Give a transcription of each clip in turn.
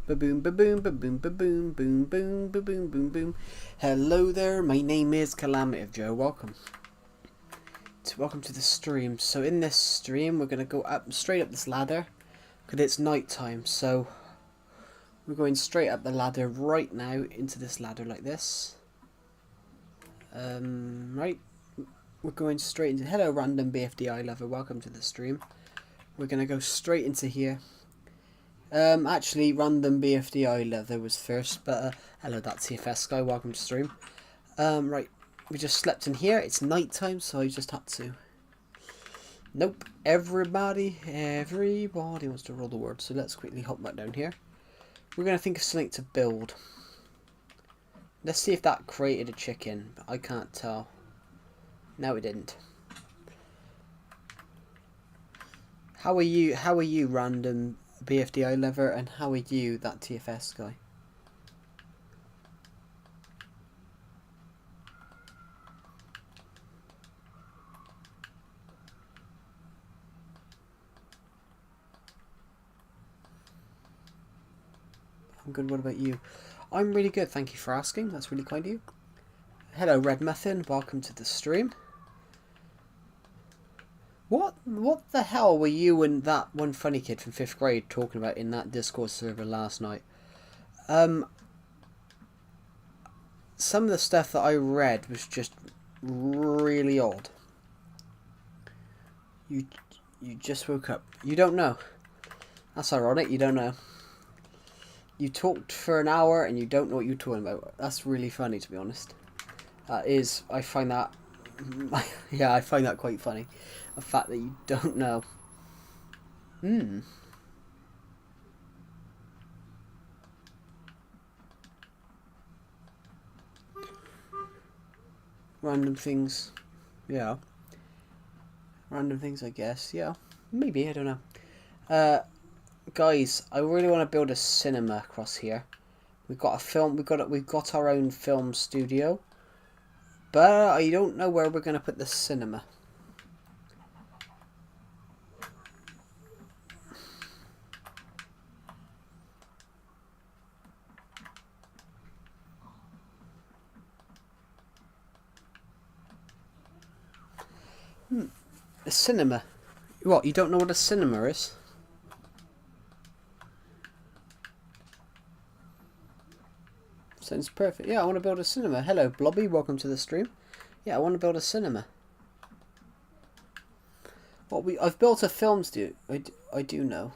Ba-boom, ba-boom, ba-boom, ba-boom, boom, boom, ba-boom, boom, boom. Hello there, my name is Calamative Joe. Welcome to the stream. So in this stream, we're gonna go up straight up this ladder, because it's night time. So we're going straight up the ladder right now into this ladder like this. Right. We're going straight into. Hello, random BFDI lover. Welcome to the stream. We're gonna go straight into here. Actually, random BFDI leather was first, but hello, that's CFS guy. Welcome to stream. Right, we just slept in here. It's night time, so I just had to. Nope, everybody wants to roll the word. So let's quickly hop back down here. We're gonna think of something to build. Let's see if that created a chicken. I can't tell. No, it didn't. How are you? How are you, random BFDI lever, and how are you, that TFS guy? I'm good, what about you? I'm really good, thank you for asking, that's really kind of you. Hello, Red Muffin, welcome to the stream. What the hell were you and that one funny kid from 5th grade talking about in that Discord server last night? Some of the stuff that I read was just really odd. You just woke up. You don't know. That's ironic, you don't know. You talked for an hour and you don't know what you're talking about. That's really funny, to be honest. That is, I find that, yeah, I find that quite funny. The fact that you don't know. Random things. Yeah. Random things, I guess. Yeah. Maybe, I don't know. Guys, I really want to build a cinema across here. We've got a film, we've got our own film studio. But I don't know where we're going to put the cinema. A cinema? What, you don't know what a cinema is? Sounds perfect. Yeah, I want to build a cinema. Hello, Blobby. Welcome to the stream. Yeah, I want to build a cinema. I've built a film studio. I do know.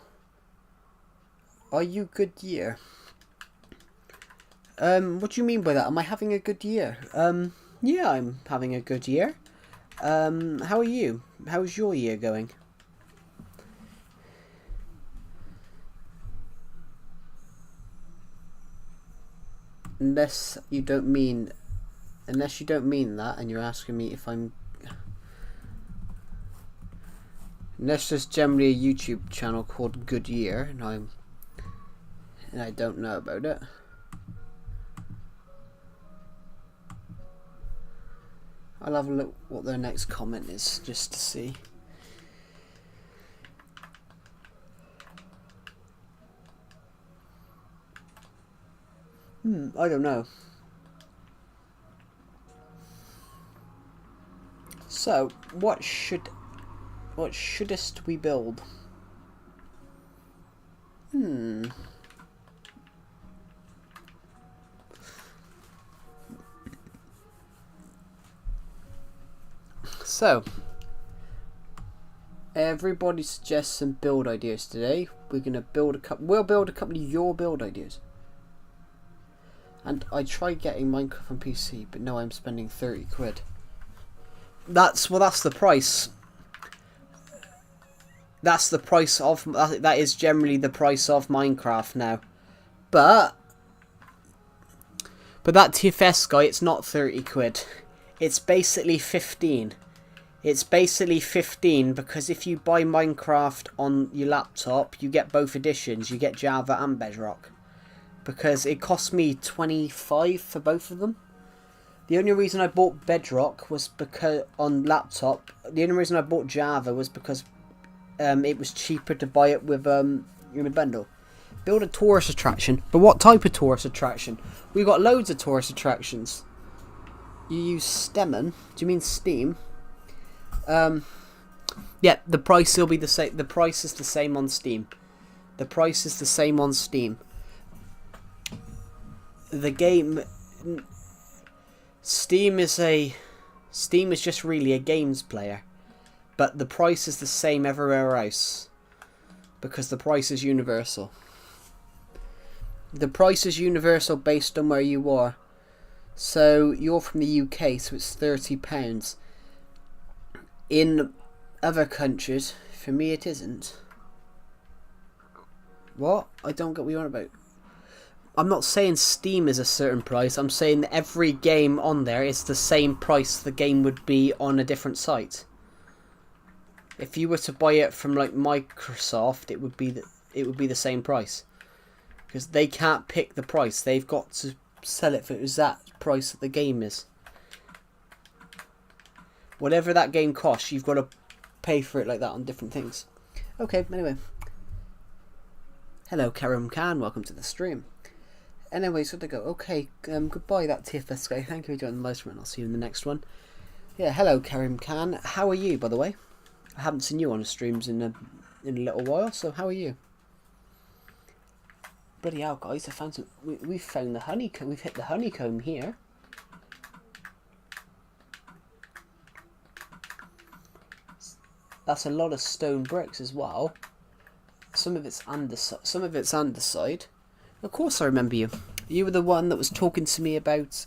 Are you good year? What do you mean by that? Am I having a good year? Yeah, I'm having a good year. How are you? How's your year going? Unless you don't mean that, and you're asking me if I'm. Unless there's generally a YouTube channel called Good Year, and I don't know about it. I'll have a look what their next comment is, just to see. I don't know. So, what shouldest we build? So, everybody suggests some build ideas today. We're gonna build a couple. We'll build a couple of your build ideas. And I tried getting Minecraft on PC, but no, I'm spending 30 quid. That's the price. That's the price of, that is generally the price of Minecraft now. But that TFS guy, it's not 30 quid. It's basically 15. It's basically 15 because if you buy Minecraft on your laptop, you get both editions. You get Java and Bedrock. Because it cost me 25 for both of them. The only reason I bought Bedrock was because on laptop. The only reason I bought Java was because it was cheaper to buy it with in a bundle. Build a tourist attraction. But what type of tourist attraction? We've got loads of tourist attractions. You use Stemmen. Do you mean Steam? Yeah, the price will be the same. The price is the same on Steam. The price is the same on Steam. The game... Steam is just really a games player. But the price is the same everywhere else. Because the price is universal. The price is universal based on where you are. So you're from the UK, so it's £30. In other countries, for me it isn't. What? I don't get what you're on about. I'm not saying Steam is a certain price. I'm saying that every game on there is the same price the game would be on a different site. If you were to buy it from like Microsoft, it would be the same price. Because they can't pick the price. They've got to sell it for the exact price that the game is. Whatever that game costs, you've got to pay for it like that on different things. Okay, anyway. Hello, Karim Khan. Welcome to the stream. Anyway, so to go. Okay, goodbye, that TFS guy. Thank you for joining the live stream, and I'll see you in the next one. Yeah, hello, Karim Khan. How are you, by the way? I haven't seen you on the streams in a little while, so how are you? Bloody hell, guys! I found some. We've found the honeycomb. We've hit the honeycomb here. That's a lot of stone bricks as well. Some of it's underside. Of course, I remember you. You were the one that was talking to me about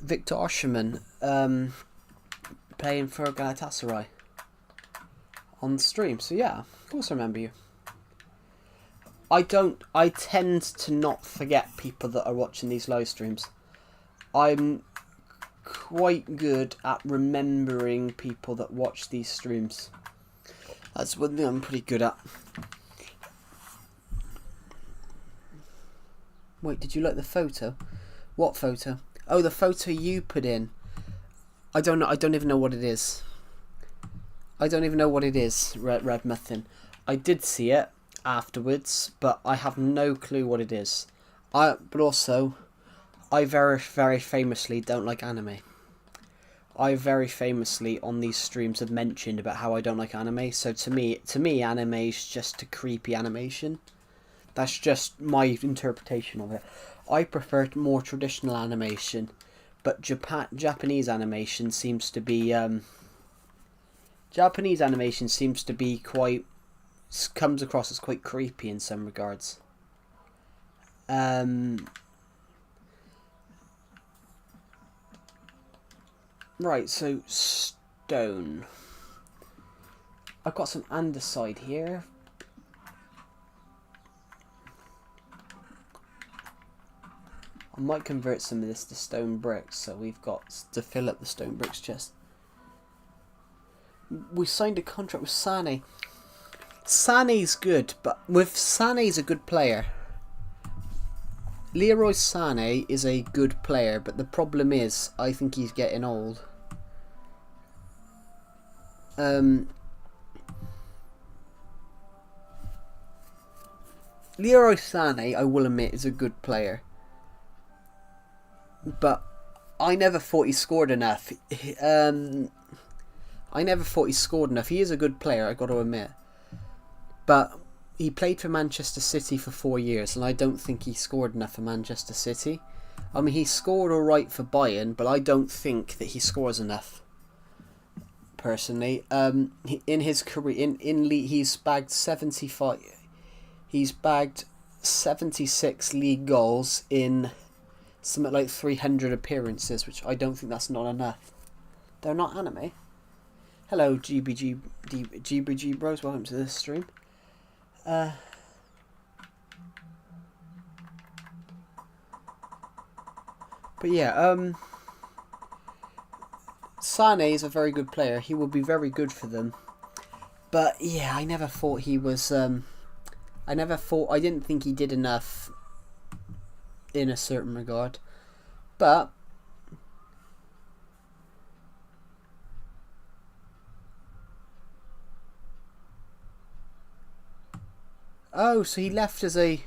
Victor Osimhen playing for Galatasaray on the stream. So yeah, of course I remember you. I tend to not forget people that are watching these live streams. I'm quite good at remembering people that watch these streams. That's one thing I'm pretty good at. Wait, did you like the photo? What photo? Oh, the photo you put in. I don't know. I don't even know what it is. I don't even know what it is, Red Muffin. I did see it afterwards, but I have no clue what it is. But also, I very, very famously don't like anime. I very famously on these streams have mentioned about how I don't like anime. So to me, anime is just a creepy animation. That's just my interpretation of it. I prefer more traditional animation, but Japanese animation seems to be quite, comes across as quite creepy in some regards. Right, so stone. I've got some andesite here. I might convert some of this to stone bricks, so we've got to fill up the stone bricks chest. We signed a contract with Sané. Sané's good, but Sané's a good player. Leroy Sané is a good player, but the problem is, I think he's getting old. Leroy Sané, I will admit, is a good player. But I never thought he scored enough. I never thought he scored enough. He is a good player, I got to admit. But he played for Manchester City for 4 years, and I don't think he scored enough for Manchester City. I mean, he scored alright for Bayern, but I don't think that he scores enough. Personally, in his career, in league, he's bagged 75. He's bagged 76 league goals in something like 300 appearances, which I don't think that's not enough. They're not anime. Hello, GBG bros. Welcome to this stream. But yeah, Sané is a very good player. He will be very good for them. But yeah, I never thought he was. I didn't think he did enough in a certain regard. But Oh, so he left as a...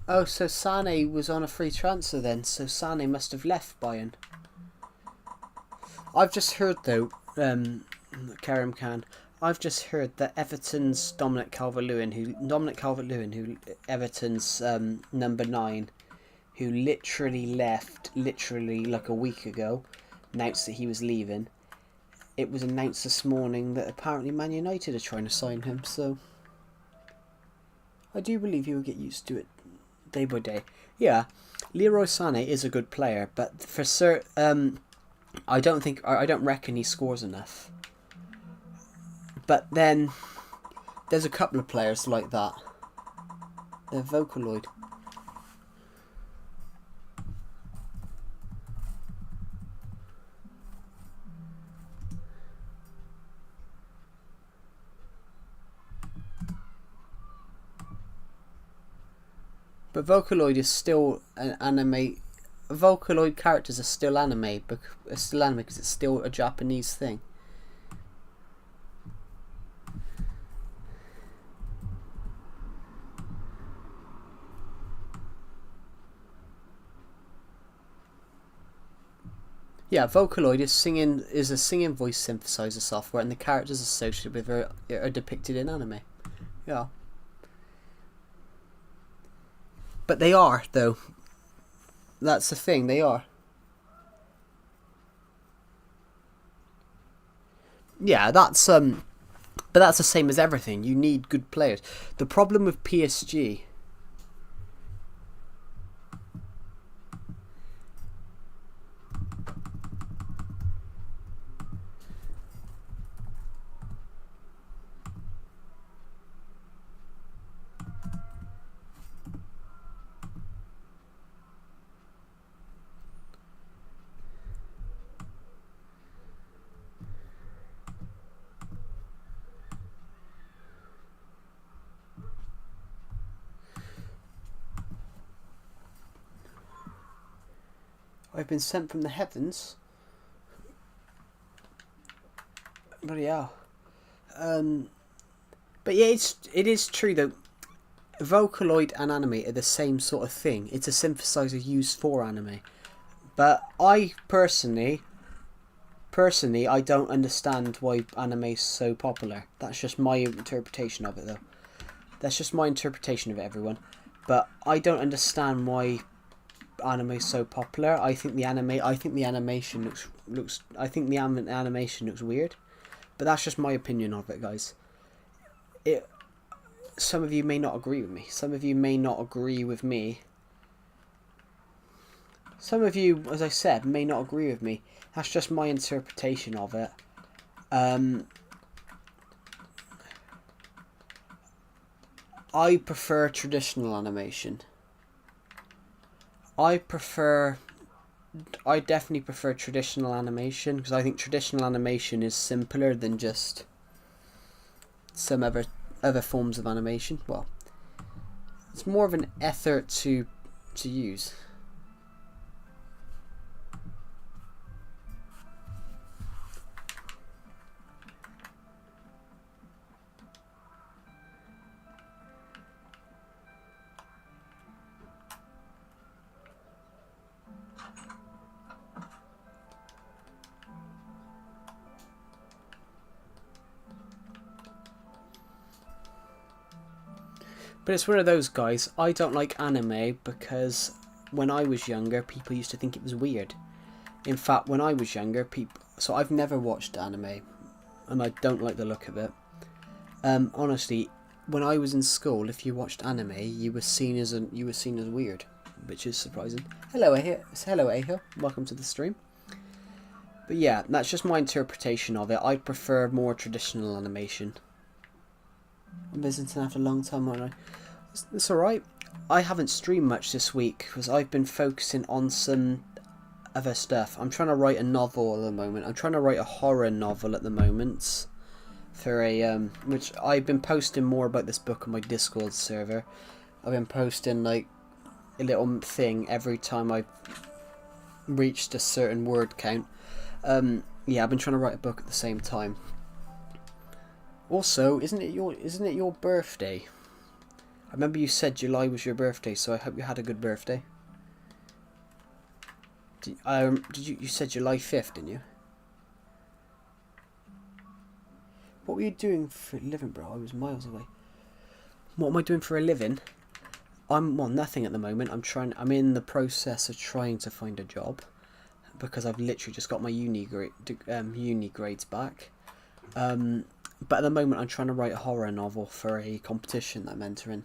Oh, so Sane was on a free transfer then, so Sane must have left Bayern. I've just heard though, Karim Khan, I've just heard that Everton's Dominic Calvert-Lewin, who Everton's number 9, who literally left like a week ago, announced that he was leaving. It was announced this morning that apparently Man United are trying to sign him, so I do believe he will get used to it day by day. Yeah, Leroy Sané is a good player, but for I don't reckon he scores enough. But then there's a couple of players like that. They're Vocaloid. But Vocaloid is still an anime. Vocaloid characters are still anime, because it's still a Japanese thing. Yeah, Vocaloid is a singing voice synthesizer software, and the characters associated with it are depicted in anime. Yeah. But they are, though. That's the thing, they are. Yeah, that's but that's the same as everything. You need good players. The problem with PSG... I've been sent from the heavens. Bloody hell. But yeah, it is true though. Vocaloid and anime are the same sort of thing. It's a synthesizer used for anime. But I personally, I don't understand why anime is so popular. That's just my interpretation of it, though. That's just my interpretation of it, everyone. But I don't understand why anime is so popular. I think the animation looks weird. But that's just my opinion of it, guys. Some of you may not agree with me. Some of you may not agree with me. Some of you, as I said, may not agree with me. That's just my interpretation of it. I prefer traditional animation. I definitely prefer traditional animation, because I think traditional animation is simpler than just some other forms of animation. Well, it's more of an effort to use. But it's one of those, guys. I don't like anime because when I was younger, people used to think it was weird. In fact, when I was younger, so I've never watched anime, and I don't like the look of it. Honestly, when I was in school, if you watched anime, you were seen as weird, which is surprising. Hello, Ahil. Welcome to the stream. But yeah, that's just my interpretation of it. I prefer more traditional animation. I'm visiting after a long time, aren't I? It's alright. I haven't streamed much this week because I've been focusing on some other stuff. I'm trying to write a novel at the moment. I'm trying to write a horror novel at the moment for which I've been posting more about this book on my Discord server. I've been posting like a little thing every time I've reached a certain word count. Yeah, I've been trying to write a book at the same time. Also, isn't it your birthday? I remember you said July was your birthday, so I hope you had a good birthday. You said July 5th, didn't you? What were you doing for a living, bro? I was miles away. What am I doing for a living? Well, nothing at the moment. I'm in the process of trying to find a job because I've literally just got my uni grades back. But at the moment, I'm trying to write a horror novel for a competition that I'm entering.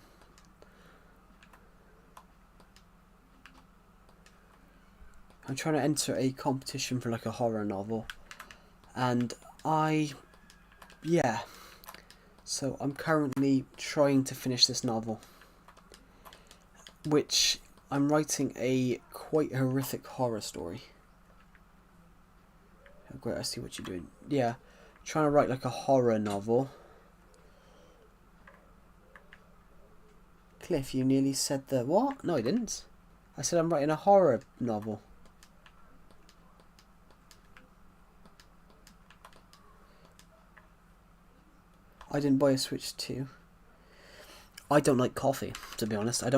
I'm trying to enter a competition for like a horror novel, and yeah. So I'm currently trying to finish this novel, which I'm writing a quite horrific horror story. Oh, great, I see what you're doing. Yeah, trying to write like a horror novel. Cliff, you nearly said the what? No, I didn't. I said I'm writing a horror novel. I didn't buy a Switch 2. I don't like coffee, to be honest. I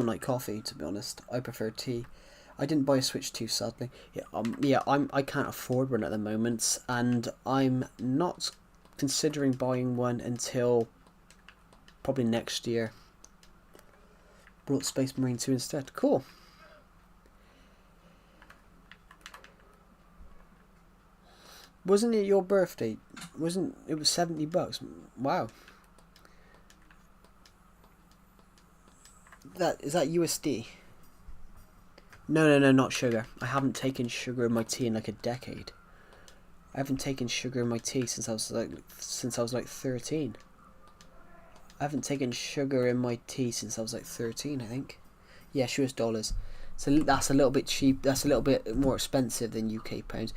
prefer tea. I didn't buy a Switch 2, sadly. I can't afford one at the moment, and I'm not considering buying one until probably next year. Brought Space Marine 2 instead. Cool. Wasn't it your birthday? It was $70. Wow. Is that USD? No, not sugar. I haven't taken sugar in my tea in like a decade. I haven't taken sugar in my tea since I was like 13. I haven't taken sugar in my tea since I was like 13, I think. Yeah, US dollars. So that's a little bit cheap. That's a little bit more expensive than UK pounds.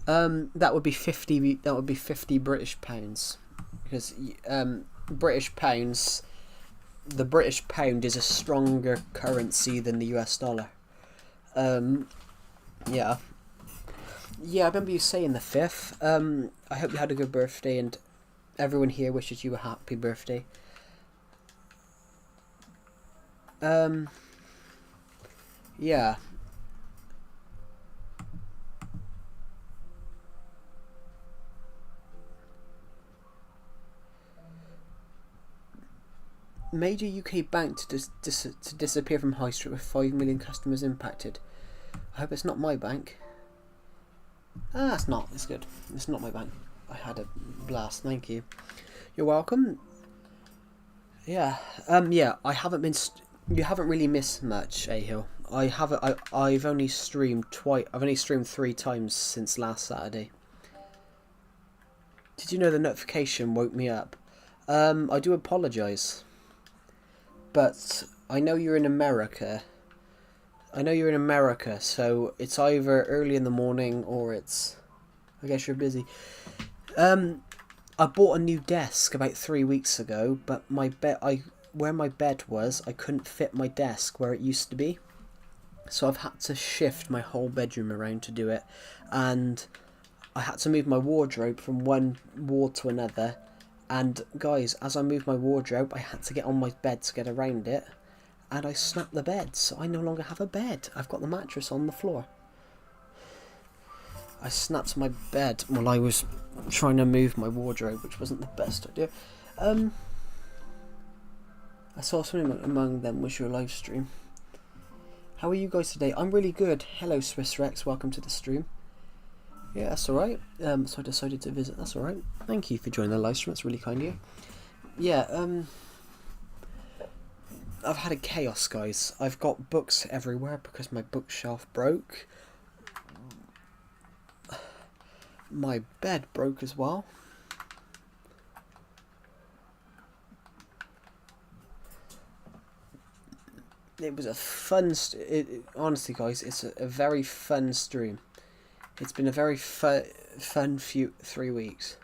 That would be 50. That would be 50 British pounds, because British pounds. The British pound is a stronger currency than the US dollar. Yeah. Yeah, I remember you saying the 5th. I hope you had a good birthday, and everyone here wishes you a happy birthday. Yeah. Major UK bank to disappear from high street with 5 million customers impacted. I hope it's not my bank. It's not. It's good. It's not my bank. I had a blast. Thank you. You're welcome. Yeah. Yeah. I haven't been. You haven't really missed much, Ahill. I've only streamed twice. I've only streamed 3 times since last Saturday. Did you know the notification woke me up? I do apologise. But I know you're in America. So it's either early in the morning or it's... I guess you're busy. I bought a new desk about 3 weeks ago, but where my bed was, I couldn't fit my desk where it used to be. So I've had to shift my whole bedroom around to do it. And I had to move my wardrobe from one wall to another. And guys, as I moved my wardrobe, I had to get on my bed to get around it. And I snapped the bed, so I no longer have a bed. I've got the mattress on the floor. I snapped my bed while I was trying to move my wardrobe, which wasn't the best idea. I saw something among them was your live stream. How are you guys today? I'm really good. Hello, Swiss Rex. Welcome to the stream. Yeah, that's alright. So I decided to visit. That's alright. Thank you for joining the live stream. That's really kind of you. Yeah, I've had a chaos, guys. I've got books everywhere because my bookshelf broke. My bed broke as well. It was a fun... honestly, guys, it's a very fun stream. It's been a very fun 3 weeks.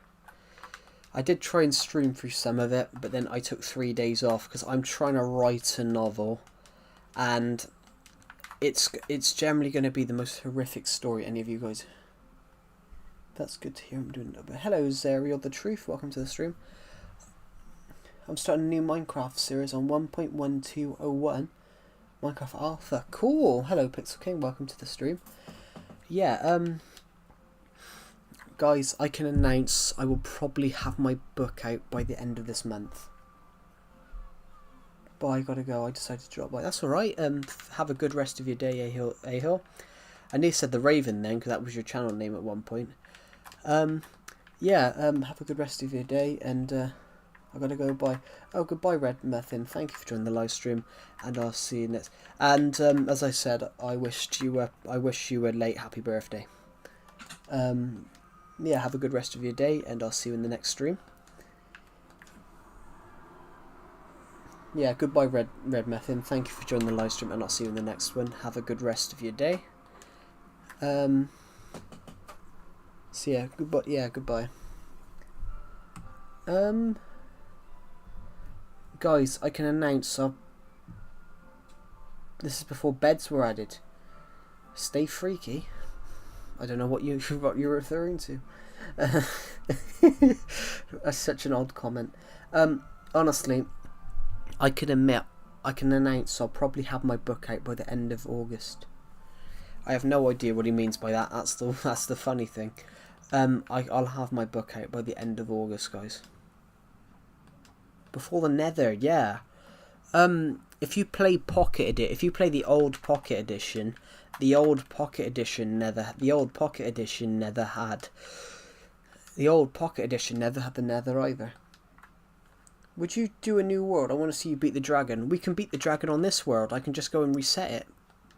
I did try and stream through some of it, but then I took 3 days off because I'm trying to write a novel, and it's generally going to be the most horrific story any of you guys... That's good to hear. I'm doing a little bit. Hello, Zerial the Truth. Welcome to the stream. I'm starting a new Minecraft series on 1.1201. Minecraft Alpha. Cool. Hello, Pixel King. Welcome to the stream. Yeah, guys, I can announce I will probably have my book out by the end of this month. But I gotta go. I decided to drop by. That's alright. Have a good rest of your day, Ahill. I nearly said the Raven then, because that was your channel name at one point. Yeah, have a good rest of your day, and I gotta go bye. Oh, goodbye, Red Methin. Thank you for joining the live stream, and I'll see you next. And as I said, I wish you a late happy birthday. Yeah, have a good rest of your day, and I'll see you in the next stream. Yeah, goodbye, Red Methin. Thank you for joining the live stream, and I'll see you in the next one. Have a good rest of your day. So yeah, goodbye. Yeah, goodbye. Guys, I can announce this is before beds were added. Stay freaky. I don't know what you're referring to. That's such an odd comment. Honestly, I can announce I'll probably have my book out by the end of August. I have no idea what he means by that. That's the funny thing. I'll have my book out by the end of August, guys. Before the Nether, yeah. If you play if you play the old Pocket Edition, the old Pocket Edition never had the Nether either. Would you do a new world? I want to see you beat the dragon. We can beat the dragon on this world. I can just go and reset it.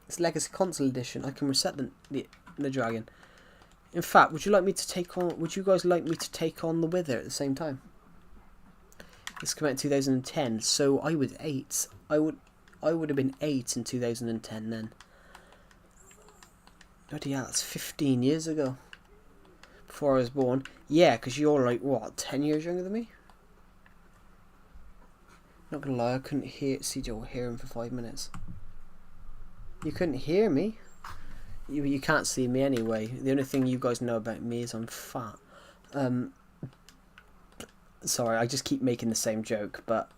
It's Legacy Console Edition. I can reset the dragon. In fact, would you guys like me to take on the Wither at the same time? This came out in 2010, so I was 8. I would have been 8 in 2010 then. Bloody hell, that's 15 years ago. Before I was born. Yeah, because you're like, what, 10 years younger than me? Not gonna lie, I couldn't see Joe hear him for 5 minutes. You couldn't hear me? You can't see me anyway. The only thing you guys know about me is I'm fat. Sorry, I just keep making the same joke, but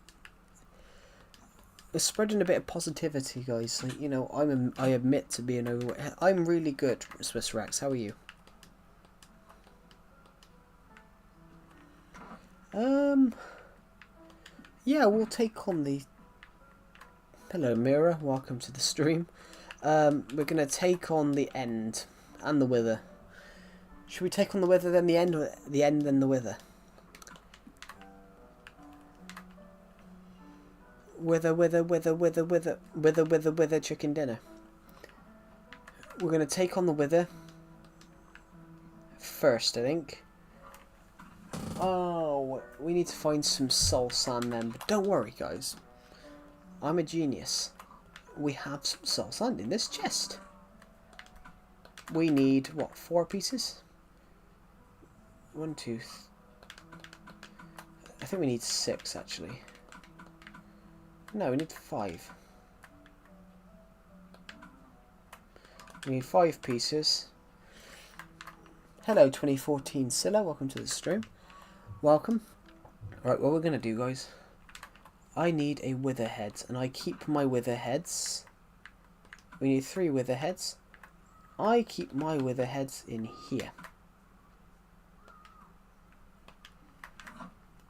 it's spreading a bit of positivity, guys. Like, you know, I admit to being overweight. I'm really good, Swiss Rex. How are you? Yeah, we'll take on the. Hello, Mira. Welcome to the stream. We're gonna take on the End and the Wither. Should we take on the Wither then the End, or the End then the Wither? Wither, chicken dinner. We're gonna take on the Wither first, I think. Oh, we need to find some soul sand then, but don't worry, guys. I'm a genius. We have some soul sand in this chest. We need, what, 4 pieces? 1, 2, I think we need 6, actually. No, we need 5. We need 5 pieces. Hello, 2014 Scylla. Welcome to the stream. Welcome. Alright, what we're going to do, guys. I need a wither head, and I keep my wither heads. We need 3 wither heads. I keep my wither heads in here.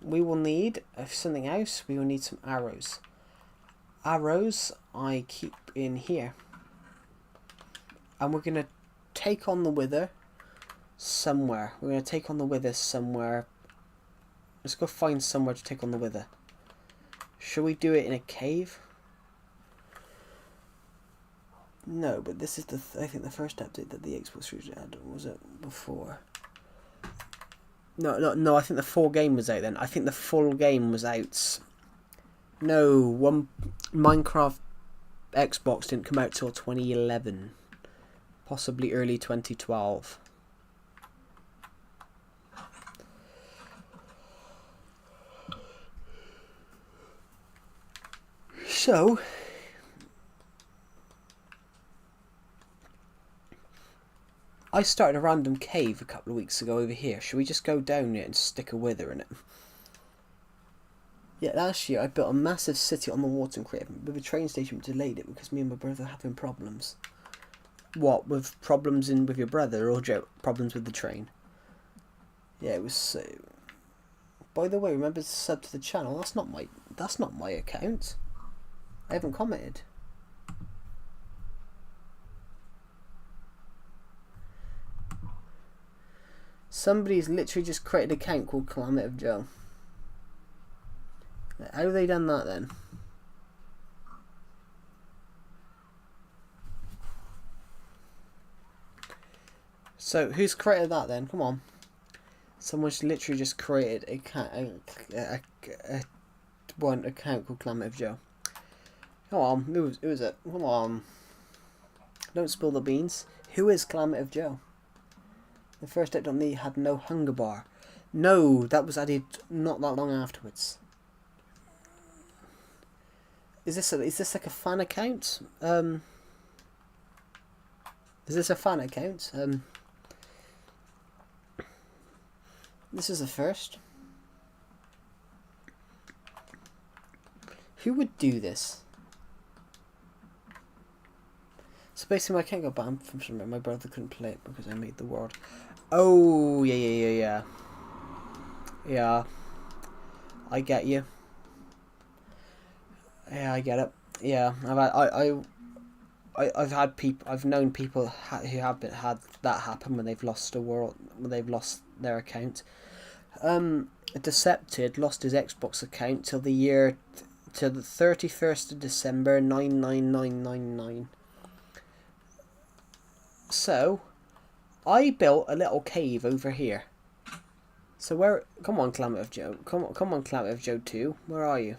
We will need something else. We will need some arrows. Arrows I keep in here. And we're going to take on the Wither somewhere. We're going to take on the Wither somewhere. Let's go find somewhere to take on the Wither. Should we do it in a cave? No, but this is I think the first update that the Xbox 360 had. Was it before? No, I think the full game was out then. I think the full game was out. No, Minecraft Xbox didn't come out till 2011. Possibly early 2012. So, I started a random cave a couple of weeks ago over here. Should we just go down it and stick a wither in it? Yeah, last year I built a massive city on the water and created with a train station, delayed it because me and my brother were having problems. What, with problems with your brother, or problems with the train? Yeah, it was so. By the way, remember to sub to the channel. That's not my account. I haven't commented. Somebody's literally just created an account called Climate of Joe. How have they done that then? So who's created that then? Come on. Someone's literally just created one account called Climate of Joe. Come on, who is it? Come on. Don't spill the beans. Who is Climate of Joe? The first update on the had no hunger bar. No, that was added not that long afterwards. Is this like a fan account? Is this a fan account? This is the first. Who would do this? So basically I can't go banned from somewhere. My brother couldn't play it because I made the world. Oh, yeah. Yeah. I get you. Yeah, I get it. Yeah, I've known people who have had that happen when they've lost when they've lost their account. Decepted lost his Xbox account till the 31st of December 99999. So, I built a little cave over here. So where? Come on, Climate of Joe. Come on, Climate of Joe 2. Where are you?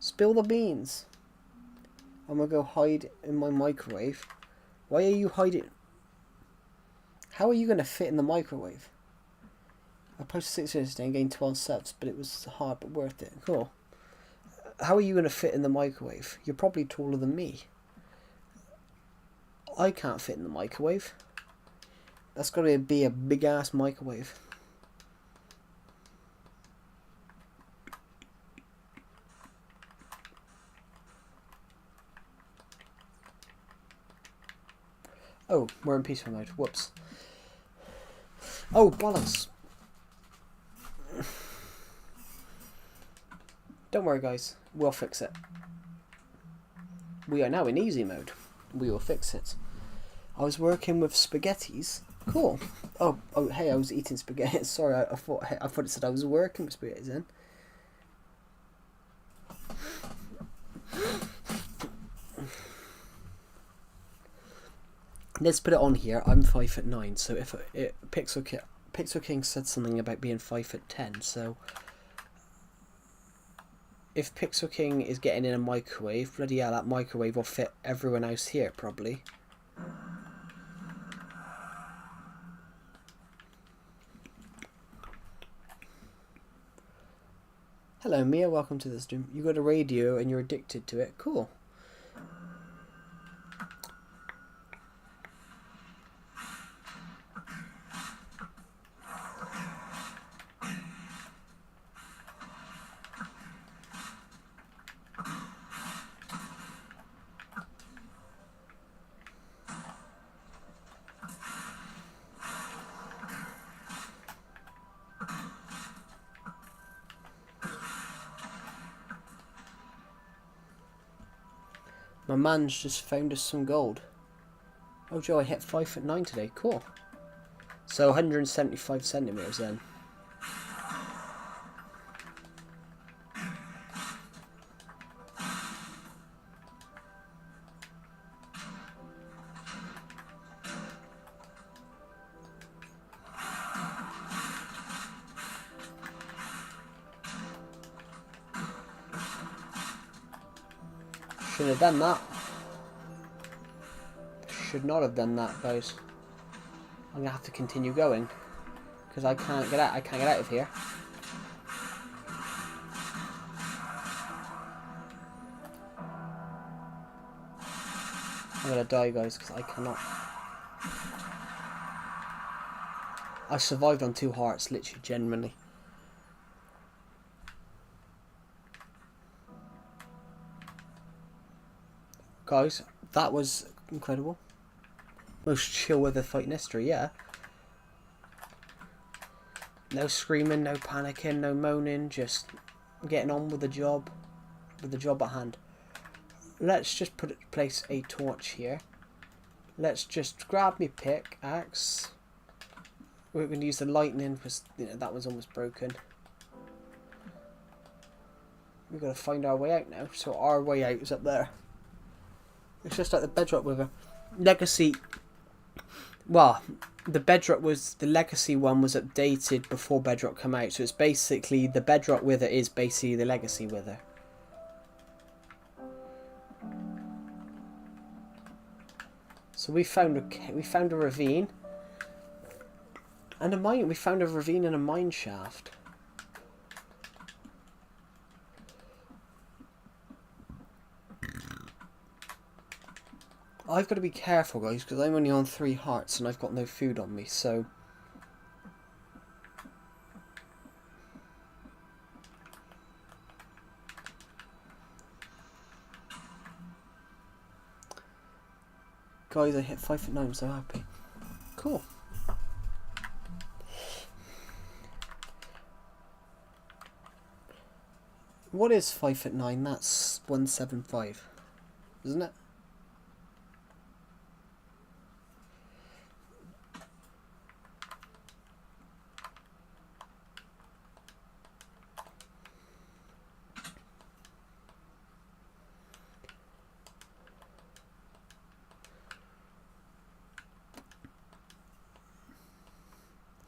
Spill the beans. I'm gonna go hide in my microwave. Why are you hiding? How are you gonna fit in the microwave? I posted 6 years today and gained 12 subs, but it was hard but worth it. Cool. How are you gonna fit in the microwave? You're probably taller than me. I can't fit in the microwave. That's gotta be a big ass microwave. Oh, we're in peaceful mode. Whoops. Oh, bollocks. Don't worry, guys. We'll fix it. We are now in easy mode. We will fix it. I was working with spaghettis. Cool. Oh, hey, I was eating spaghetti. Sorry, I thought it said I was working with spaghettis then. Let's put it on here. I'm 5'9", so if Pixel King said something about being 5'10", so if Pixel King is getting in a microwave, bloody hell, that microwave will fit everyone else here probably. Hello Mia, welcome to the stream. You got a radio and you're addicted to it. Cool. My man's just found us some gold. Oh Joe, I hit 5'9" today. Cool. So 175 centimeters then. Should have done that. Should not have done that, guys. I'm gonna have to continue going because I can't get out. I can't get out of here. I'm gonna die, guys, because I cannot. I survived on 2 hearts, literally, genuinely. Guys, that was incredible. Most chill weather fight in history, yeah. No screaming, no panicking, no moaning, just getting on with the job at hand. Let's just place a torch here. Let's just grab me pickaxe. We're going to use the lightning because that one's almost broken. We've got to find our way out now. So our way out is up there. It's just like the bedrock wither. Legacy. Well, the legacy one was updated before bedrock came out. So it's basically the bedrock wither is basically the legacy wither. So we found a ravine and a mine. We found a ravine and a mine shaft. I've got to be careful, guys, because I'm only on 3 hearts and I've got no food on me, so... Guys, I hit 5 at 9, I'm so happy. Cool. What is 5 at 9? That's 175, isn't it?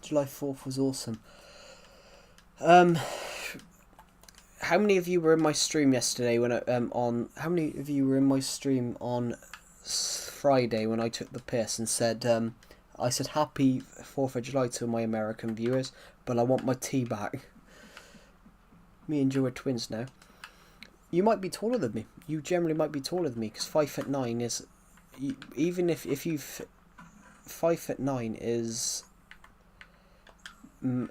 July 4th was awesome. How many of you were in my stream yesterday when how many of you were in my stream on Friday when I took the piss and said I said happy 4th of July to my American viewers, but I want my tea back. Me and Joe are twins now. You might be taller than me. You generally might be taller than me because 5 at 9 is even if you 5 at 9 is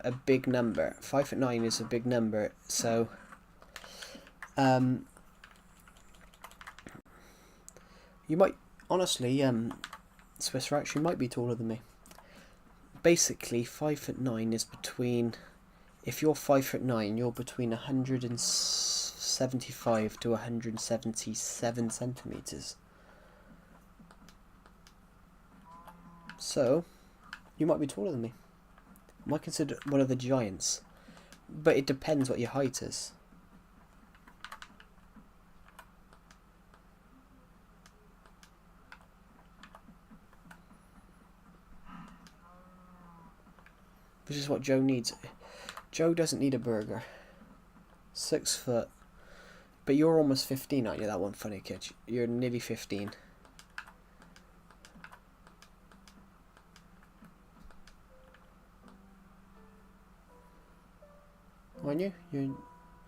a big number. 5 at 9 is a big number, so you might honestly Swiss Rex, you might be taller than me. Basically 5 at 9 is between, if you're 5 at 9 you're between 175 to 177 centimeters, so you might be taller than me. I might consider one of the giants, but it depends what your height is. Which is what Joe needs. Joe doesn't need a burger. 6 foot. But you're almost 15, aren't you? That one funny kid. You're nearly 15. Aren't you?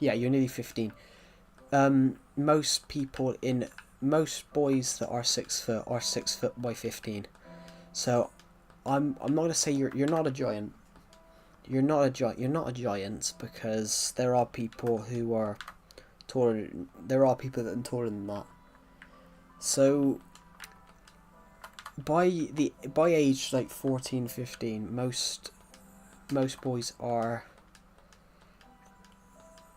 Yeah, you're nearly 15. Most boys that are 6 foot are 6 foot by 15. So I'm not gonna say you're not a giant. You're not a giant because there are people who are taller. There are people that are taller than that. So by age like 14, 15, most boys are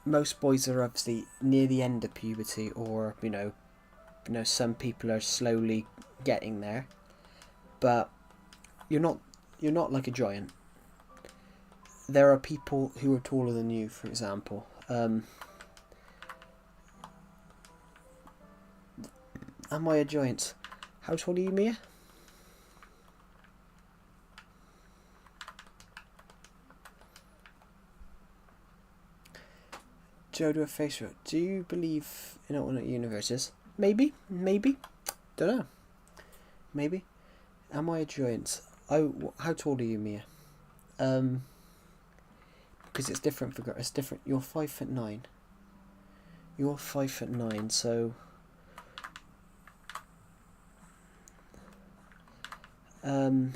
obviously near the end of puberty, or you know some people are slowly getting there, but you're not like a giant. There are people who are taller than you, for example. Am I a giant? How tall are you, Mia? Joe, do a face root. Do you believe in alternate universes? Maybe. Don't know. Maybe. Am I a giant? How tall are you, Mia? Because it's different for girls. It's different. You're 5 foot 9. You're 5 foot 9, so I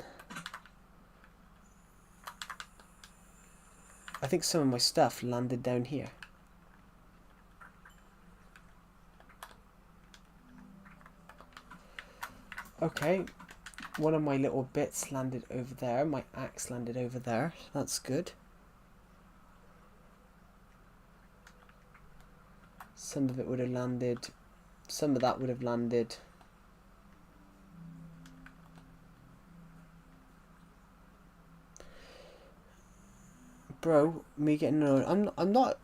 think some of my stuff landed down here. Okay, one of my little bits landed over there. My axe landed over there. That's good. Some of it would have landed. Some of that would have landed. Bro, me getting annoyed. I'm not.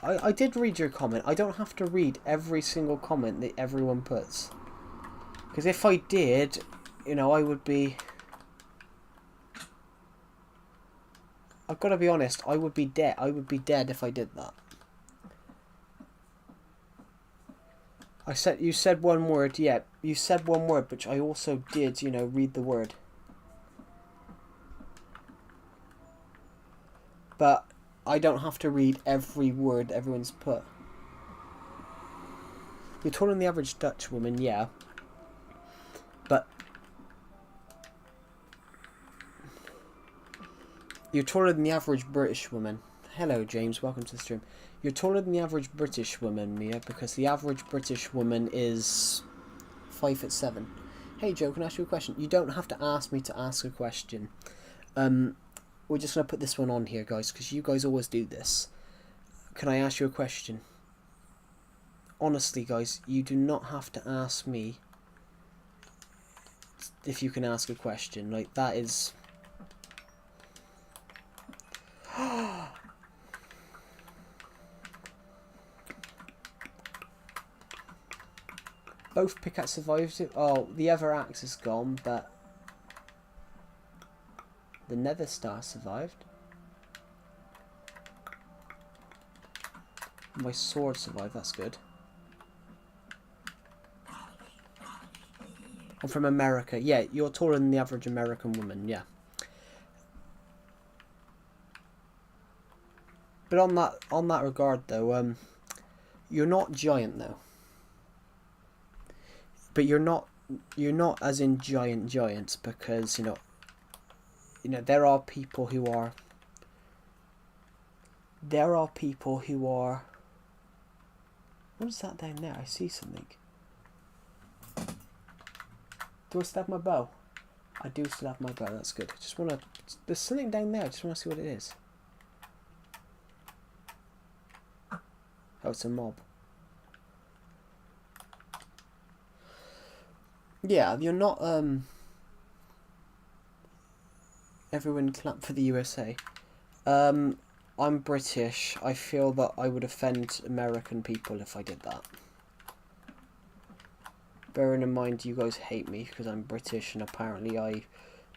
I did read your comment. I don't have to read every single comment that everyone puts. Because if I did, you know, I would be... I've got to be honest, I would be dead. I would be dead if I did that. You said one word, yeah. You said one word, which I also did, you know, read the word. But I don't have to read every word everyone's put. You're taller than the average Dutch woman, yeah. But you're taller than the average British woman. Hello, James. Welcome to the stream. You're taller than the average British woman, Mia, because the average British woman is 5'7". Hey, Joe, can I ask you a question? You don't have to ask me to ask a question. We're just going to put this one on here, guys, because you guys always do this. Can I ask you a question? Honestly, guys, you do not have to ask me if you can ask a question. Like, that is... Both pickaxe survived it. Oh, the other axe is gone, but the nether star survived. My sword survived, that's good. I'm from America. Yeah, you're taller than the average American woman, yeah. But on that regard though, you're not giant though. But you're not as in giants, because you know there are people who are what is that down there? I see something. Do I still have my bow? I do still have my bow, that's good. I just want to... There's something down there, I just want to see what it is. Oh, it's a mob. Yeah, you're not... Everyone clap for the USA. I'm British. I feel that I would offend American people if I did that. Bearing in mind you guys hate me because I'm British and apparently I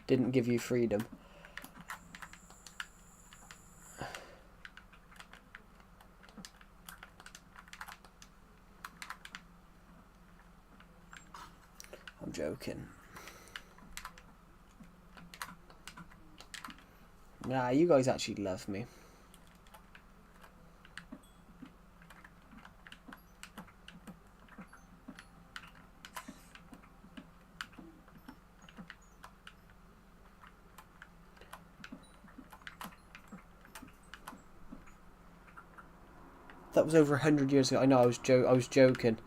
didn't give you freedom. I'm joking. Nah, you guys actually love me. That was over 100 years ago. I know, I was joking.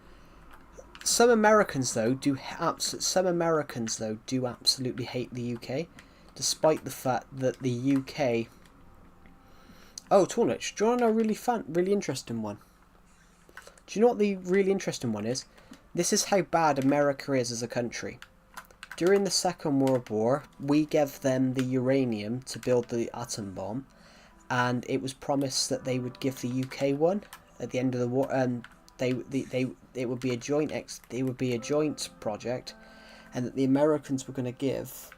Some Americans though do absolutely hate the UK, despite the fact that the UK. Oh, Tornich, do you want to know a really interesting one? Do you know what the really interesting one is? This is how bad America is as a country. During the Second World War, we gave them the uranium to build the atom bomb, and it was promised that they would give the UK one at the end of the war. It would be a joint project, and that the Americans were going to give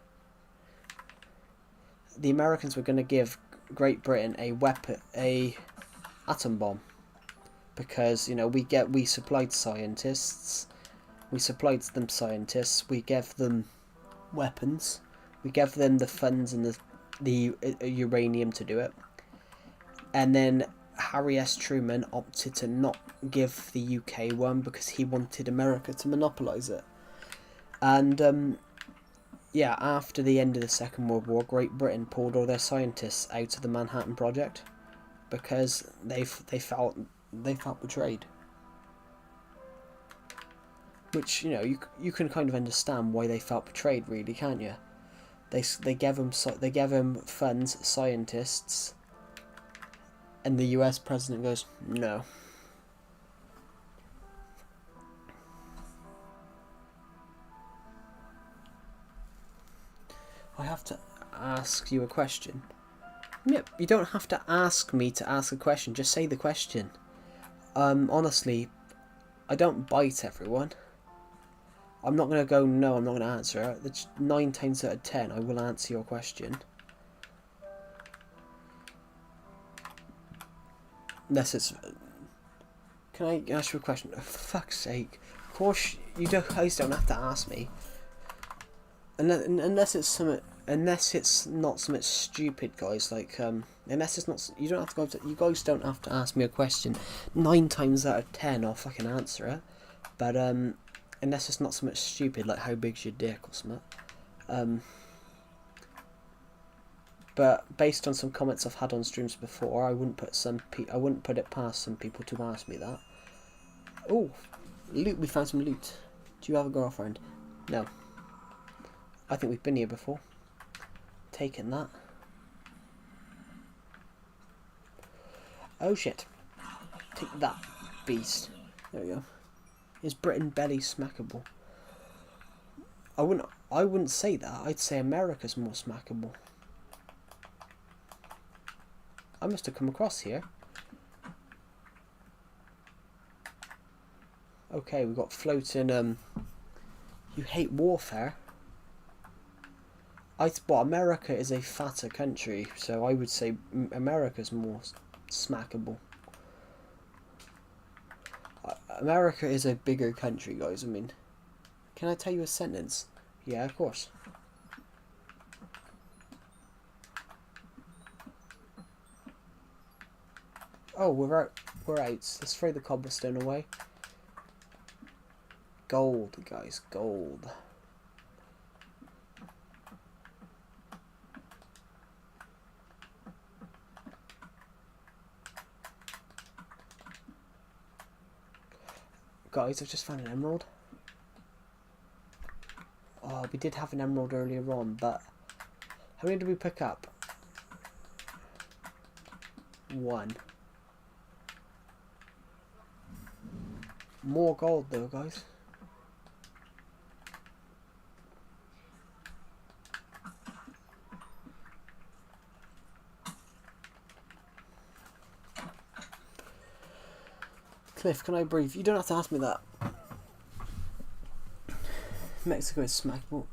Great Britain a atom bomb, because you know we supplied scientists. We supplied them scientists. We gave them weapons. We gave them the funds and the uranium to do it. And then Harry S. Truman opted to not give the UK one because he wanted America to monopolise it. And yeah, after the end of the Second World War, Great Britain pulled all their scientists out of the Manhattan Project because they felt betrayed. which, you know, you can kind of understand why they felt betrayed, really, can't you? They gave him funds, scientists, and the US president goes, no. I have to ask you a question. Yep, you don't have to ask me to ask a question, just say the question. Honestly, I don't bite everyone. I'm not going to go, no, I'm not going to answer it. That's 9 times out of 10, I will answer your question. Unless it's... Can I ask you a question? Oh, for fuck's sake. Of course, guys don't have to ask me. Unless it's not something stupid, guys. Like, unless it's not... You don't have to go to... You guys don't have to ask me a question. 9 times out of 10, I'll fucking answer it. But, unless it's not something stupid, like how big's your dick or something. But based on some comments I've had on streams before, I wouldn't put it past some people to ask me that. Oh, loot! We found some loot. Do you have a girlfriend? No. I think we've been here before. Taking that. Oh shit! Take that, beast. There we go. Is Britain belly smackable? I wouldn't say that. I'd say America's more smackable. I must have come across here. Okay, we've got floating, you hate warfare? Well, America is a fatter country, so I would say America's more smackable. America is a bigger country, guys. I mean, can I tell you a sentence? Yeah, of course. Oh, we're out. Let's throw the cobblestone away. Gold, guys, gold. Guys, I've just found an emerald. Oh, we did have an emerald earlier on, but how many did we pick up? 1. More gold though, guys. Cliff, can I breathe? You don't have to ask me that. Mexico is smackable.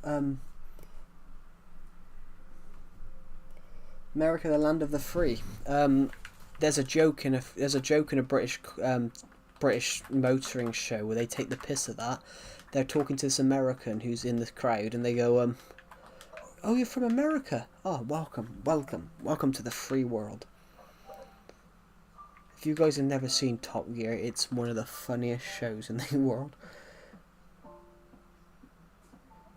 America, the land of the free. There's a joke in a British motoring show where they take the piss of that. They're talking to this American who's in the crowd, and they go, "Oh, you're from America? Oh, welcome to the free world." If you guys have never seen Top Gear, it's one of the funniest shows in the world.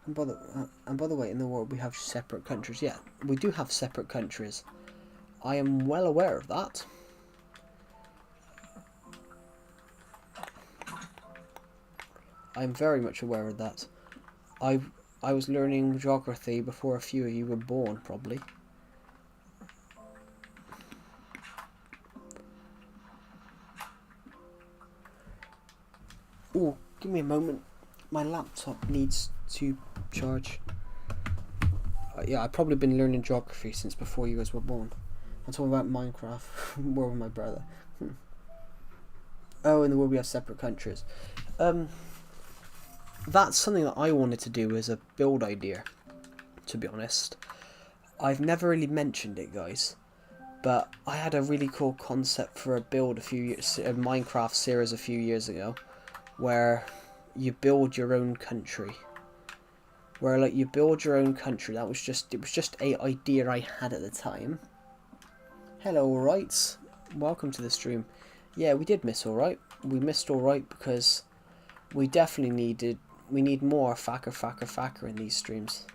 And by the way, in the world we have separate countries. Yeah, we do have separate countries. I am well aware of that. I'm very much aware of that. I was learning geography before a few of you were born, probably. Oh, give me a moment. My laptop needs to charge. Yeah, I've probably been learning geography since before you guys were born. I'm talking about Minecraft. More with my brother. Oh, in the world we have separate countries. That's something that I wanted to do as a build idea, to be honest. I've never really mentioned it, guys, but I had a really cool concept for a build a Minecraft series a few years ago, where you build your own country. That was just a idea I had at the time. Hello, Alrights. Welcome to the stream. Yeah, we did miss Alright. We missed Alright because we definitely need more facker in these streams.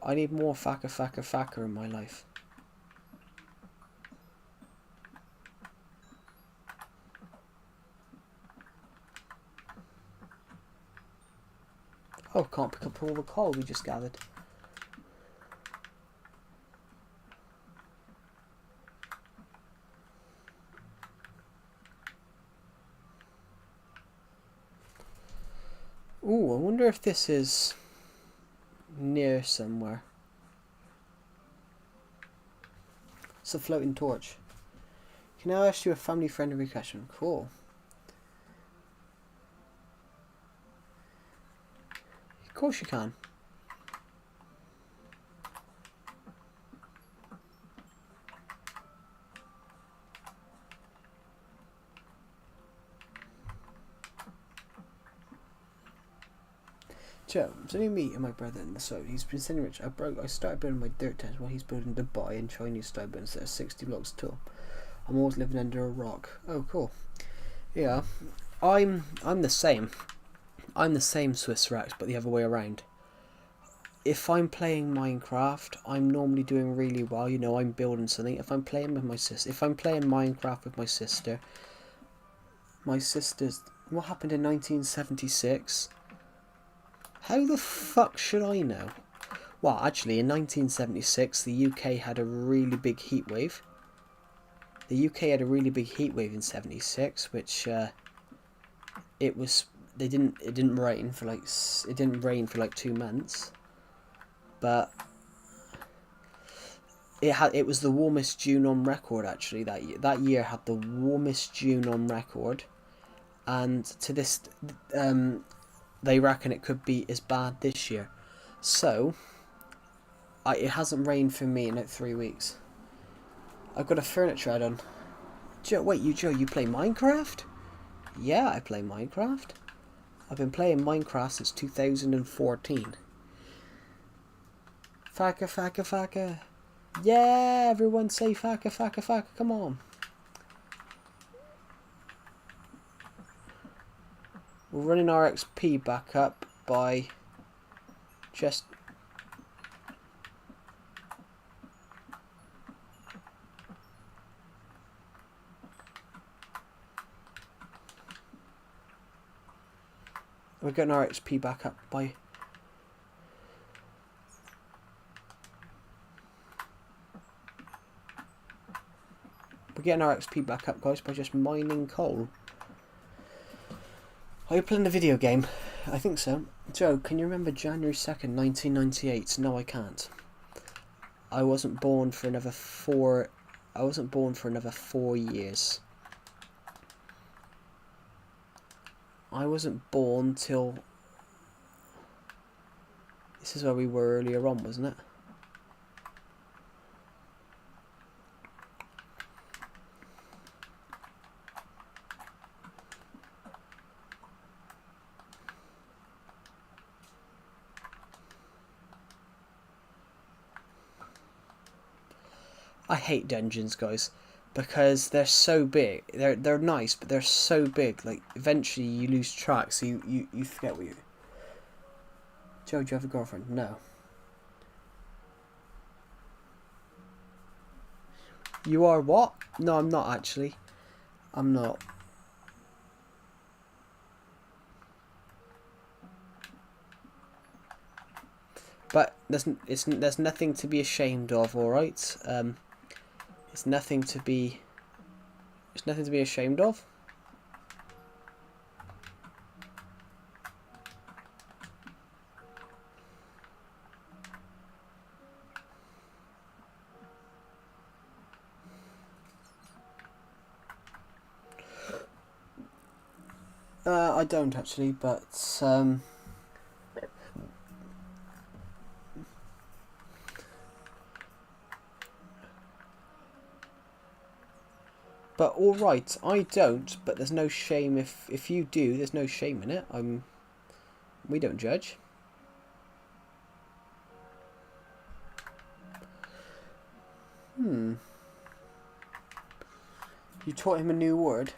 I need more facker in my life. Oh, can't pick up all the coal we just gathered. Ooh, I wonder if this is near somewhere. It's a floating torch. Can I ask you a family-friendly question? Cool. Of course you can. Joe, it's only me and my brother in the so he's been sitting rich. I started building my dirt tents while he's building Dubai and Chinese style buildings that are 60 blocks tall. I'm always living under a rock. Oh, cool. Yeah, I'm the same. I'm the same Swiss Rex, but the other way around. If I'm playing Minecraft, I'm normally doing really well. You know, I'm building something. If I'm playing with my sister, if I'm playing Minecraft with my sister's. What happened in 1976? How the fuck should I know? Well, actually, in 1976, the UK had a really big heat wave. The UK had a really big heat wave in '76, which it didn't rain for like 2 months, but it was the warmest June on record. Actually, that year had the warmest June on record, and to this, they reckon it could be as bad this year. So, it hasn't rained for me in like 3 weeks. I've got a furniture add-on. Joe, you play Minecraft? Yeah, I play Minecraft. I've been playing Minecraft since 2014. Faka, faka, faka. Yeah, everyone say faka, faka, faka. Come on. We're running our XP back up by just... We're getting our XP back up by... We're getting our XP back up, guys, by just mining coal. Are you playing the video game? I think so. Joe, can you remember January 2nd, 1998? No, I can't. I wasn't born for another 4 years. I wasn't born till... This is where we were earlier on, wasn't it? I hate dungeons, guys, because they're so big. They're nice, but they're so big. Like, eventually you lose track, so you forget what you... Joe, do you have a girlfriend? No. You are what? No, I'm not actually. I'm not. But there's nothing to be ashamed of, all right? It's nothing to be ashamed of. I don't actually, but but all right, I don't. But there's no shame if you do. There's no shame in it. We don't judge. You taught him a new word.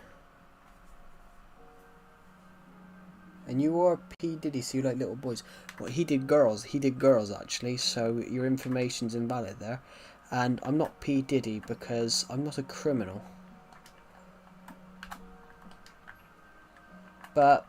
And you are P. Diddy, so you like little boys. Well, he did girls. He did girls, actually, so your information's invalid there. And I'm not P. Diddy because I'm not a criminal. But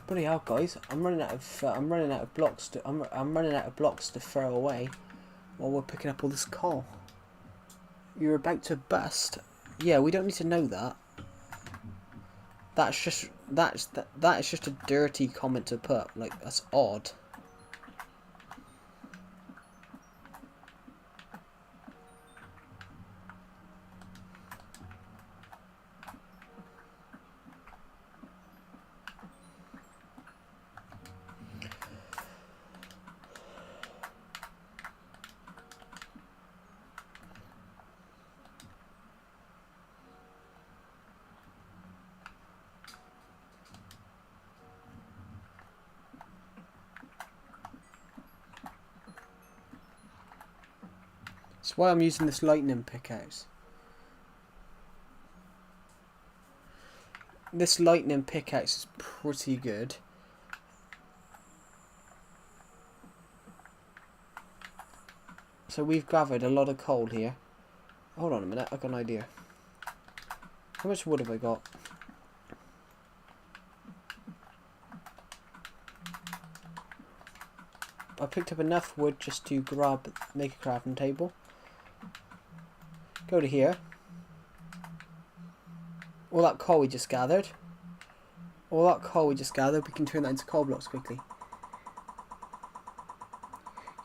Bloody hell, guys! I'm running out of blocks to I'm running out of blocks to throw away while we're picking up all this coal. You're about to bust. Yeah, we don't need to know that. That's just a dirty comment to put. Like, that's odd. That's why I'm using this lightning pickaxe. This lightning pickaxe is pretty good. So we've gathered a lot of coal here. Hold on a minute, I've got an idea. How much wood have I got? I picked up enough wood just to make a crafting table. Go to here. All that coal we just gathered. We can turn that into coal blocks quickly.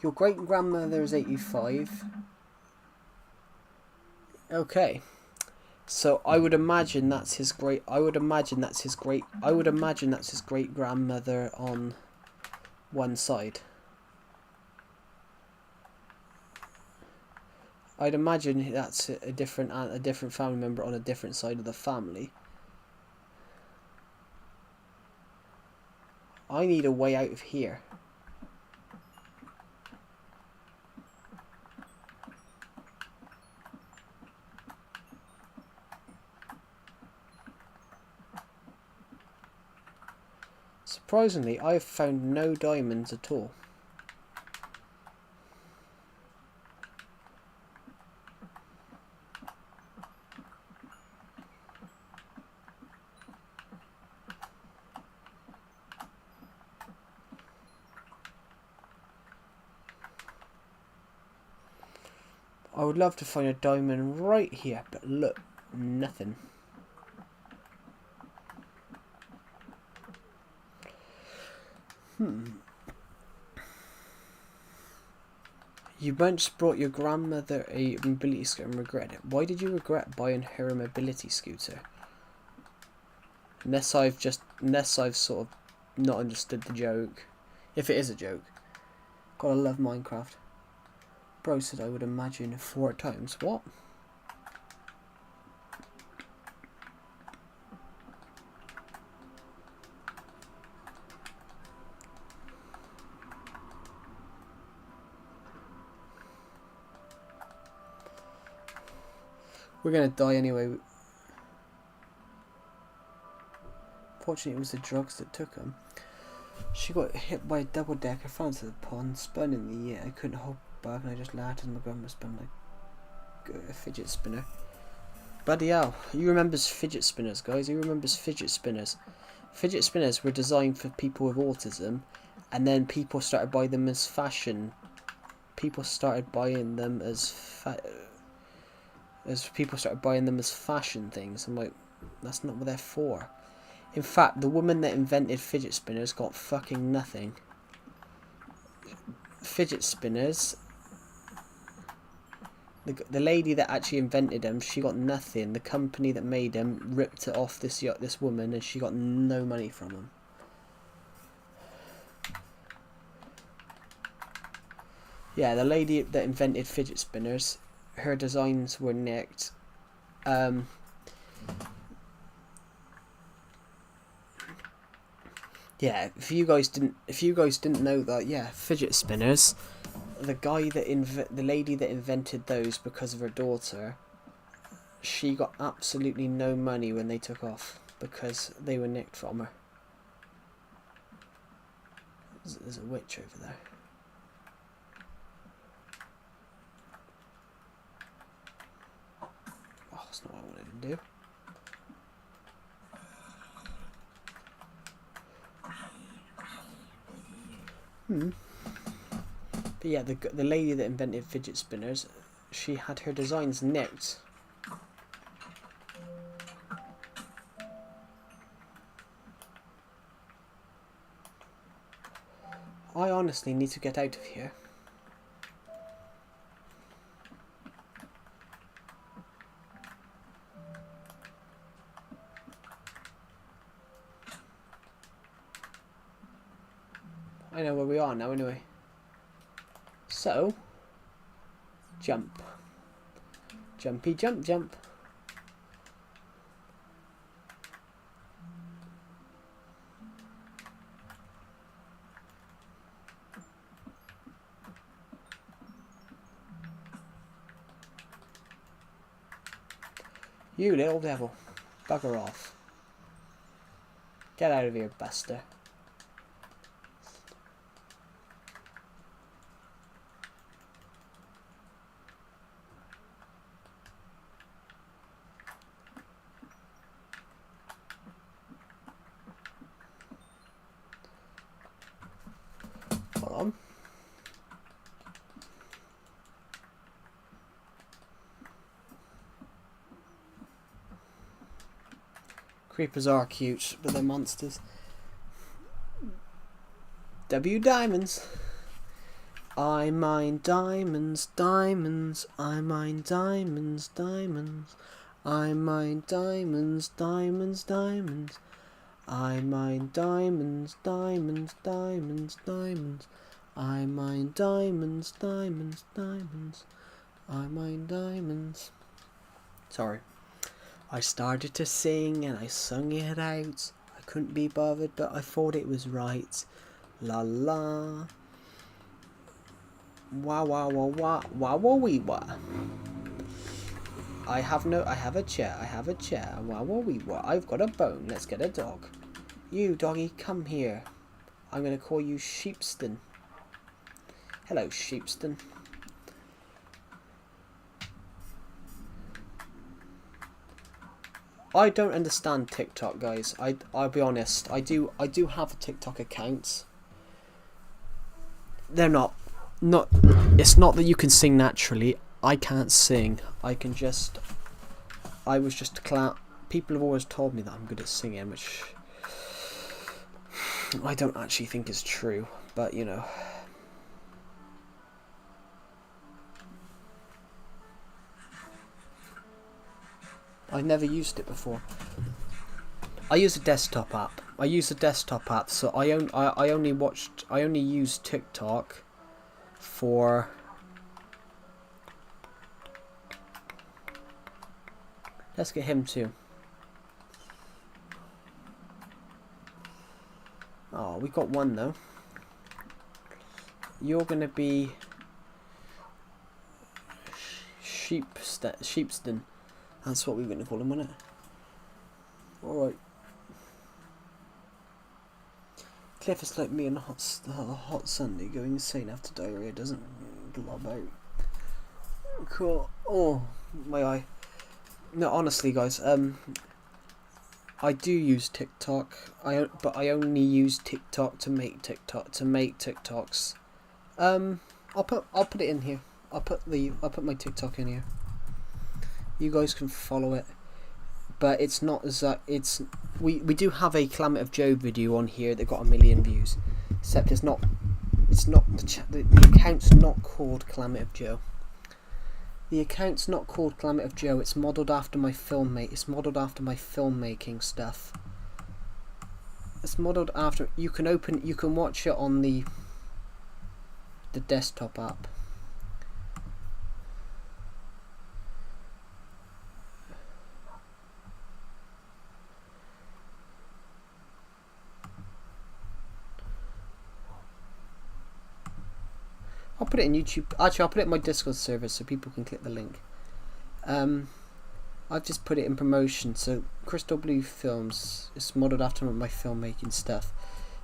Your great grandmother is 85. Okay. So I would imagine that's his great grandmother on one side. I'd imagine that's a different family member on a different side of the family. I need a way out of here. Surprisingly, I have found no diamonds at all. I would love to find a diamond right here, but look, nothing. You once brought your grandmother a mobility scooter and regret it. Why did you regret buying her a mobility scooter? Unless I've sort of not understood the joke. If it is a joke. Gotta love Minecraft. Bro said I would imagine 4 times. What? We're gonna die anyway. Fortunately, it was the drugs that took him. She got hit by a double decker, fell into the pond, spun in the air. I couldn't hold back, and I just laughed as my grandma spun like a fidget spinner. Bloody hell! You remembers fidget spinners, guys? Who remembers fidget spinners? Fidget spinners were designed for people with autism, and then people started buying them as fashion. People started buying them as fashion things. I'm like, that's not what they're for. In fact, the woman that invented fidget spinners got fucking nothing. Fidget spinners, the lady that actually invented them, she got nothing. The company that made them ripped it off this woman, and she got no money from them. Yeah, the lady that invented fidget spinners, her designs were nicked. Yeah, if you guys didn't know that, yeah, fidget spinners. The lady that invented those because of her daughter, she got absolutely no money when they took off because they were nicked from her. There's a witch over there. Oh, that's not what I wanted to do. But yeah, the lady that invented fidget spinners, she had her designs nicked. I honestly need to get out of here. I know where we are now anyway. So, jump. Jumpy jump jump. You little devil. Bugger off. Get out of here, buster. Hold on. Creepers are cute, but they're monsters. W diamonds. I mine diamonds, diamonds. I mine diamonds, diamonds. I mine diamonds, diamonds, diamonds. I mine diamonds, diamonds, diamonds, diamonds. I mine diamonds, diamonds, diamonds. I mine diamonds. Sorry. I started to sing and I sung it out. I couldn't be bothered, but I thought it was right. La la. Wah wah wah wah wah wah wee wah. I have a chair. Wah wah wee wah. I've got a bone. Let's get a dog. You doggy, come here. I'm gonna call you Sheepston. Hello, Sheepston. I don't understand TikTok, guys. I'll be honest. I do have a TikTok account. They're not. It's not that you can sing naturally. I can't sing. I was just a clown. People have always told me that I'm good at singing, which I don't actually think is true. But you know. I've never used it before. I use a desktop app. So I only use TikTok for let's get him too. Oh, we got one though. You're gonna be Sheepston. That's what we're going to call him, isn't it? Alright. Cliff is like me on a hot Sunday, going insane after diarrhea, doesn't glob out. Cool. Oh, my eye. No, honestly, guys, I do use TikTok. But I only use TikTok to make TikToks. I'll put it in here. I'll put my TikTok in here. You guys can follow it, but it's not as we do have a Climate of Joe video on here that got 1 million views, except it's not the account's not called Climate of Joe. The account's not called Climate of Joe. It's modelled after my filmmaking stuff. It's modelled after. You can watch it on the desktop app. I'll put it in YouTube. Actually, I'll put it in my Discord server so people can click the link. I've just put it in promotion. So Crystal Blue Films is modelled after my filmmaking stuff,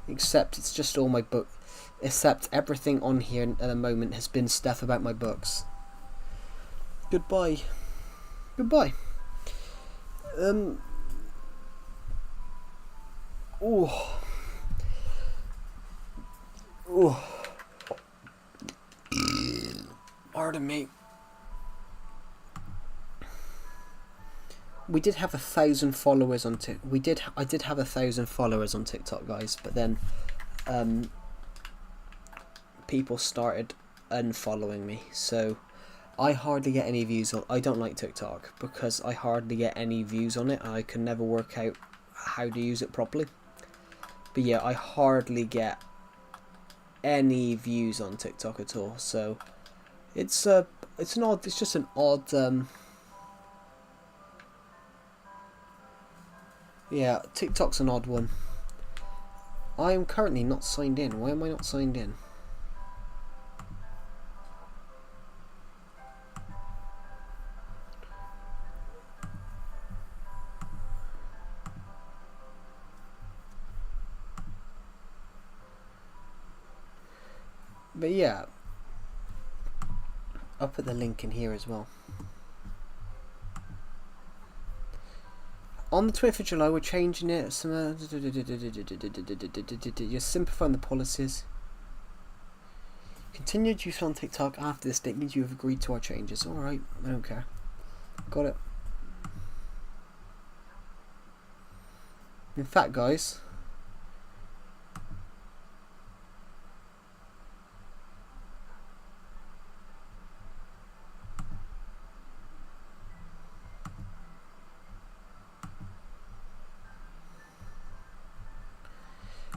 except it's just all my book. Except everything on here at the moment has been stuff about my books. Goodbye. Goodbye. Oh. Pardon me. We did have 1,000 followers on TikTok. I did have 1,000 followers on TikTok, guys, but then people started unfollowing me, so I hardly get any views on. I don't like TikTok because I hardly get any views on it. I can never work out how to use it properly. But yeah, I hardly get any views on TikTok at all. So it's just an odd yeah, TikTok's an odd one. I am currently not signed in. Why am I not signed in? But yeah, I'll put the link in here as well. On the 20th of July, we're changing it. You're simplifying the policies. Continued use on TikTok after this statement. You have agreed to our changes. Alright, I don't care. Got it. In fact, guys,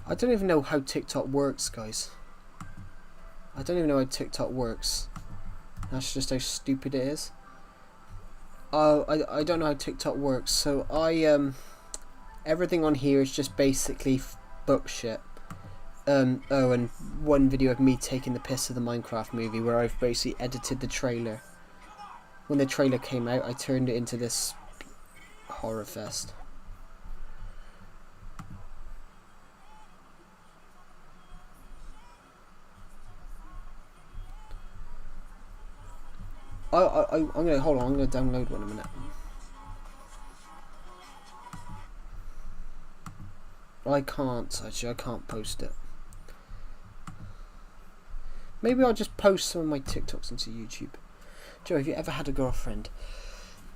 I don't even know how TikTok works, guys. I don't even know how TikTok works. That's just how stupid it is. I don't know how TikTok works, so everything on here is just basically book shit. And one video of me taking the piss of the Minecraft movie where I've basically edited the trailer. When the trailer came out, I turned it into this horror fest. I'm gonna hold on. I'm gonna download one in a minute. I can't actually. I can't post it. Maybe I'll just post some of my TikToks into YouTube. Joe, have you ever had a girlfriend?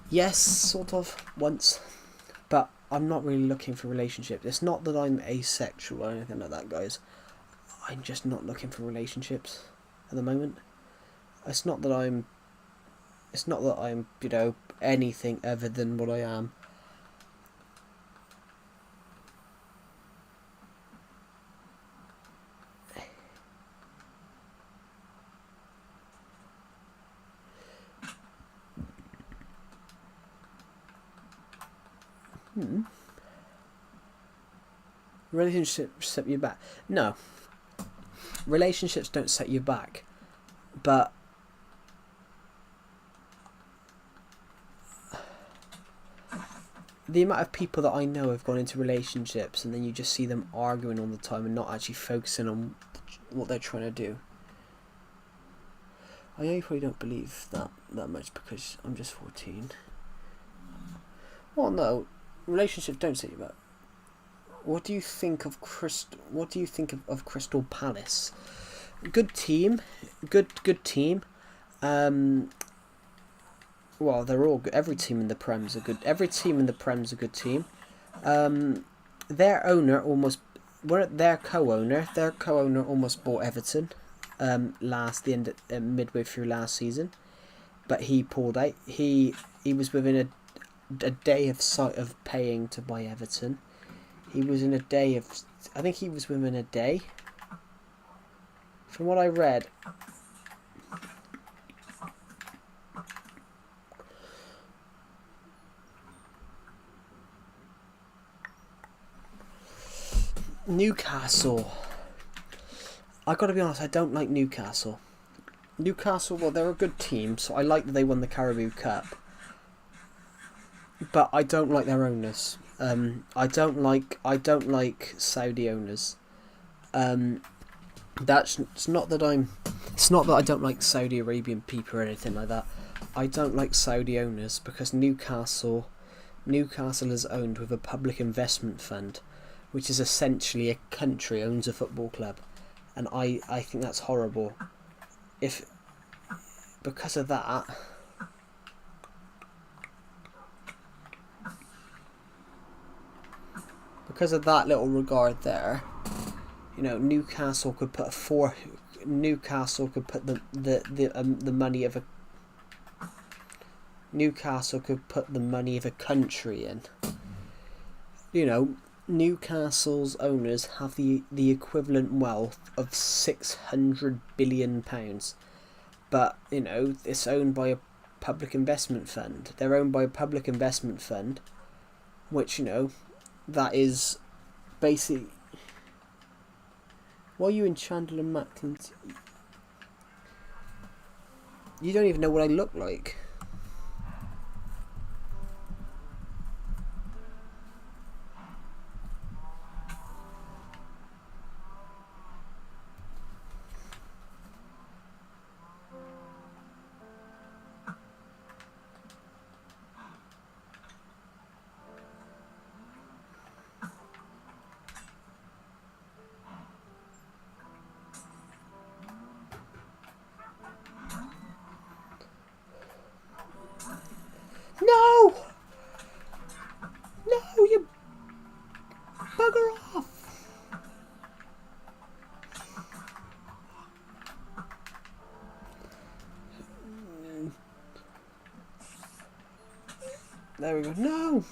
Yes, sort of once, but I'm not really looking for relationships. It's not that I'm asexual or anything like that, guys. I'm just not looking for relationships at the moment. It's not that I'm, you know, anything other than what I am. Relationships set you back? No. Relationships don't set you back, but the amount of people that I know have gone into relationships and then you just see them arguing all the time and not actually focusing on what they're trying to do. I know you probably don't believe that much because I'm just 14. Well, no, relationships don't set you back. What do you think of Crystal Palace? Good team, good team. Well, they're all good. Every team in the Prem's a good. Every team in the Prem's a good team. Their co-owner almost bought Everton. Midway through last season, but he pulled out. He was within a day of paying to buy Everton. He was in a day of. I think he was within a day. From what I read. Newcastle. I gotta be honest, I don't like Newcastle. Newcastle, well, they're a good team, so I like that they won the Carabao Cup. But I don't like their owners. I don't like Saudi owners. It's not that I don't like Saudi Arabian people or anything like that. I don't like Saudi owners because Newcastle is owned with a public investment fund, which is essentially a country owns a football club, and I think that's horrible. because of that, little regard there, you know, Newcastle could put the money of a country in. You know, Newcastle's owners have the equivalent wealth of £600 billion, but you know, it's owned by a public investment fund. They're owned by a public investment fund, which, you know, that is basically. Why are you in Chandler Macklin? You don't even know what I look like. No! No, you bugger off! There we go. No!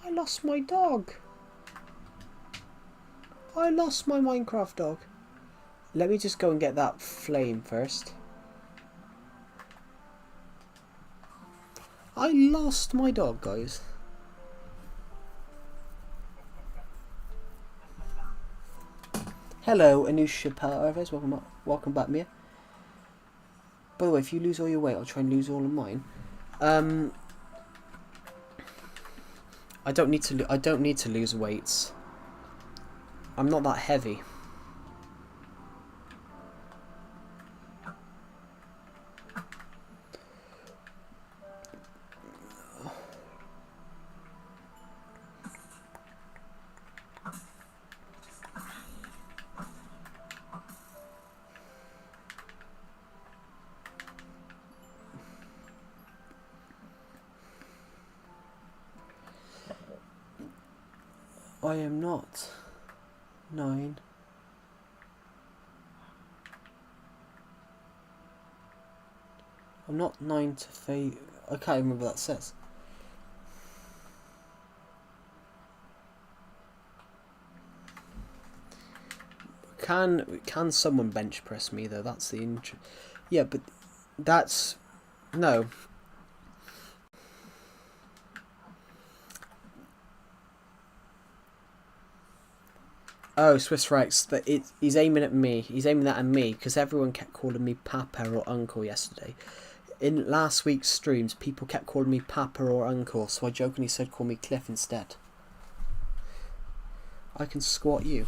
I lost my dog. I lost my Minecraft dog. Let me just go and get that flame first. I lost my dog, guys. Hello, Anusha Parves. Welcome back, Mia. By the way, if you lose all your weight, I'll try and lose all of mine. I don't need to lose weights. I'm not that heavy. I am not 9. I'm not 9 to fate. I can't remember what that says. Can someone bench press me though? That's the yeah, but that's no. Oh, Swiss Rex, he's aiming at me. He's aiming that at me because everyone kept calling me Papa or Uncle yesterday. In last week's streams, people kept calling me Papa or Uncle, so I jokingly said call me Cliff instead. I can squat you.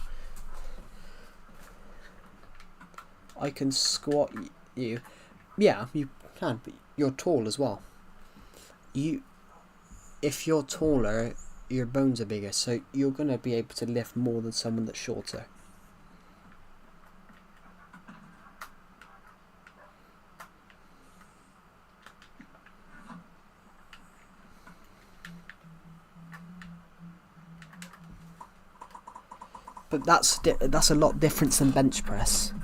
I can squat you. Yeah, you can, but you're tall as well. If you're taller, your bones are bigger, so you're going to be able to lift more than someone that's shorter. But that's a lot different than bench press.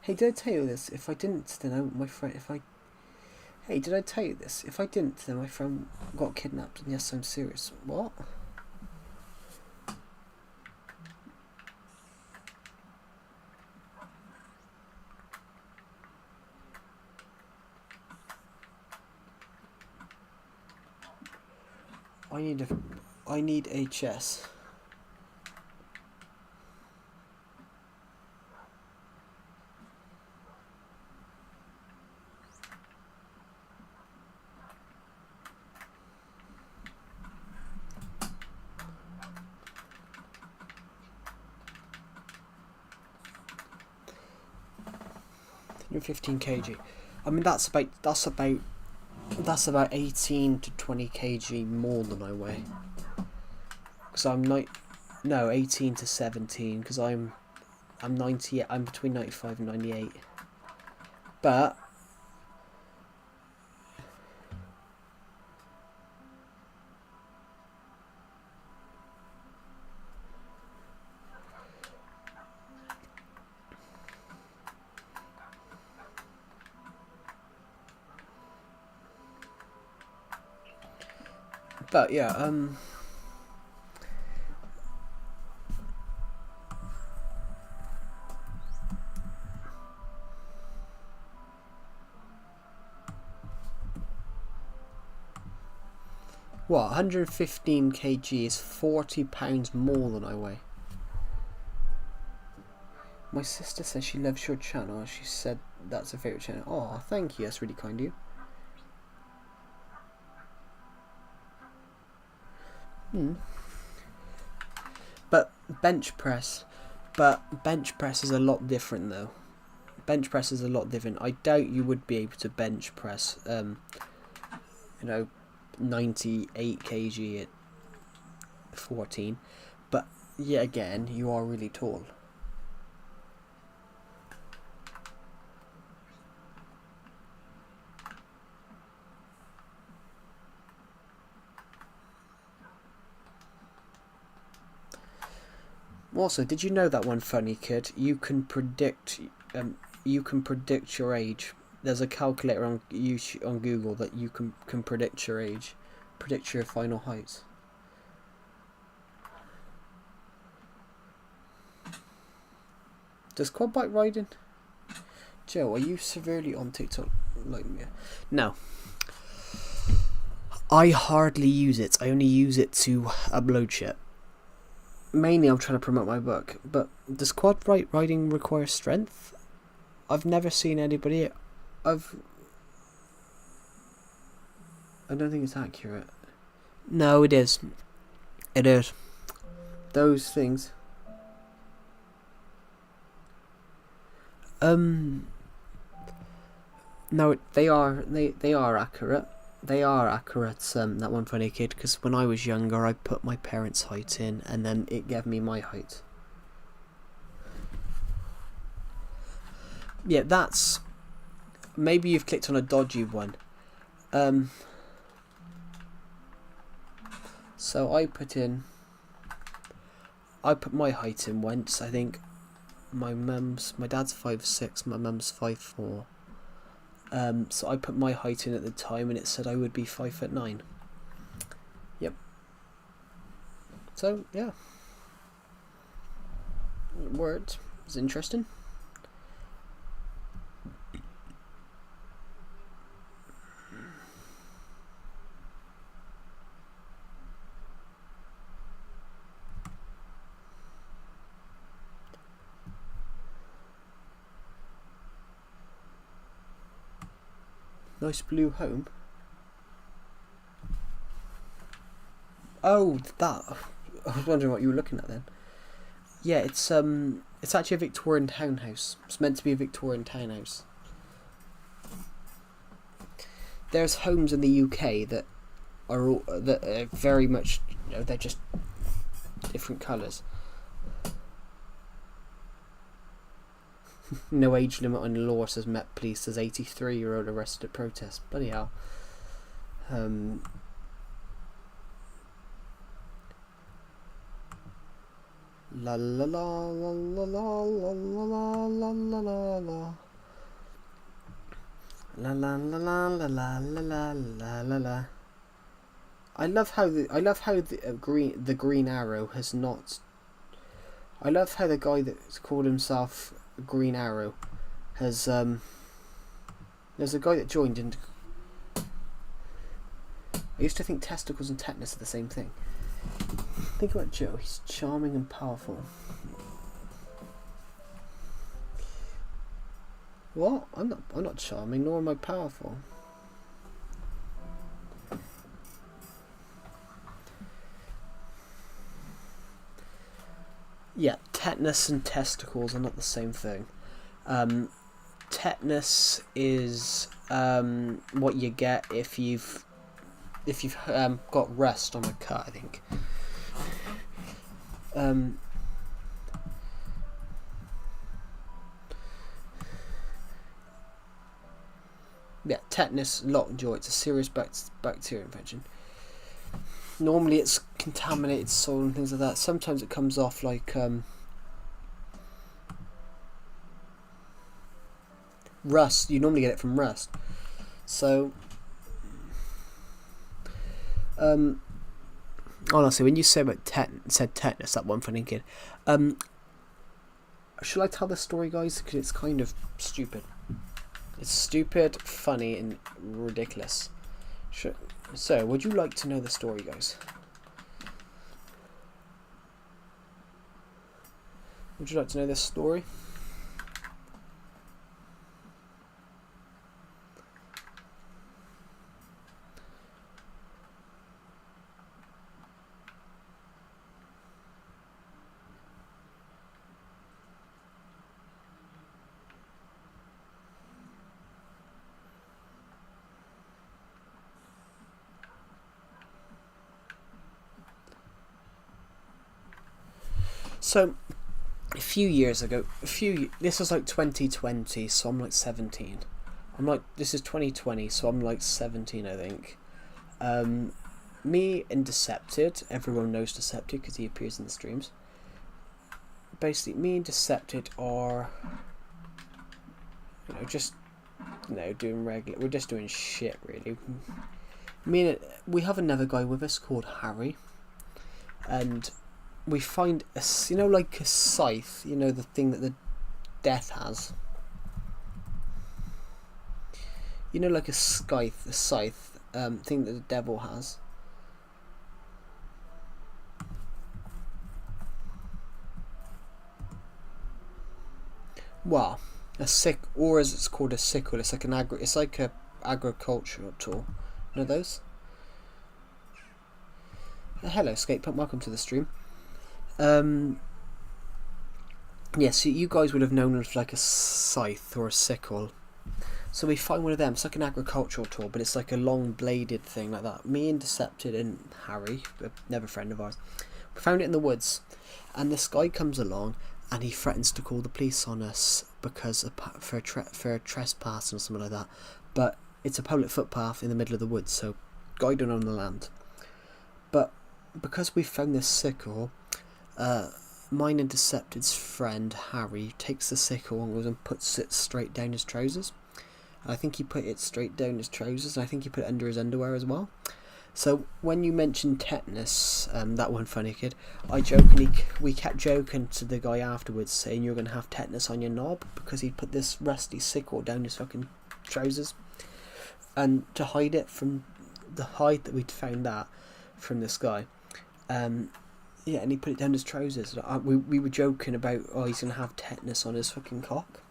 Hey, did I tell you this? If I didn't, then my friend. Hey, did I tell you this? If I didn't, then my friend got kidnapped. And yes, I'm serious. What? I need a chess. You're 15 kg. I mean that's about 18 to 20 kg more than I weigh. Because I'm No, 18 to 17, because I'm 90. I'm between 95 and 98. But yeah, what, 115 kg is 40 pounds more than I weigh. My sister says she loves your channel. She said that's her favourite channel. Oh, thank you. That's really kind of you. But bench press is a lot different though. Bench press is a lot different. I doubt you would be able to bench press, 98 kg at 14. But yet again, you are really tall. Also, did you know that one funny kid? You can predict your age. There's a calculator on YouTube, on Google, that you can predict your age, predict your final height. Does quad bike riding? Joe, are you severely on TikTok like me? No. I hardly use it. I only use it to upload shit. Mainly I'm trying to promote my book, but does quad bike riding require strength? I've never seen anybody. I don't think it's accurate. No, it is. It is. Those things. No, they are accurate. They are accurate, that one funny kid, because when I was younger I put my parents' height in and then it gave me my height. Yeah, that's... Maybe you've clicked on a dodgy one. So I put my height in once. I think my dad's 5'6", my mum's 5'4". So I put my height in at the time and it said I would be 5'9". Yep. So yeah, it worked. It was interesting. Nice blue home. Oh, that. I was wondering what you were looking at then. Yeah, it's actually a Victorian townhouse. It's meant to be a Victorian townhouse. There's homes in the UK that are very much, they're just different colours. No age limit on law, says Met Police. Says 83-year-old arrested at protest. Bloody hell. La la la la la la la la la la la la. La la la la la la la la la la. I love how the green arrow has not. I love how the guy that's called himself Green Arrow has there's a guy that joined, and I used to think testicles and tetanus are the same thing. Think about Joe. He's charming and powerful. What? I'm not charming, nor am I powerful. Yeah, tetanus and testicles are not the same thing. Tetanus is what you get if you've got rust on a cut, I think. Yeah, tetanus, lockjaw. It's a serious bacterial infection. Normally, it's contaminated soil and things like that. Sometimes it comes off like rust. You normally get it from rust. So, honestly, when you said tetanus, that one funny kid. Should I tell the story, guys? Because it's kind of stupid. It's stupid, funny, and ridiculous. So, would you like to know the story, guys? Would you like to know this story? So, a few years ago, this was like 2020, so I'm like 17. This is 2020, so I'm like 17, I think. Me and Decepted, everyone knows Decepted because he appears in the streams. Basically, me and Decepted are, doing regular. We're just doing shit, really. We have another guy with us called Harry, and we find like a scythe, the thing that the death has. Like a scythe thing that the devil has. Well, or as it's called, a sickle. It's like a agricultural tool. Know those? Hello, Skatepunk. Welcome to the stream. So you guys would have known of like a scythe or a sickle. So we find one of them. It's like an agricultural tool, but it's like a long bladed thing like that. Me and Decepted and Harry, another friend of ours, we found it in the woods, and this guy comes along and he threatens to call the police on us because for a trespass or something like that. But it's a public footpath in the middle of the woods, so guy don't own the land. But because we found this sickle, mine and Decepted's friend Harry takes the sickle and goes and puts it straight down his trousers. I think he put it straight down his trousers, and I think he put it under his underwear as well. So when you mentioned tetanus, that one funny kid, we kept joking to the guy afterwards, saying you're gonna have tetanus on your knob because he put this rusty sickle down his fucking trousers, and to hide it from the hide that we'd found that from this guy. And he put it down his trousers. We were joking about, he's gonna have tetanus on his fucking cock.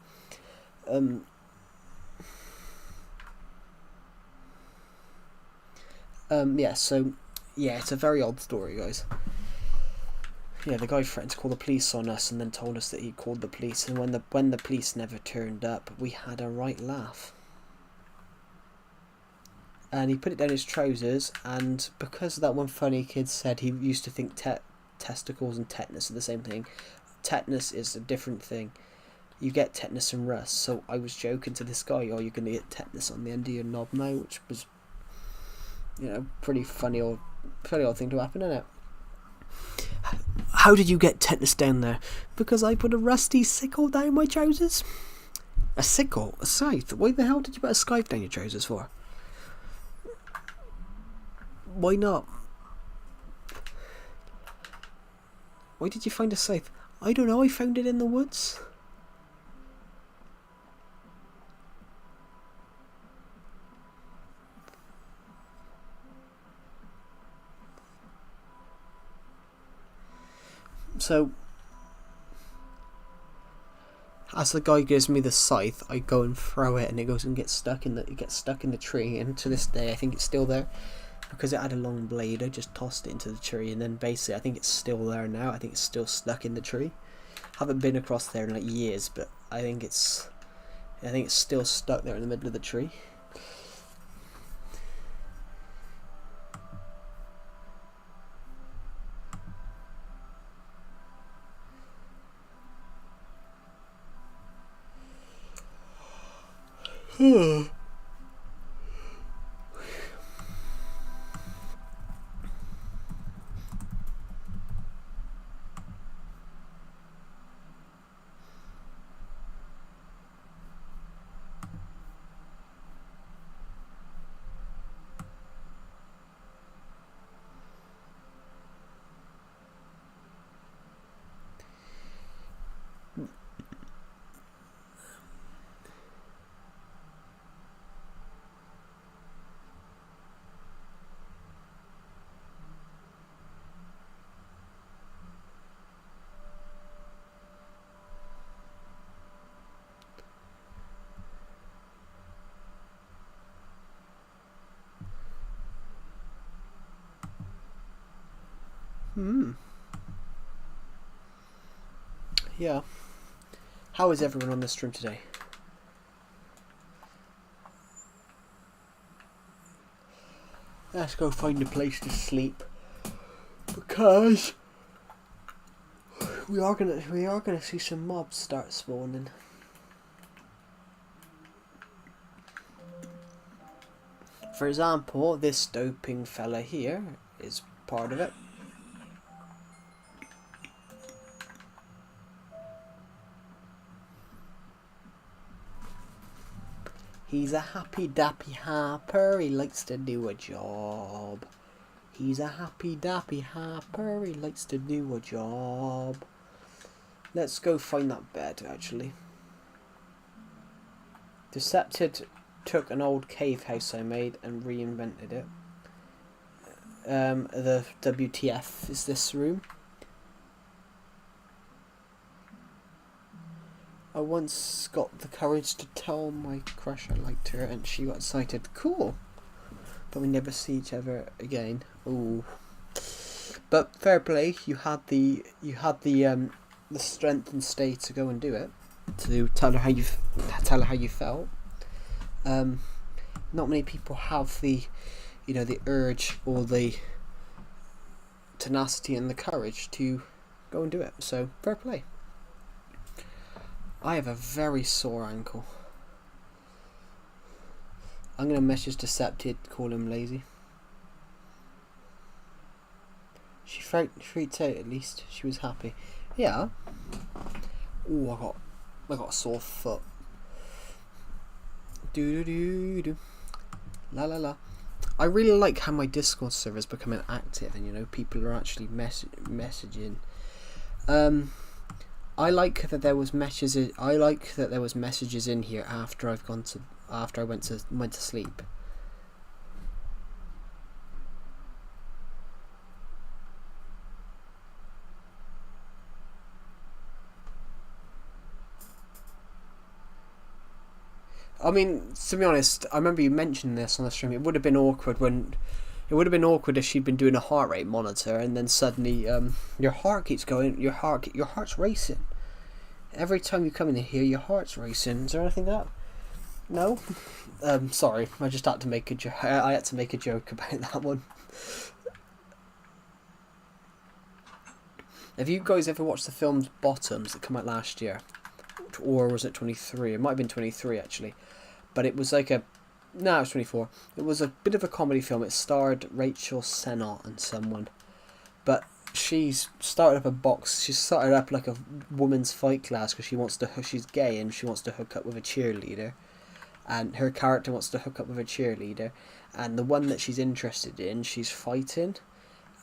It's a very odd story, guys. The guy threatened to call the police on us and then told us that he called the police, and when the police never turned up, we had a right laugh. And he put it down his trousers, and because that one funny kid said he used to think testicles and tetanus are the same thing, tetanus is a different thing. You get tetanus from rust, so I was joking to this guy, you're going to get tetanus on the end of your knob now, which was, pretty funny old thing to happen, isn't it? How did you get tetanus down there? Because I put a rusty sickle down my trousers. A sickle? A scythe? Why the hell did you put a scythe down your trousers for? Why not? Why did you find a scythe? I don't know, I found it in the woods. So, as the guy gives me the scythe, I go and throw it, and it goes and gets stuck in the tree. And to this day, I think it's still there because it had a long blade. I just tossed it into the tree, and then basically, I think it's still there now. I think it's still stuck in the tree. Haven't been across there in like years, but I think it's still stuck there in the middle of the tree. Yeah. How is everyone on the stream today? Let's go find a place to sleep, because we are gonna see some mobs start spawning. For example, this doping fella here is part of it. He's a happy dappy happer, he likes to do a job. He's a happy dappy happer, he likes to do a job. Let's go find that bed, actually. Decepted took an old cave house I made and reinvented it. The WTF is this room. I once got the courage to tell my crush I liked her, and she got excited. Cool. But we never see each other again. Ooh. But fair play. You had the strength and stay to go and do it. To tell her how you felt. Not many people have the urge or the tenacity and the courage to go and do it. So fair play. I have a very sore ankle. I'm going to message Decepted, call him lazy. She freaked out at least. She was happy. Yeah. Ooh, I got a sore foot. Do do do do. La la la. I really like how my Discord server is becoming active, and people are actually messaging. I like that there was messages. I like that there was messages in here after I went to sleep. I mean, to be honest, I remember you mentioned this on the stream. It would have been awkward if she'd been doing a heart rate monitor and then suddenly your heart keeps going. Your heart's racing. Every time you come in here, your heart's racing. Is there anything that? No. Sorry, I just had to make a joke. I had to make a joke about that one. Have you guys ever watched the film Bottoms that came out last year? Or was it 23? It might have been 23 actually. But it was like no, it was 24. It was a bit of a comedy film. It starred Rachel Sennott and someone. But she's started up a box. She started up like a woman's fight class because she's gay and she wants to hook up with a cheerleader. And her character wants to hook up with a cheerleader. And the one that she's interested in, she's fighting.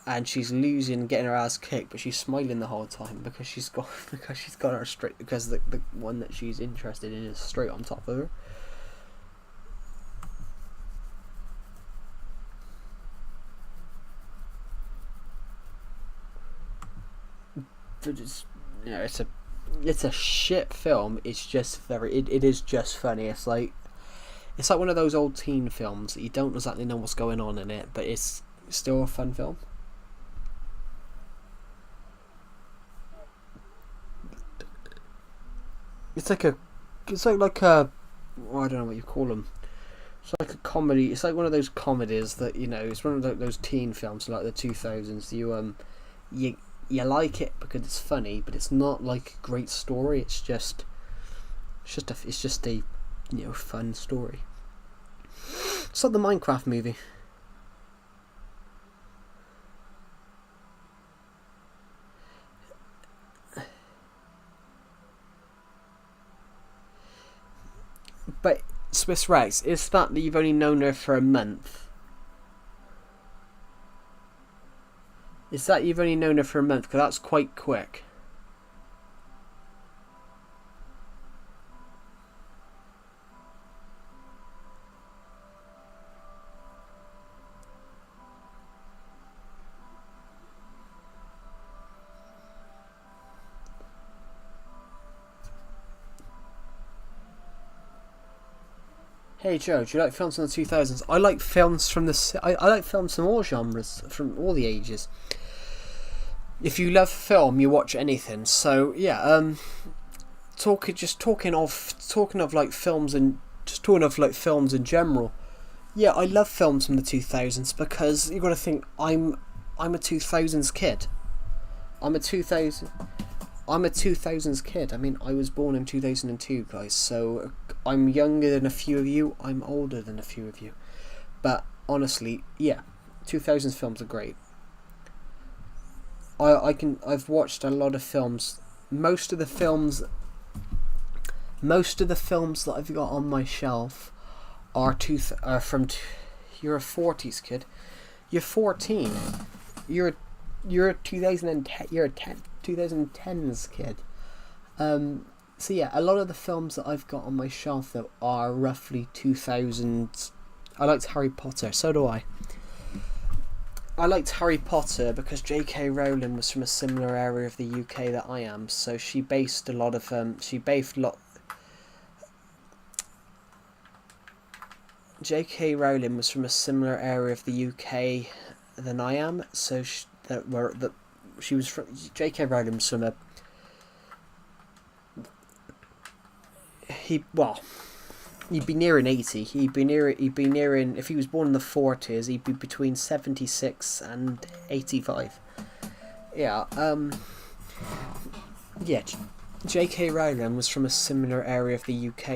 And she's losing, getting her ass kicked, but she's smiling the whole time because she's got her straight, because the one that she's interested in is straight on top of her. But it's a shit film. It's just it is just funny. It's like one of those old teen films that you don't exactly know what's going on in it, but it's still a fun film. It's like a well, I don't know what you call them. It's like a comedy. It's like one of those comedies that it's one of those teen films like the 2000s. You like it because it's funny, but it's not like a great story. It's just a fun story. It's like the Minecraft movie. But Swiss Rex, is that you've only known her for a month? Is that you've only known her for a month? Because that's quite quick. Hey Joe, do you like films from the 2000s? I like films from the... I like films from all genres, from all the ages. If you love film, you watch anything. So yeah, talking of like films and just talking of like films in general. Yeah, I love films from the 2000s because you got to think I'm a 2000s kid. I'm a 2000s kid. I mean, I was born in 2002, guys, so I'm younger than a few of you, I'm older than a few of you. But honestly, yeah, 2000s films are great. I've watched a lot of films. Most of the films that I've got on my shelf are from you're a 40s kid. You're 14. You're a 2010. You're a 2010s kid. So yeah, a lot of the films that I've got on my shelf though are roughly 2000s. I liked Harry Potter. So do I. I liked Harry Potter because J.K. Rowling was from a similar area of the UK that I am. So she based a lot of J.K. Rowling was from a similar area of the UK than I am. So she was from J.K. Rowling was from a he'd be nearing 80. He'd be nearing, if he was born in the 40s, he'd be between 76 and 85. Yeah, yeah, J.K. Rowling was from a similar area of the UK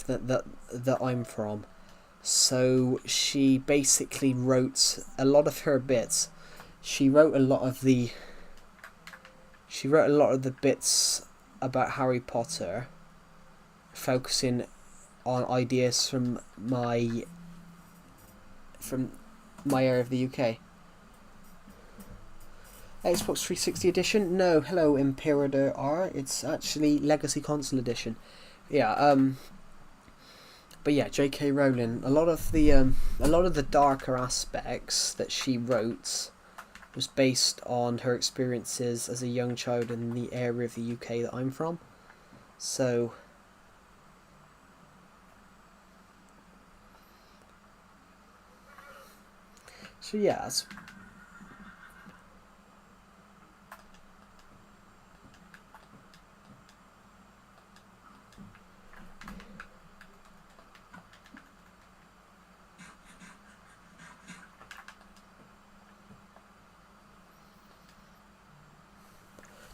that I'm from. So she basically wrote a lot of her bits. She wrote a lot of the bits about Harry Potter, focusing on ideas from my area of the UK. Xbox 360 edition? No, hello Imperator R. It's actually Legacy Console edition. Yeah, but yeah, J.K. Rowling. A lot of the darker aspects that she wrote was based on her experiences as a young child in the area of the UK that I'm from. So yeah, that's...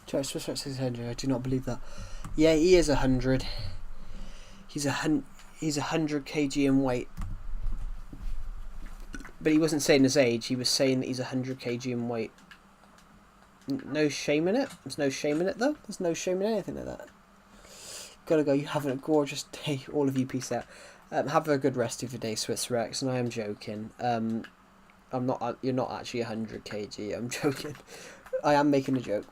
Joe Swiss Rex 600. I do not believe that. Yeah, he is 100. He's 100 kg in weight. But he wasn't saying his age, he was saying that he's 100 kg in weight. No shame in it. There's no shame in it, though. There's no shame in anything like that. Gotta go, you're having a gorgeous day. All of you, peace out. Have a good rest of your day, Swiss Rex, and I am joking. I'm not. You're not actually 100 kg, I'm joking. I am making a joke.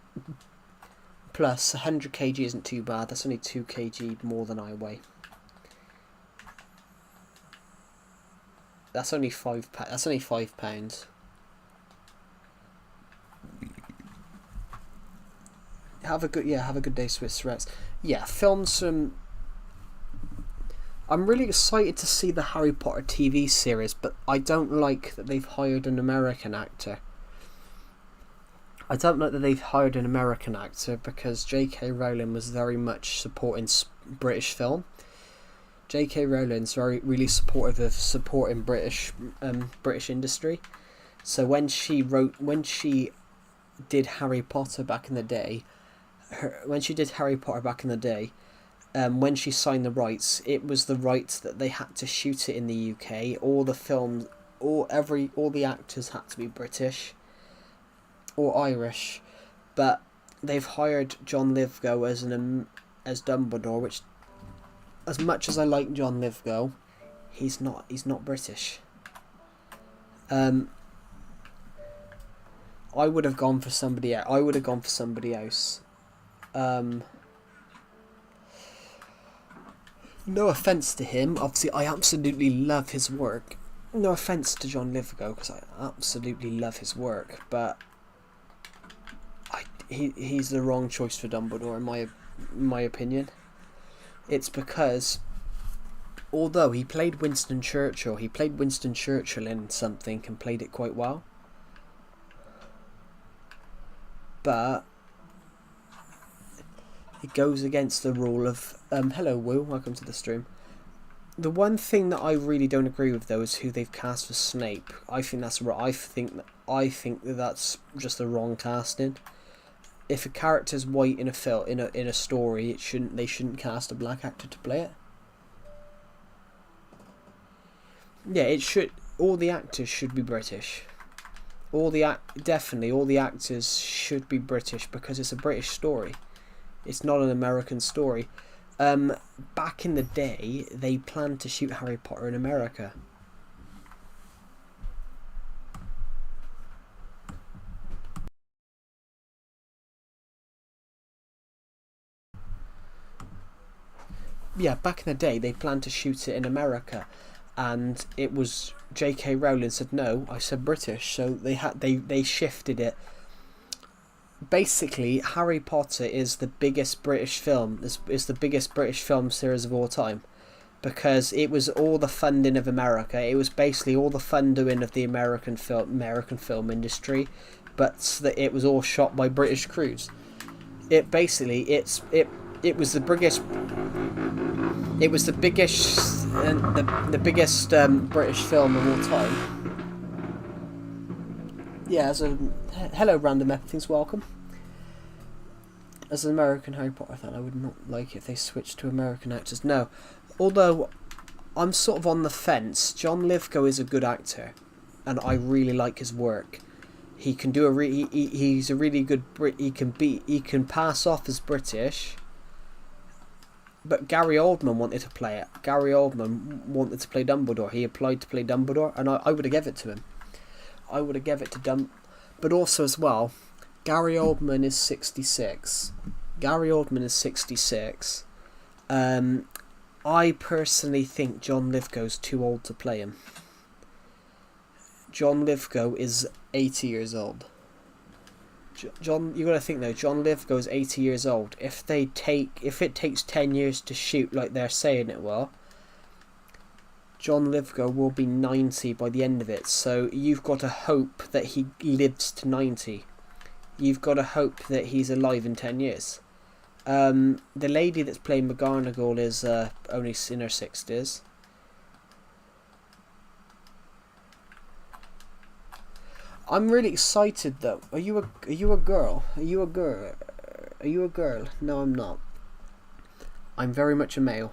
Plus, 100 kg isn't too bad. That's only 2 kg more than I weigh. That's only £5. Have a good day, Swiss Rex. Yeah, films from... I'm really excited to see the Harry Potter TV series, but I don't like that they've hired an American actor. Because J.K. Rowling was very much supporting British film. J.K. Rowling's really supportive of supporting British industry. So when she did Harry Potter back in the day, when she signed the rights, it was the rights that they had to shoot it in the UK. All the films, all the actors had to be British or Irish, but they've hired John Lithgow as Dumbledore, which, as much as I like John Lithgow, he's not British. I would have gone for somebody else. No offense to him. Obviously, I absolutely love his work. No offense to John Lithgow, because I absolutely love his work, but he's the wrong choice for Dumbledore in my opinion. It's because, although he played Winston Churchill in something and played it quite well, but it goes against the rule of hello Woo, welcome to the stream. The one thing that I really don't agree with, though, is who they've cast for Snape. I think that's that's just the wrong casting. If a character's white in a story, they shouldn't cast a black actor to play it. Yeah, it should. All the actors should be British. All the actors should be British, because it's a British story. It's not an American story. Back in the day, they planned to shoot Harry Potter in America. Yeah, back in the day, they planned to shoot it in America, and it was J.K. Rowling said no. I said British, so they shifted it. Basically, Harry Potter is the biggest British film. It's the biggest British film series of all time, because it was all the funding of America. It was basically all the funding of the American film industry, but it was all shot by British crews. It was the biggest. It was the biggest British film of all time. Yeah, hello random everything's welcome. As an American Harry Potter fan, I would not like it if they switched to American actors. No, although I'm sort of on the fence. John Lithgow is a good actor, and I really like his work. He can do he's a really good He can pass off as British. But Gary Oldman wanted to play it. Gary Oldman wanted to play Dumbledore. He applied to play Dumbledore, and I would have given it to him. I would have given it to but also as well, Gary Oldman is 66. I personally think John Lithgow's too old to play him. John Lithgow is 80 years old. You got to think though. John Lithgow is 80 years old. If it takes 10 years to shoot like they're saying it will, John Lithgow will be 90 by the end of it. So you've got to hope that he lives to 90. You've got to hope that he's alive in 10 years. The lady that's playing McGonagall is only in her 60s. I'm really excited though. Are you a girl? Are you a girl? No, I'm not. I'm very much a male.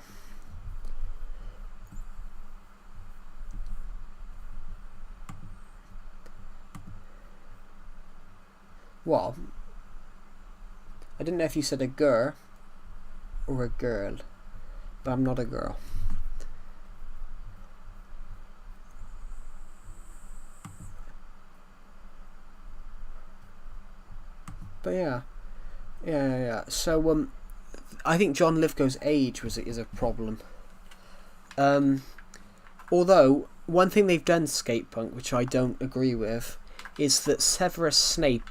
Well, I didn't know if you said a girl or a girl, but I'm not a girl. But yeah. So I think John Lithgow's age is a problem. Although one thing they've done, Skatepunk, which I don't agree with, is that Severus Snape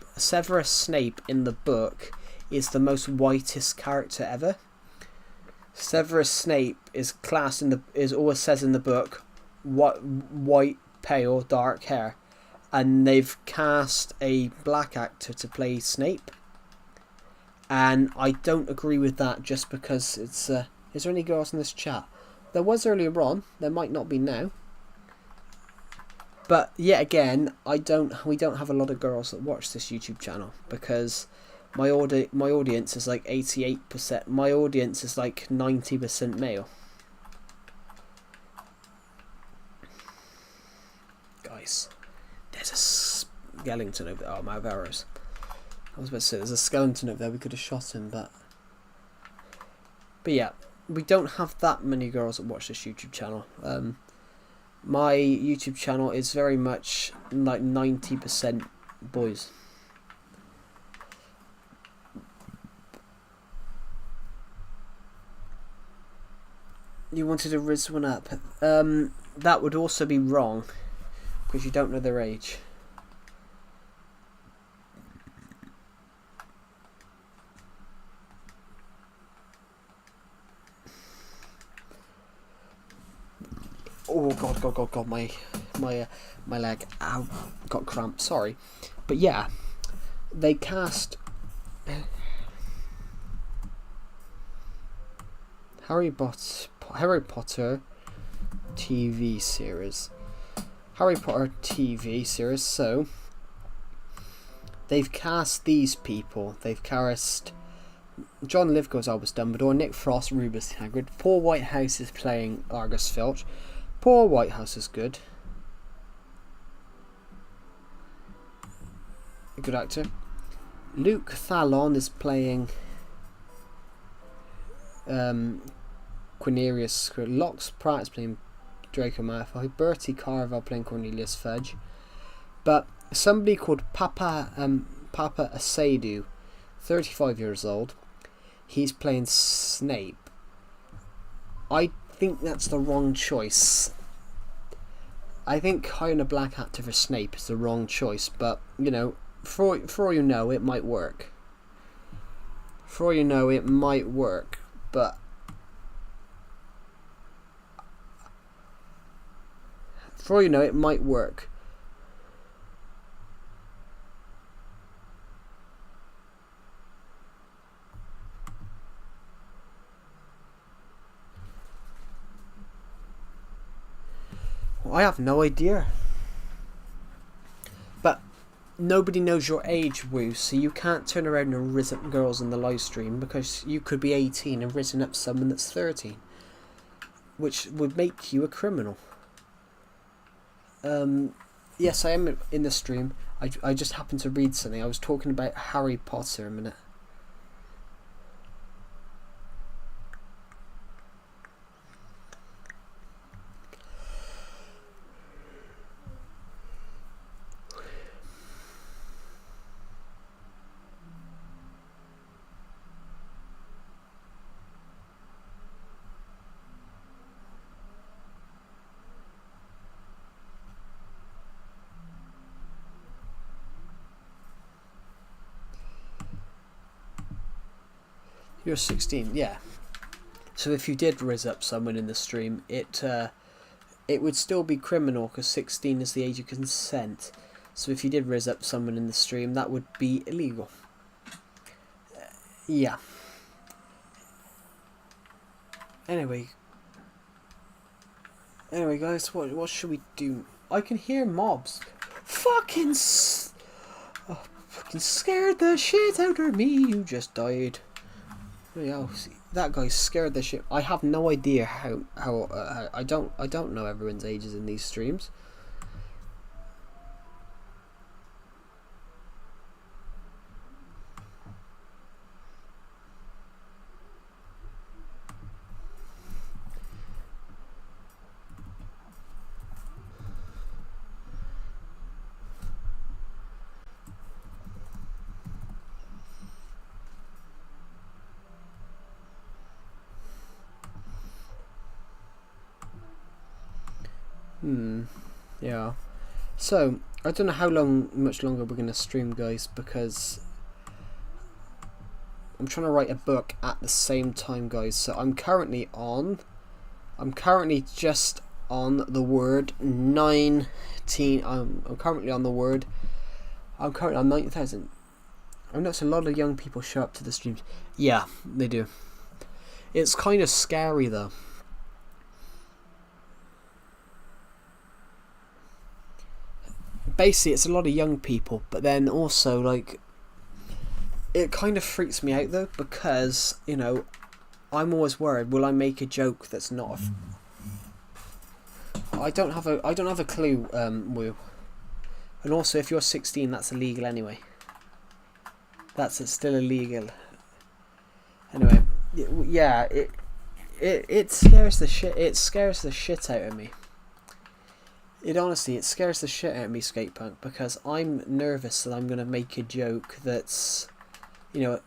in the book is the most whitest character ever. Severus Snape is classed always says in the book, white, pale, dark hair. And they've cast a black actor to play Snape, and I don't agree with that just because it's. Is there any girls in this chat? There was earlier on. There might not be now. But yet again, we don't have a lot of girls that watch this YouTube channel because My audience is like 88%. My audience is like 90% male. Guys, there's a skeleton over there. Oh, my arrows. I was about to say there's a skeleton over there. We could have shot him, but yeah, we don't have that many girls that watch this YouTube channel. My YouTube channel is very much like 90% boys. You wanted to rizz one up. That would also be wrong because you don't know their age. Oh god, my leg, ow, got cramped, sorry. But yeah, they cast Harry Potter TV series. So they've cast these people. They've cast John Lithgow's Albus Dumbledore, Nick Frost, Rubus Hagrid. Paul Whitehouse is playing Argus Filch. Paul Whitehouse is good. A good actor. Luke Thallon is playing Quinarius. Lox Pratt is playing Draco Malfoy. Bertie Carvel playing Cornelius Fudge. But somebody called Papa Asadou, 35 years old, he's playing Snape. I think that's the wrong choice. I think hiring a black actor for Snape is the wrong choice, but you know, for all you know, it might work. For all you know, it might work, but for all you know, it might work. I have no idea. But nobody knows your age, Woo, so you can't turn around and rizz up girls in the live stream because you could be 18 and rizzing up someone that's 13. Which would make you a criminal. Yes, I am in the stream. I just happened to read something. I was talking about Harry Potter a minute. You're 16, yeah. So if you did rizz up someone in the stream, it would still be criminal because 16 is the age of consent. So if you did rizz up someone in the stream, that would be illegal. Yeah. Anyway, guys, what should we do? I can hear mobs. Fucking scared the shit out of me. You just died. Yeah, that guy scared the shit. I have no idea how I don't know everyone's ages in these streams. Yeah. So, I don't know much longer we're going to stream, guys, because I'm trying to write a book at the same time, guys. So I'm currently just on the word 19. I'm currently on 9,000. I notice a lot of young people show up to the streams. Yeah, they do. It's kind of scary, though. Basically, it's a lot of young people, but then also, like, it kind of freaks me out though, because you know, I'm always worried. Will I make a joke that's not? I don't have a clue. Will. And also, if you're 16, that's illegal anyway. That's still illegal. Anyway, yeah, it scares the shit. It scares the shit out of me. It scares the shit out of me, Skatepunk, because I'm nervous that I'm gonna make a joke that's, you know,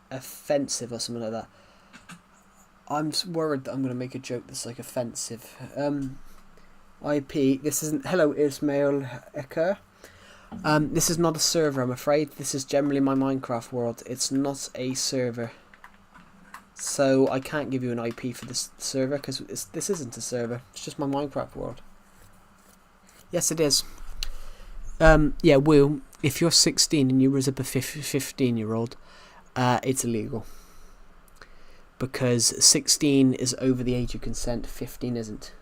offensive or something like that. I'm worried that I'm gonna make a joke that's like offensive. IP. This isn't. Hello, Ismail Eker. This is not a server, I'm afraid. This is generally my Minecraft world. It's not a server. So I can't give you an IP for this server, because this isn't a server. It's just my Minecraft world. Yes, it is. Yeah, Will, if you're 16 and you raise up a 15-year-old, it's illegal. Because 16 is over the age of consent, 15 isn't.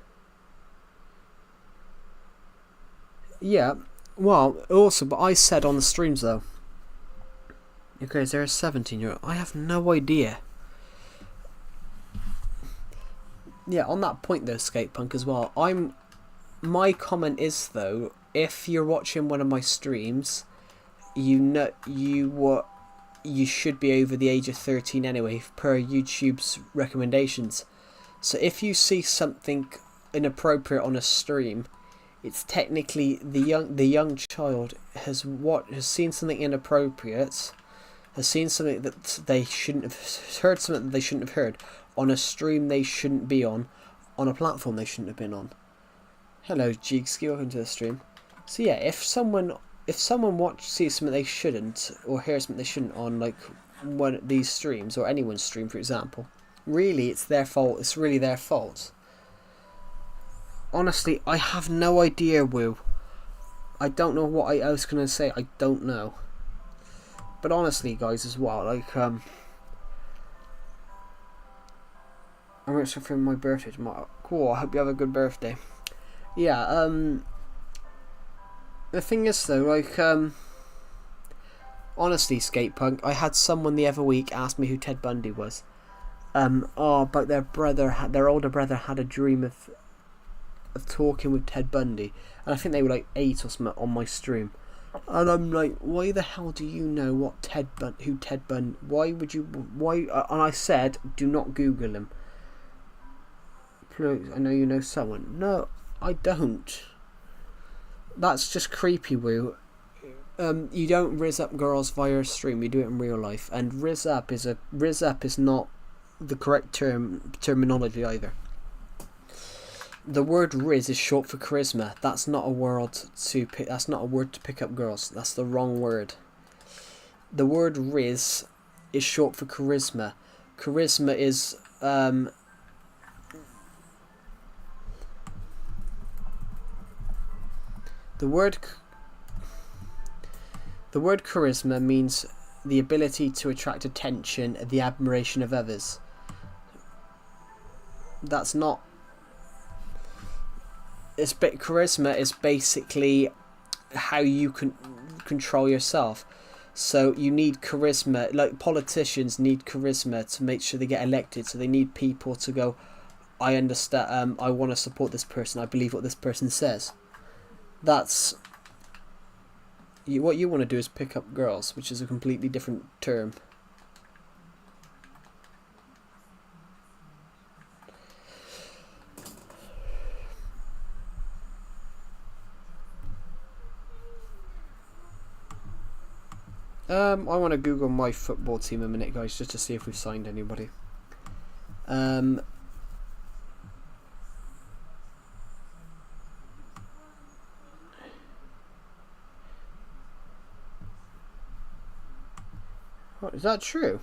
Yeah. Well, also, but I said on the streams though. Okay, is there a 17-year-old? I have no idea. Yeah, on that point though, Skatepunk, as well. My comment is though, if you're watching one of my streams, you know you should be over the age of 13 anyway, per YouTube's recommendations. So if you see something inappropriate on a stream, it's technically the young child has seen something inappropriate, has seen something that they shouldn't have heard, something that they shouldn't have heard on a stream they shouldn't be on a platform they shouldn't have been on. Hello, Jigski, welcome to the stream. So yeah, if someone sees something they shouldn't, or hears something they shouldn't on like one of these streams or anyone's stream, for example, really it's their fault. It's really their fault. Honestly, I have no idea, Woo. I don't know what I was gonna say. I don't know. But honestly, guys, as well, like I'm actually for my birthday tomorrow. Cool. I hope you have a good birthday. Yeah. The thing is though, like honestly, Skatepunk, I had someone the other week ask me who Ted Bundy was. But their older brother had a dream of talking with Ted Bundy, and I think they were like 8 or something on my stream, and I'm like, why the hell do you know who Ted Bundy? Why? And I said, do not Google him. Please, I know you know someone. No, I don't. That's just creepy, Woo. You don't rizz up girls via stream. You do it in real life, and rizz up is not the correct terminology either. The word Riz is short for charisma. That's not a word to pick up girls. That's the wrong word. The word Riz is short for charisma. Charisma is the word charisma means the ability to attract attention, the admiration of others. That's not. Charisma is basically how you can control yourself. So you need charisma. Like politicians need charisma to make sure they get elected. So they need people to go, I understand. I want to support this person. I believe what this person says. That's what you want to do is pick up girls, which is a completely different term. I want to Google my football team a minute, guys, just to see if we've signed anybody. What, is that true?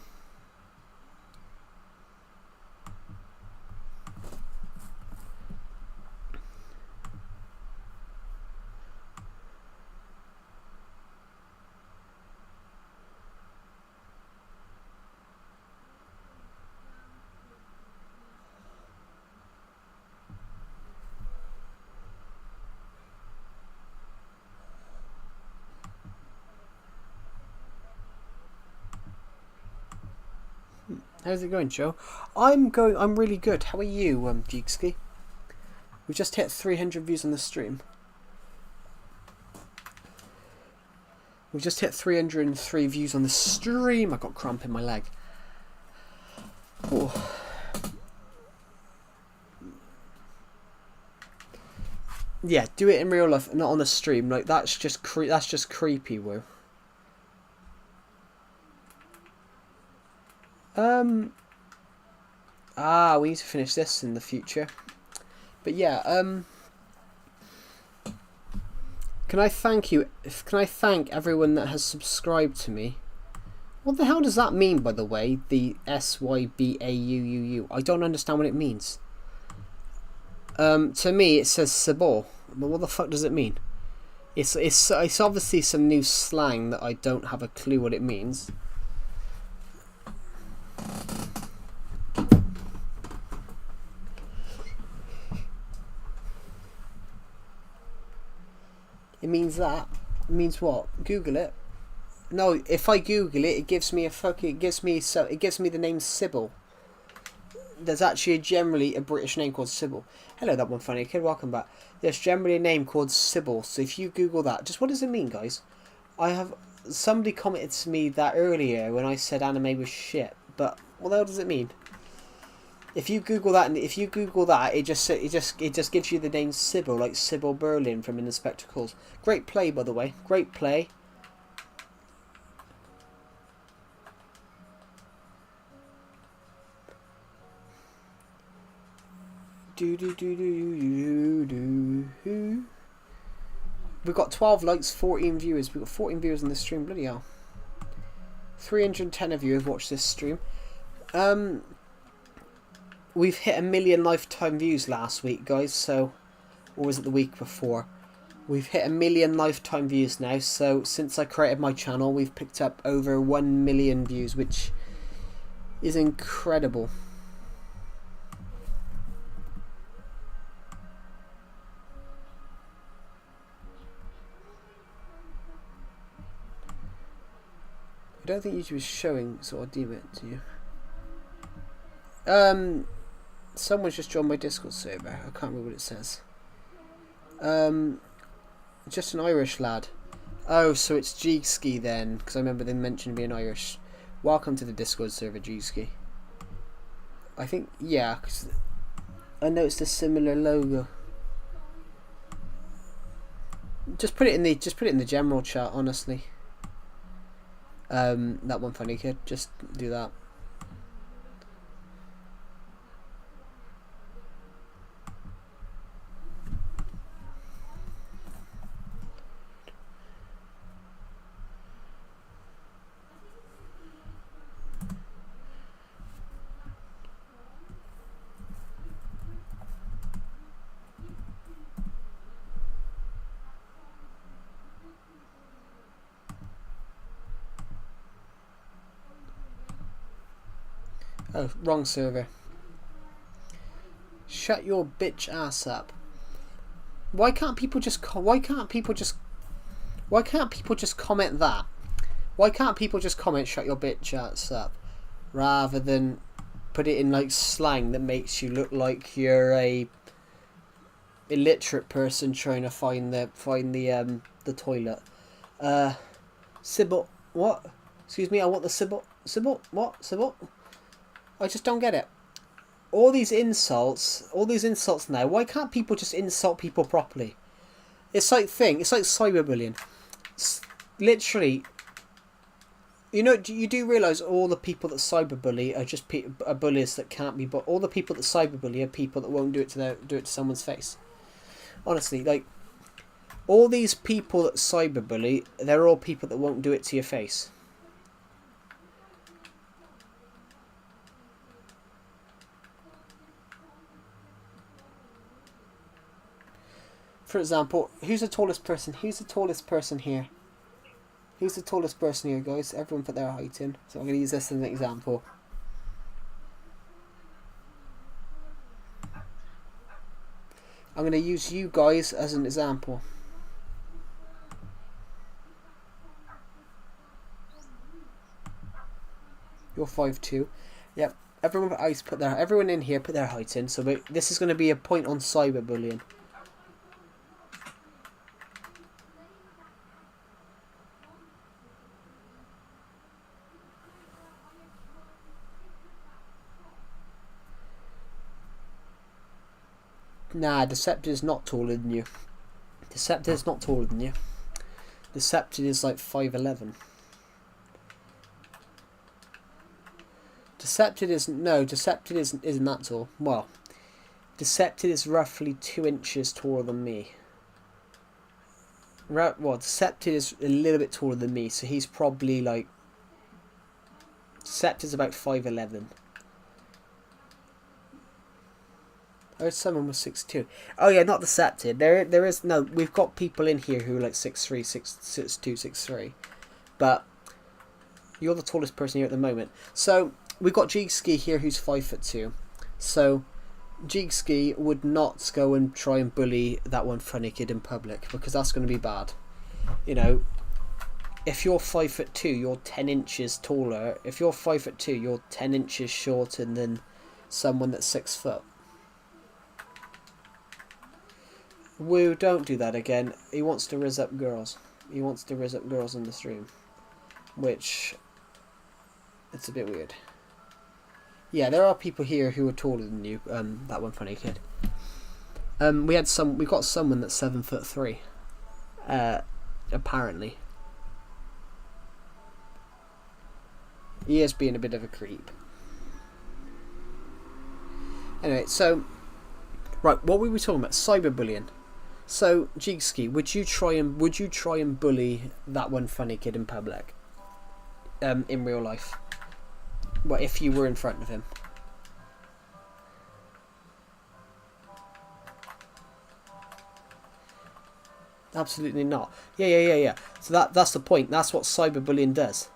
How's it going, Joe? I'm really good. How are you, Geekski? We just hit 300 views on the stream. We just hit 303 views on the stream. I got cramp in my leg. Oh. Yeah, do it in real life, not on the stream. Like that's just creepy, woo. We need to finish this in the future. But yeah, can I thank everyone that has subscribed to me? What the hell does that mean, by the way? The SYBAUUU. I don't understand what it means. To me it says Sibor, but what the fuck does it mean? It's obviously some new slang that I don't have a clue what it means. It means that. It means what? Google it. No, if I Google it, it gives me the name Sybil. There's actually generally a British name called Sybil. Hello, that one funny kid. Welcome back. There's generally a name called Sybil. So if you Google that, just what does it mean, guys? Somebody commented to me that earlier when I said anime was shit. But what the hell does it mean? If you Google that, it just gives you the name Sybil, like Sybil Berlin from In the Spectacles. Great play, by the way. Great play. We've got 12 likes, 14 viewers. We've got 14 viewers on this stream. Bloody hell. 310 of you have watched this stream. We've hit 1 million lifetime views last week, guys. So, or was it the week before? We've hit 1 million lifetime views now. So, since I created my channel, we've picked up over 1 million views, which is incredible. I don't think YouTube is showing sort of demon to you. Someone's just joined my Discord server. I can't remember what it says. Just an Irish lad. Oh, so it's Geekski then, because I remember they mentioned being Irish. Welcome to the Discord server, Geekski. I think, yeah, because I noticed a similar logo. Just put it in the general chat, honestly. That one funny kid, just do that. Oh, wrong server. Shut your bitch ass up. Why can't people just comment that? Why can't people just comment shut your bitch ass up rather than put it in like slang that makes you look like you're a illiterate person trying to find the toilet. Sybil, what? Excuse me, I want the Sybil. Sybil, what? Sybil? I just don't get it. All these insults now. Why can't people just insult people properly? It's like cyberbullying. Literally, you know, you do realise all the people that cyberbully are just are bullies that can't be. But all the people that cyberbully are people that won't do it to someone's face. Honestly, like all these people that cyberbully, they're all people that won't do it to your face. For example, who's the tallest person? Who's the tallest person here? Who's the tallest person here, guys? Everyone put their height in. So I'm going to use this as an example. I'm going to use you guys as an example. You're 5'2". Yep. Everyone in here put their height in. So this is going to be a point on cyberbullying. Nah, Decepted is not taller than you. Decepted is not taller than you. Decepted is like 5'11". Decepted isn't that tall. Well, Decepted is roughly 2 inches taller than me. Well, Decepted is a little bit taller than me, so he's probably like... Decepted's about 5'11". Oh, someone was 6'2". Oh yeah, not Decepted. There is no. We've got people in here who are like 6'3", 6'2", 6'3". But you're the tallest person here at the moment. So we've got Jigski here who's 5'2". So Jigski would not go and try and bully that one funny kid in public, because that's going to be bad. You know, if you're 5'2", you're 10 inches taller. If you're 5'2", you're 10 inches shorter than someone that's 6 foot. Woo, don't do that again. He wants to rizz up girls. He wants to rizz up girls on the stream. Which, it's a bit weird. Yeah, there are people here who are taller than you. That one funny kid. We got someone that's 7'3". Apparently. He is being a bit of a creep. Anyway, so right, what were we talking about? Cyberbullying. So, Jigski, would you try and bully that one funny kid in public? In real life? Well, if you were in front of him. Absolutely not. Yeah. So that's the point. That's what cyberbullying does.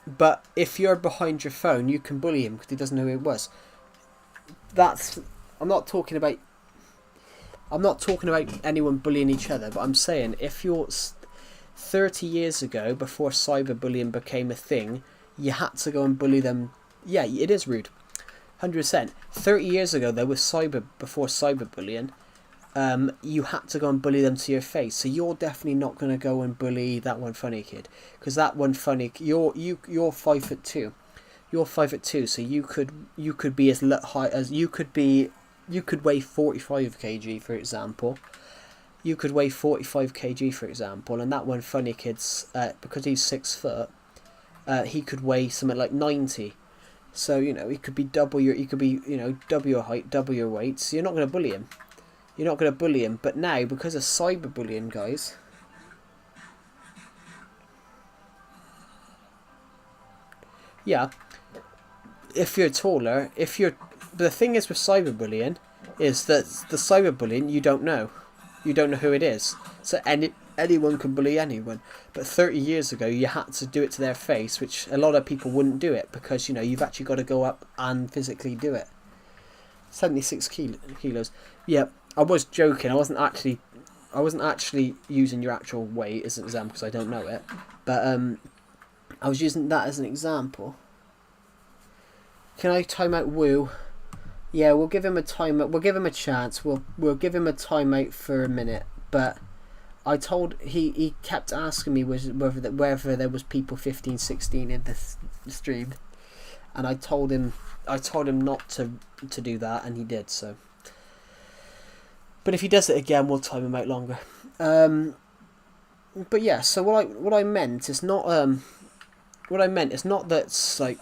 But if you're behind your phone, you can bully him because he doesn't know who it was. I'm not talking about anyone bullying each other, but I'm saying if you're 30 years ago, before cyberbullying became a thing, you had to go and bully them. Yeah, it is rude. 100%. 30 years ago, before cyberbullying, you had to go and bully them to your face. So you're definitely not going to go and bully that one funny kid, because that one funny, you're 5'2". You're 5'2", so you could be as high as you could weigh 45 kg, for example. You could weigh 45 kg, for example, and that one funny kid's because he's 6 foot, he could weigh something like 90. So he could be double your height, double your weight. So you're not going to bully him. You're not going to bully him. But now, because of cyberbullying, guys. Yeah. If you're taller, the thing is with cyberbullying, is that the cyberbullying you don't know who it is. So anyone can bully anyone. But 30 years ago, you had to do it to their face, which a lot of people wouldn't do it because you've actually got to go up and physically do it. 76 kilos. Yeah, I was joking. I wasn't actually using your actual weight as an example because I don't know it. But I was using that as an example. Can I time out Woo? Yeah, we'll give him a timeout. We'll give him a chance. We'll give him a timeout for a minute. But I told he kept asking me whether there was people 15, 16 in the stream, and I told him not to do that, and he did so. But if he does it again, we'll time him out longer. But yeah, so what I meant is not that like.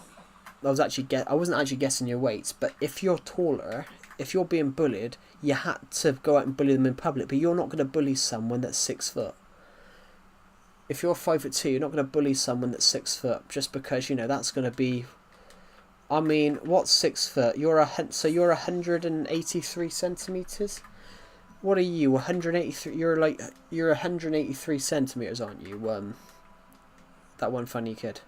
I wasn't actually guessing your weights, but if you're taller, if you're being bullied, you had to go out and bully them in public, but you're not going to bully someone that's 6 foot. If you're 5'2", you're not going to bully someone that's 6 foot, just because, that's going to be... I mean, what's 6 foot? You're 183 centimetres? What are you, 183? You're 183 centimetres, aren't you? That one funny kid.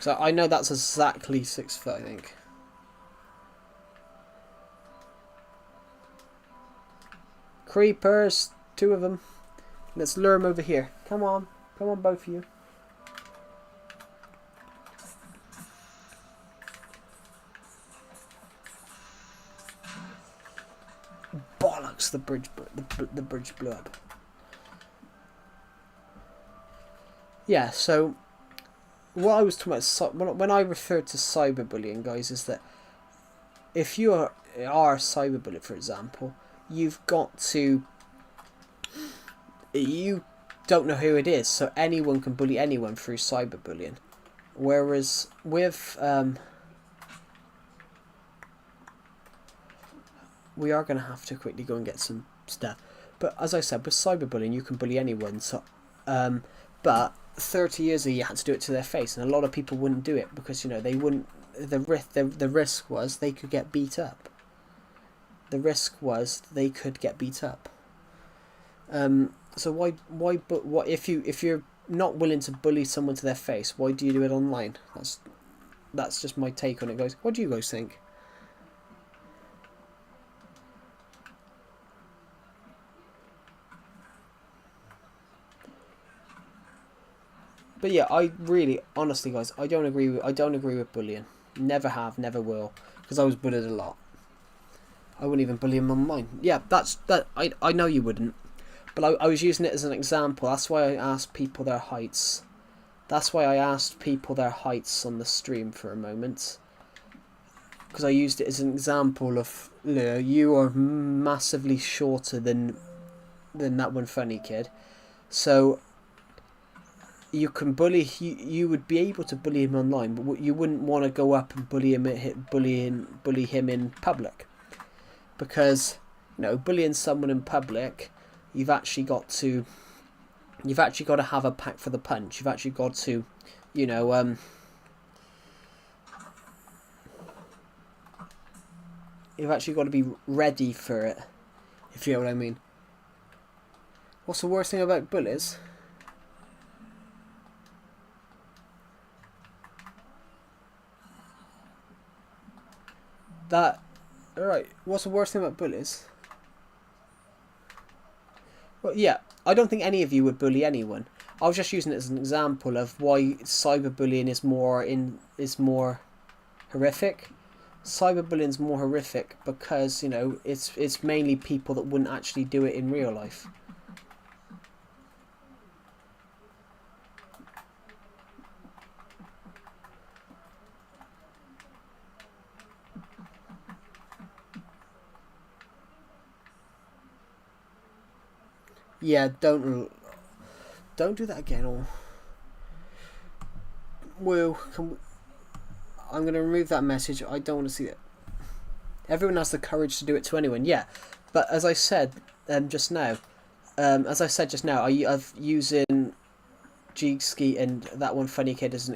So I know that's exactly 6 foot, I think. Creepers, 2 of them. Let's lure them over here. Come on. Come on, both of you. Bollocks! The bridge blew up. Yeah. So what I was talking about when I referred to cyberbullying, guys, is that if you are cyberbullied, for example, you've got to. You don't know who it is, so anyone can bully anyone through cyberbullying. Whereas with we are going to have to quickly go and get some stuff. But as I said, with cyberbullying, you can bully anyone. So, but 30 years ago, you had to do it to their face, and a lot of people wouldn't do it because they wouldn't. The risk was they could get beat up. The risk was they could get beat up. So what if you're not willing to bully someone to their face, why do you do it online? That's just my take on it, guys. What do you guys think? But yeah, I really, honestly, guys, I don't agree with bullying. Never have, never will, because I was bullied a lot. I wouldn't even bully him online. Yeah, I know you wouldn't. But I was using it as an example. That's why I asked people their heights. That's why I asked people their heights on the stream for a moment. Because I used it as an example of, you are massively shorter than that one funny kid. So you can bully, you would be able to bully him online, but you wouldn't want to go up and bully him in public. Because, bullying someone in public, you've actually got to have a pack for the punch. You've actually got to, you've actually got to be ready for it, if you know what I mean. What's the worst thing about bullies? Alright, what's the worst thing about bullies? Well, yeah, I don't think any of you would bully anyone. I was just using it as an example of why cyberbullying is more horrific. Cyberbullying is more horrific because it's mainly people that wouldn't actually do it in real life. Yeah, don't do that again. Or I'm going to remove that message. I don't want to see it. Everyone has the courage to do it to anyone. Yeah, but as I said just now, I've using Jigski and that one funny kid as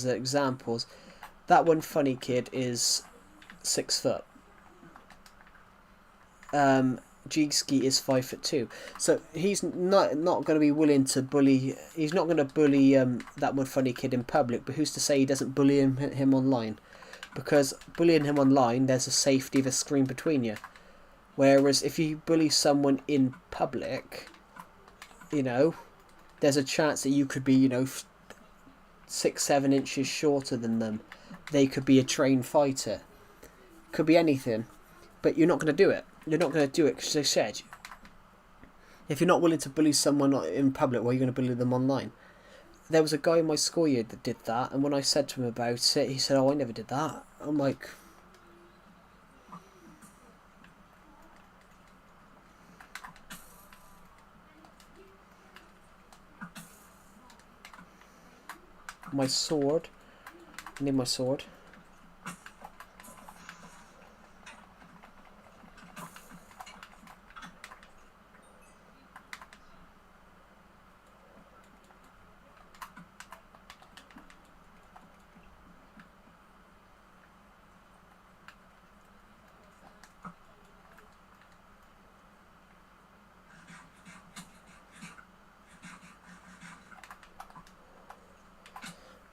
examples. That one funny kid is 6 foot. Jigski is 5'2", so he's not going to be willing to bully. He's not going to bully that one funny kid in public. But who's to say he doesn't bully him online? Because bullying him online, there's a safety of a screen between you. Whereas if you bully someone in public, there's a chance that you could be 6-7 inches shorter than them. They could be a trained fighter. Could be anything, but you're not going to do it. You're not going to do it because they said, if you're not willing to bully someone in public, why are you going to bully them online? There was a guy in my school year that did that, and when I said to him about it, he said, "Oh, I never did that." I'm like, my sword. I need my sword.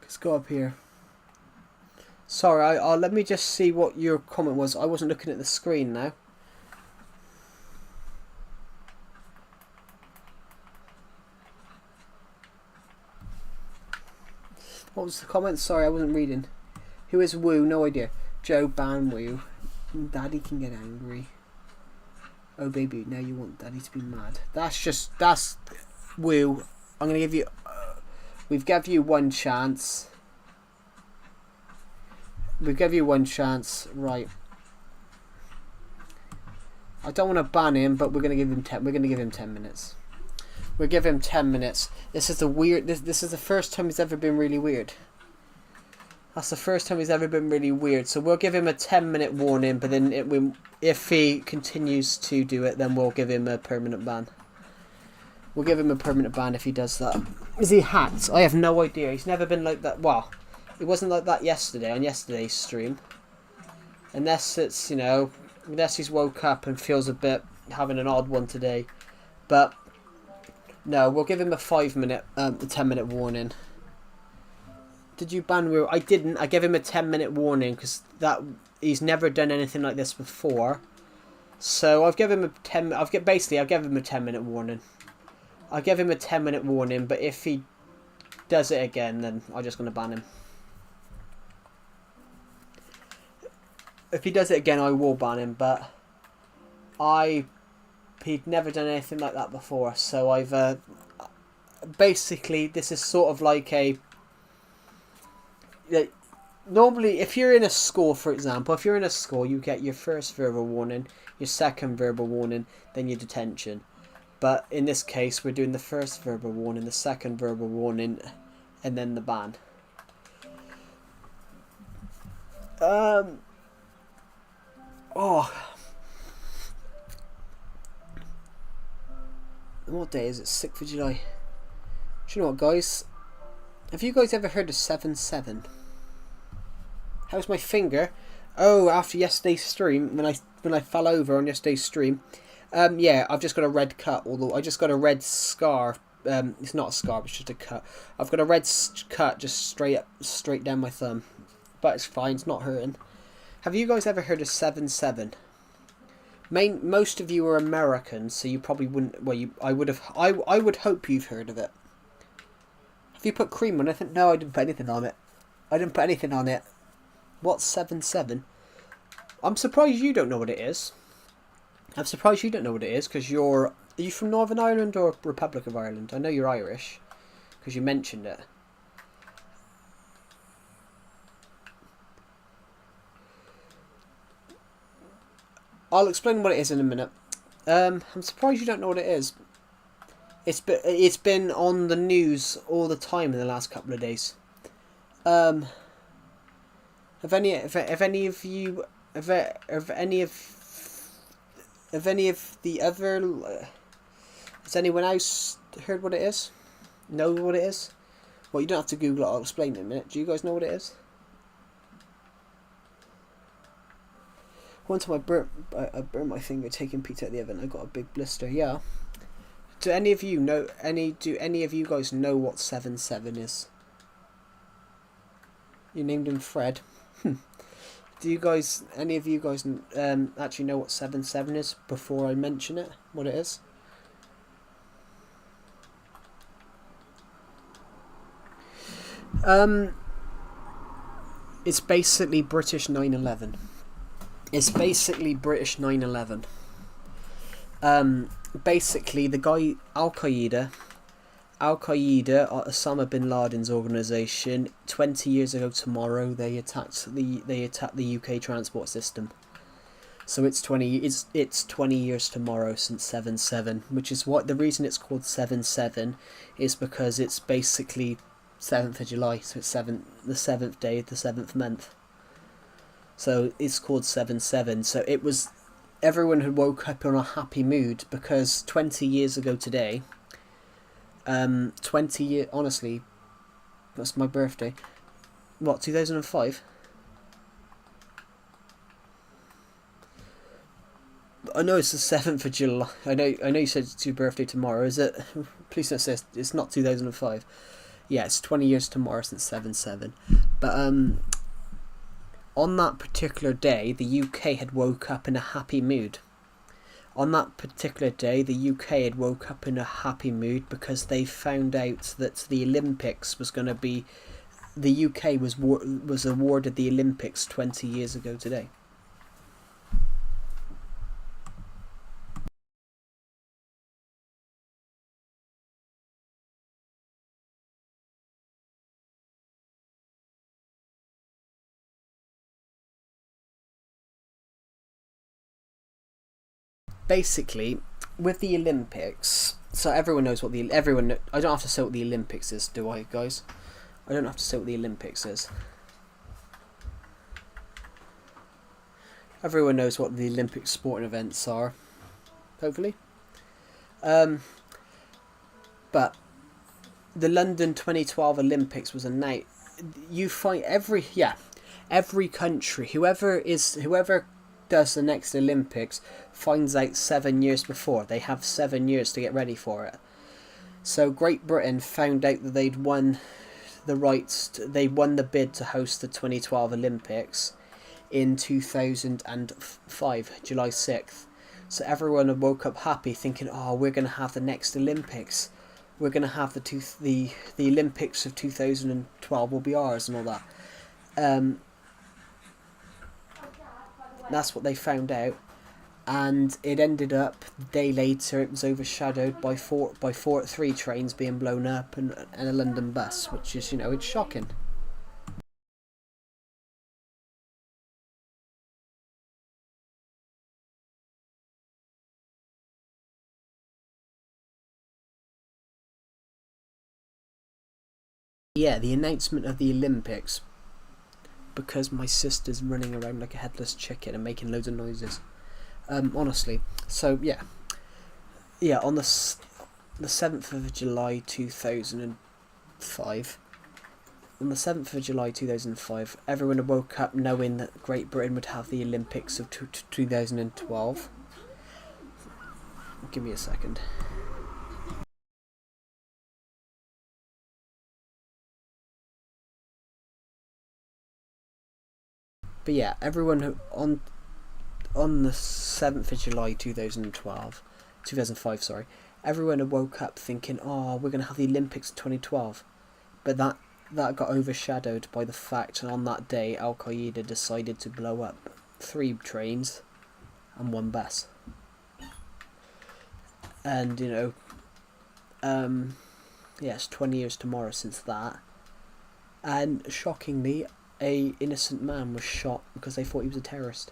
Let's go up here. Sorry, let me just see what your comment was. I wasn't looking at the screen now. What was the comment? Sorry, I wasn't reading. Who is Woo? No idea. Joe, ban Woo. Daddy can get angry. Oh baby, now you want Daddy to be mad. That's Woo. I'm gonna give you. We've given you one chance. We give you one chance, right? I don't want to ban him, but we're gonna give him 10. We're gonna give him 10 minutes. We'll give him 10 minutes. This is the weird. This is the first time he's ever been really weird. That's the first time he's ever been really weird. So we'll give him a 10-minute warning, but then if he continues to do it, then we'll give him a permanent ban. We'll give him a permanent ban if he does that. Is he hacked? I have no idea. He's never been like that. Well, it wasn't like that yesterday on yesterday's stream. Unless it's, unless he's woke up and feels a bit having an odd one today. But no, we'll give him a 10-minute warning. Did you ban Will? I didn't. I gave him a 10-minute warning because he's never done anything like this before. So I've given him a I've given him a 10-minute warning. I give him a 10-minute warning, but if he does it again, then I'm just going to ban him. If he does it again, I will ban him, but he'd never done anything like that before, so I've basically, this is sort of like a, normally if you're in a school, for example, if you're in a school, you get your first verbal warning, your second verbal warning, then your detention. But in this case, we're doing the first verbal warning, the second verbal warning, and then the ban. What day is it? 6th of July. Do you know what, guys? Have you guys ever heard of 7-7? How's my finger? Oh, after yesterday's stream, when I fell over on yesterday's stream, yeah, I've just got a red cut. Although I just got a red scar. It's not a scar, it's just a cut. I've got a red cut just straight down my thumb, but it's fine. It's not hurting. Have you guys ever heard of 7-7? Most of you are Americans, so you probably wouldn't. Well, I would hope you've heard of it. Have you put cream on it? No, I didn't put anything on it. I didn't put anything on it. What's 7-7? I'm surprised you don't know what it is. I'm surprised you don't know what it is, because are you from Northern Ireland or Republic of Ireland? I know you're Irish, because you mentioned it. I'll explain what it is in a minute. I'm surprised you don't know what it is. It's been on the news all the time in the last couple of days. Have any of the other? Has anyone else heard what it is? Know what it is? Well, you don't have to Google it. I'll explain it in a minute. Do you guys know what it is? One time I burnt my finger taking pizza at the oven. I got a big blister. Yeah. Do any of you know? Do any of you guys know what 7-7 is? You named him Fred. Do you guys? Any of you guys actually know what 7-7 is? Before I mention it, what it is. It's basically British 9/11. It's basically British 9/11. Basically, the guy Al-Qaeda, Osama bin Laden's organisation. 20 years ago tomorrow, they attacked the UK transport system. So it's 20 years tomorrow since 7/7, which is what the reason it's called 7/7 is because it's basically 7th of July. So it's the 7th day of the 7th month. So it's called 7/7. So it was, everyone had woke up in a happy mood because 20 years ago today, 20 years, honestly, that's my birthday. What, 2005? I know it's the 7th of July. I know you said it's your birthday tomorrow, is it? Please don't say it's not 2005. Yeah, it's 20 years tomorrow since 7/7. But, on that particular day, the UK had woke up in a happy mood. On that particular day, the UK had woke up in a happy mood because they found out that the Olympics was going to be the UK was awarded the Olympics 20 years ago today. Basically, with the Olympics, so everyone knows what I don't have to say what the Olympics is, do I, guys? I don't have to say what the Olympics is. Everyone knows what the Olympic sporting events are, hopefully. But the London 2012 Olympics was a night. You find every country, whoever does the next Olympics finds out 7 years before. They have 7 years to get ready for it. So Great Britain found out that they'd won the rights. They won the bid to host the 2012 Olympics in 2005, July 6th. So everyone woke up happy, thinking, "Oh, we're going to have the next Olympics. We're going to have the Olympics of 2012 will be ours," and all that. That's what they found out, and it ended up a day later. It was overshadowed by 3 trains being blown up and a London bus, which is, it's shocking. Yeah, the announcement of the Olympics, because my sister's running around like a headless chicken and making loads of noises. Honestly, so yeah, on the 7th of July 2005. On the 7th of July 2005, everyone woke up knowing that Great Britain would have the Olympics of 2012. Give me a second. But yeah, everyone on the 7th of July 2005, sorry, everyone had woke up thinking, "Oh, we're going to have the Olympics 2012." But that got overshadowed by the fact that on that day, Al Qaeda decided to blow up 3 trains and 1 bus. And, it's 20 years tomorrow since that. And shockingly, a innocent man was shot because they thought he was a terrorist.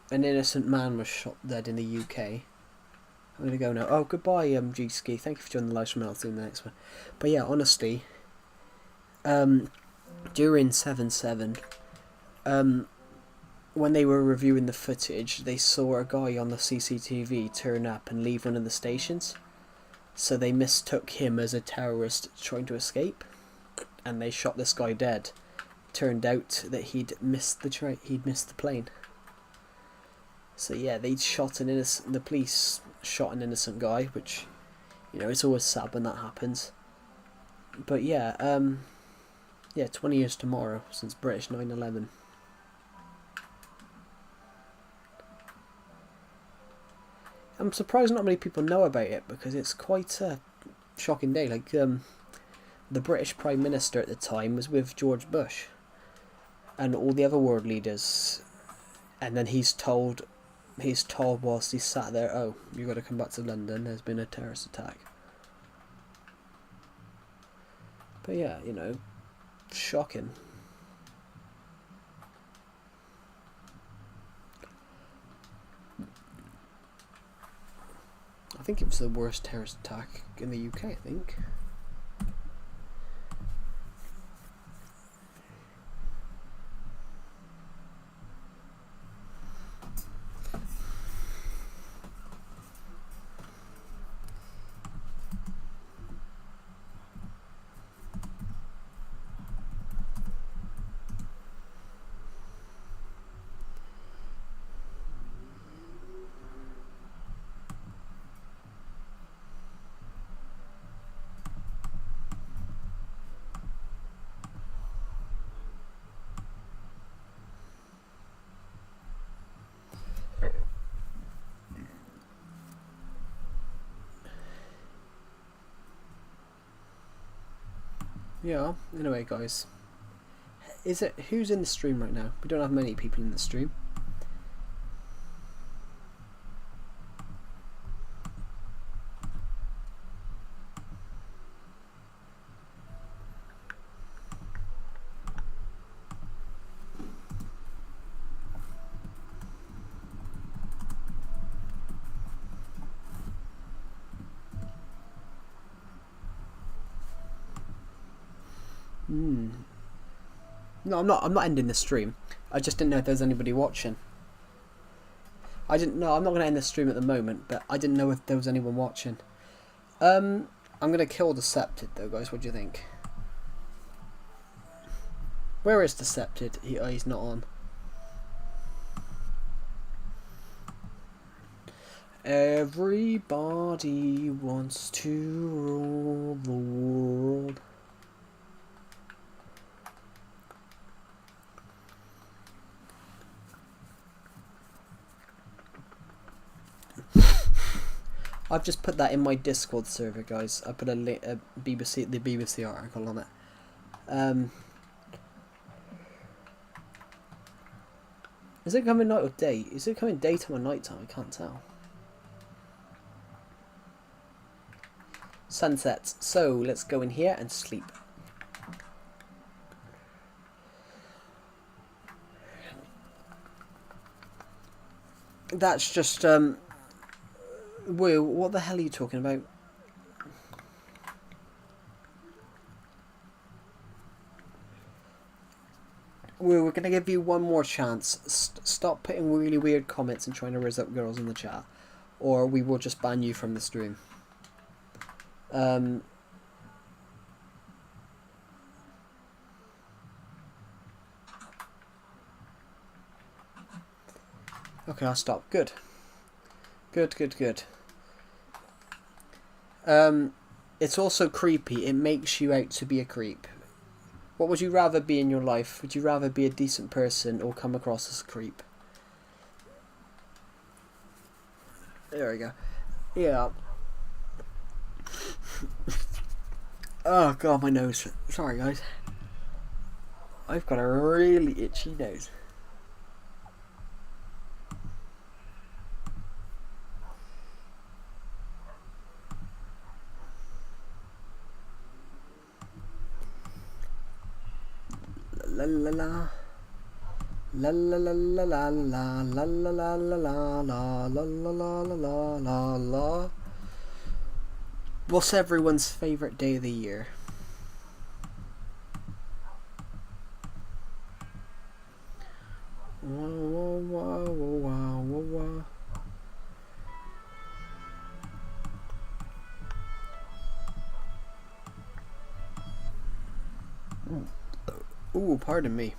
An innocent man was shot dead in the UK. I'm going to go now. Oh, goodbye, G-Ski. Thank you for joining the live stream. I'll see you in the next one. But yeah, honestly, during 7/7, when they were reviewing the footage, they saw a guy on the CCTV turn up and leave one of the stations. So they mistook him as a terrorist trying to escape, and they shot this guy dead. Turned out that he'd missed the plane. So yeah, the police shot an innocent guy, which, it's always sad when that happens. But yeah, 20 years tomorrow since British 9/11. I'm surprised not many people know about it, because it's quite a shocking day. Like, the British Prime Minister at the time was with George Bush and all the other world leaders, and then he's told whilst he's sat there, "Oh, you got to come back to London, there's been a terrorist attack." But yeah, shocking. I think it was the worst terrorist attack in the UK, I think. Yeah. Anyway, guys, who's in the stream right now? We don't have many people in the stream. No, I'm not ending the stream. I just didn't know if there was anybody watching. I didn't know. I'm not going to end the stream at the moment, but I didn't know if there was anyone watching. I'm going to kill Decepted though, guys. What do you think? Where is Decepted? He's not on. Everybody wants to rule the world. I've just put that in my Discord server, guys. I put the BBC article on it. Is it coming night or day? Is it coming daytime or nighttime? I can't tell. Sunsets. So let's go in here and sleep. That's just Will, what the hell are you talking about? Will, we're gonna give you one more chance. Stop putting really weird comments and trying to raise up girls in the chat, or we will just ban you from the stream. Okay, I'll stop. Good. Good. It's also creepy. It makes you out to be a creep. What would you rather be in your life? Would you rather be a decent person or come across as a creep? There we go. Yeah. Oh god, my nose. Sorry guys. I've got a really itchy nose. La la la la la la la la la la la la la la la la la la la la. What's everyone's favourite day of the year? Ooh, pardon me.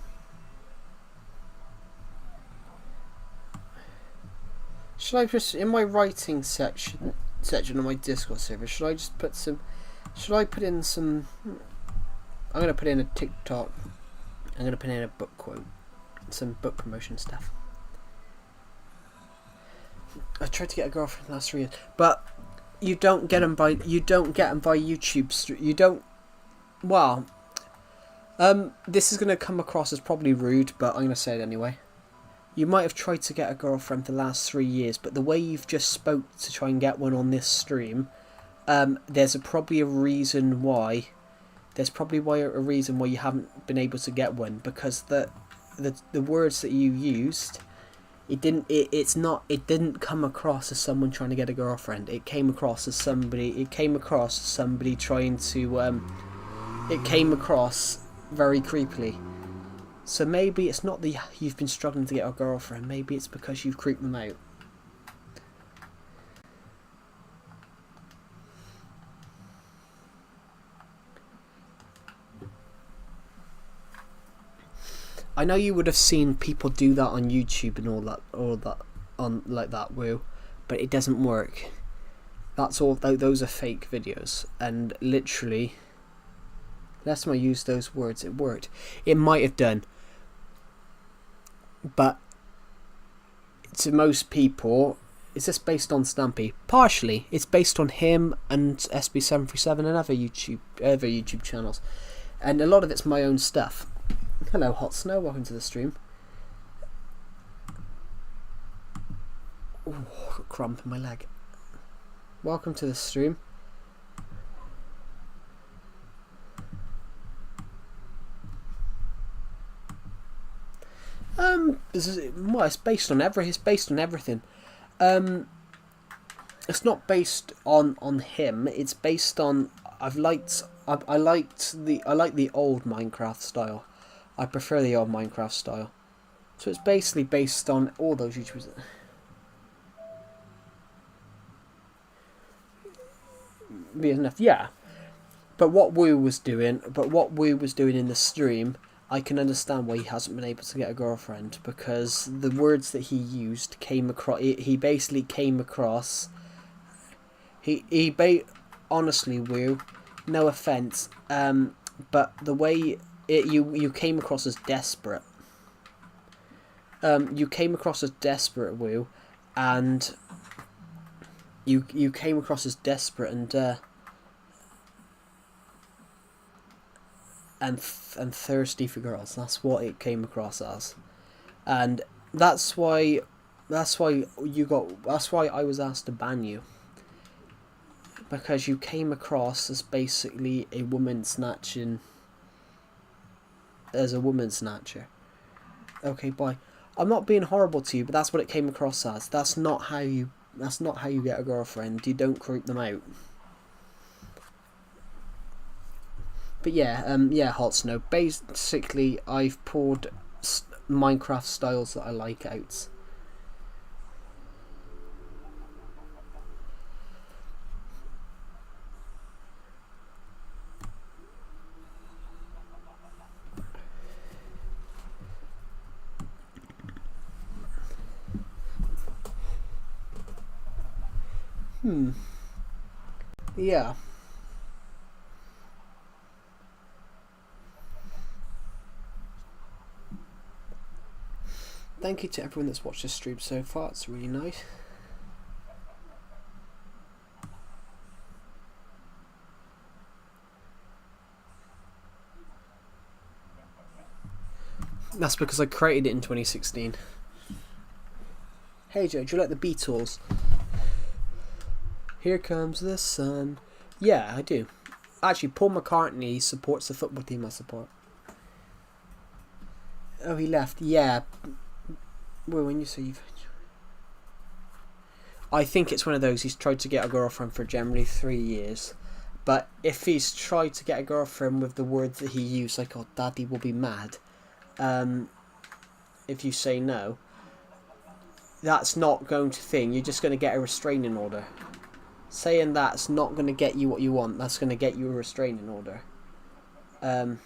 Should I just, in my writing section on my Discord server, should I just put some, I'm going to put in a TikTok, I'm going to put in a book quote, some book promotion stuff. I tried to get a girlfriend last 3 years, but you don't get them by YouTube, you don't, well, this is going to come across as probably rude, but I'm going to say it anyway. You might have tried to get a girlfriend for the last 3 years, but the way you've just spoke to try and get one on this stream, there's probably a reason why. There's probably a reason why you haven't been able to get one, because the words that you used, it didn't come across as someone trying to get a girlfriend. It came across as somebody trying to. It came across very creepily. So maybe it's not that you've been struggling to get a girlfriend, maybe it's because you've creeped them out. I know you would have seen people do that on YouTube and all that on like that, Will, but it doesn't work. That's all. Those are fake videos, and literally, last time I used those words, it worked. It might have done, but to most people, is this based on Stampy? Partially, it's based on him and SB737 and other YouTube channels. and a lot of it's my own stuff. Hello, Hot Snow. Welcome to the stream. Ooh, got a crump in my leg. Welcome to the stream. It's based on everything. It's not based on him. It's based on I like the old Minecraft style. I prefer the old Minecraft style. So it's basically based on all those YouTubers. Be enough, yeah. But what Woo was doing in the stream, I can understand why he hasn't been able to get a girlfriend, because the words that he used came across. He basically came across. Honestly, Woo, no offense, but the way you came across as desperate. You came across as desperate, Woo, and you came across as desperate and thirsty for girls. That's what it came across as, and that's why I was asked to ban you, because you came across as basically a woman snatcher. Okay, bye. I'm not being horrible to you, but that's what it came across as. That's not how you get a girlfriend. You don't creep them out. But yeah, Hot Snow. Basically, I've poured Minecraft styles that I like out. Yeah. Thank you to everyone that's watched this stream so far. It's really nice. That's because I created it in 2016. Hey Joe, do you like the Beatles? Here comes the sun. Yeah, I do. Actually, Paul McCartney supports the football team I support. Oh, he left. Yeah. Well, when you say you've... I think it's one of those, he's tried to get a girlfriend for generally 3 years. But if he's tried to get a girlfriend with the words that he used, like, oh, daddy will be mad, if you say no, that's not going to thing. You're just going to get a restraining order. Saying that's not going to get you what you want. That's going to get you a restraining order. It's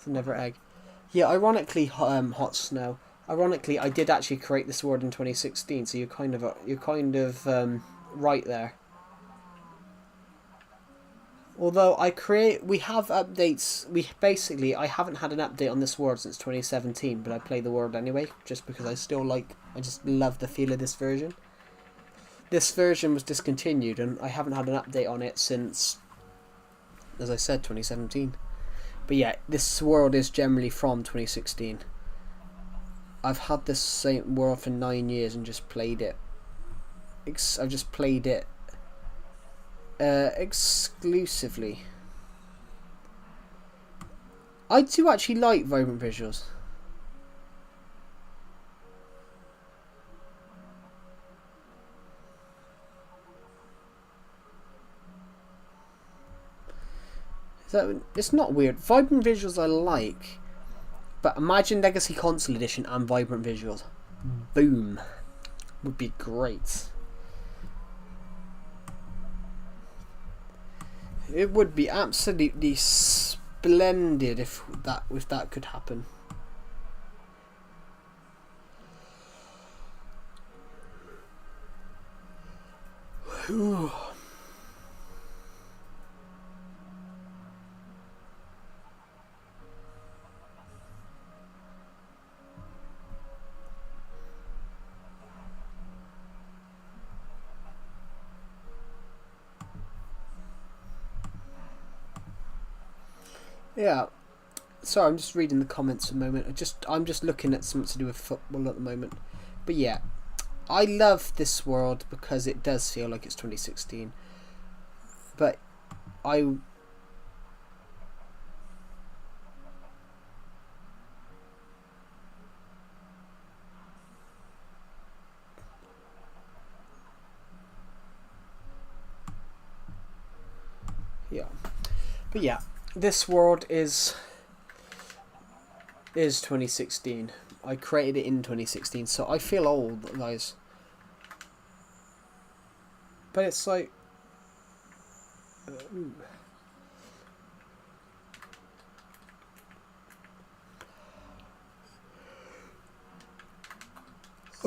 another egg. Yeah, ironically, Hot Snow. Ironically, I did actually create this word in 2016, so you're kind of right there. Although we have updates. I haven't had an update on this word since 2017, but I play the word anyway, just because I just love the feel of this version. This version was discontinued, and I haven't had an update on it since, as I said, 2017. But yeah, this world is generally from 2016. I've had this same world for 9 years and just played it. I've just played it exclusively. I do actually like vibrant visuals. It's not weird. Vibrant visuals I like, but imagine Legacy Console Edition and vibrant visuals. Boom. Would be great. It would be absolutely splendid if that could happen. Yeah. Sorry, I'm just reading the comments a moment. I'm just looking at something to do with football at the moment. But yeah, I love this world because it does feel like it's 2016. But I yeah. But yeah, this world is 2016. I created it in 2016, so I feel old, guys. But it's like I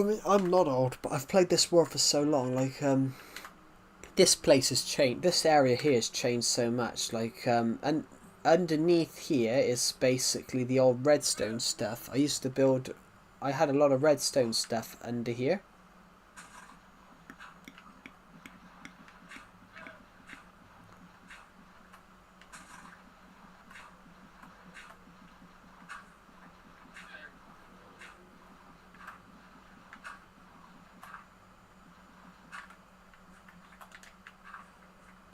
mean, I'm not old, but I've played this world for so long. Like, this place has changed. This area here has changed so much. Like, and underneath here is basically the old redstone stuff. I used to build. I had a lot of redstone stuff under here.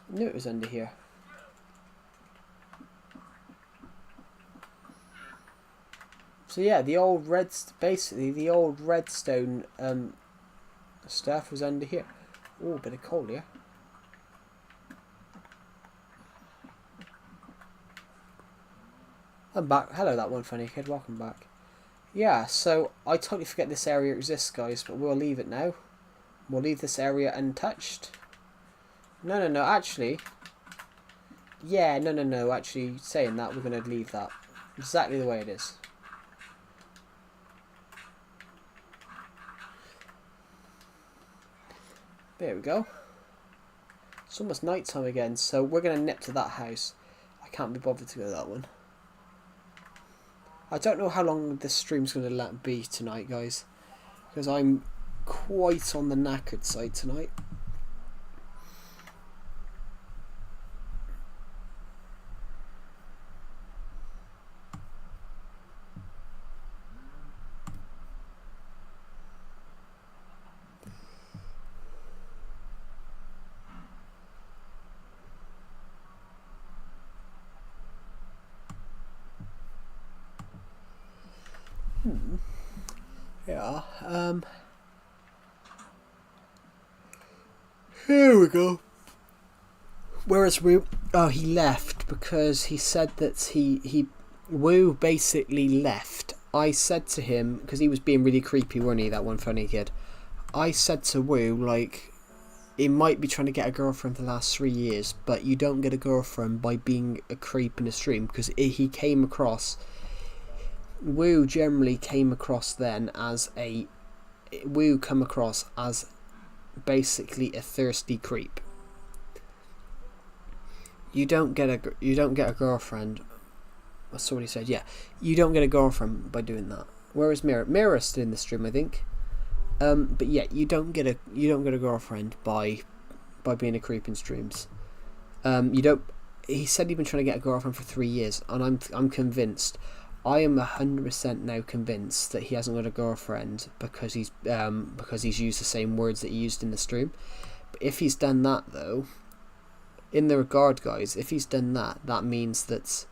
I knew it was under here. So yeah, basically the old redstone stuff was under here. Oh, a bit of coal here. I'm back. Hello, that one funny kid. Welcome back. Yeah, so I totally forget this area exists, guys, but we'll leave it now. We'll leave this area untouched. No, actually. Yeah, no, actually, saying that, we're going to leave that exactly the way it is. There we go. It's almost night time again, so we're going to nip to that house. I can't be bothered to go to that one. I don't know how long this stream's going to be tonight, guys, because I'm quite on the knackered side tonight. Yeah, here we go. Where is Woo? Oh, he left because he said that Woo basically left. I said to him, because he was being really creepy, wasn't he, that one funny kid? I said to Woo, like, he might be trying to get a girlfriend for the last 3 years, but you don't get a girlfriend by being a creep in a stream, because he came across... Woo generally came across then as Woo come across as basically a thirsty creep. You don't get a girlfriend. That's what he said. Yeah, you don't get a girlfriend by doing that. Where is Mirror? Mirror's still in the stream, I think. But yeah, you don't get a girlfriend by being a creep in streams. You don't. He said he'd been trying to get a girlfriend for 3 years, and I'm convinced. I am 100% now convinced that he hasn't got a girlfriend because he's used the same words that he used in the stream. But if he's done that though, in the regard, guys, if he's done that, that means that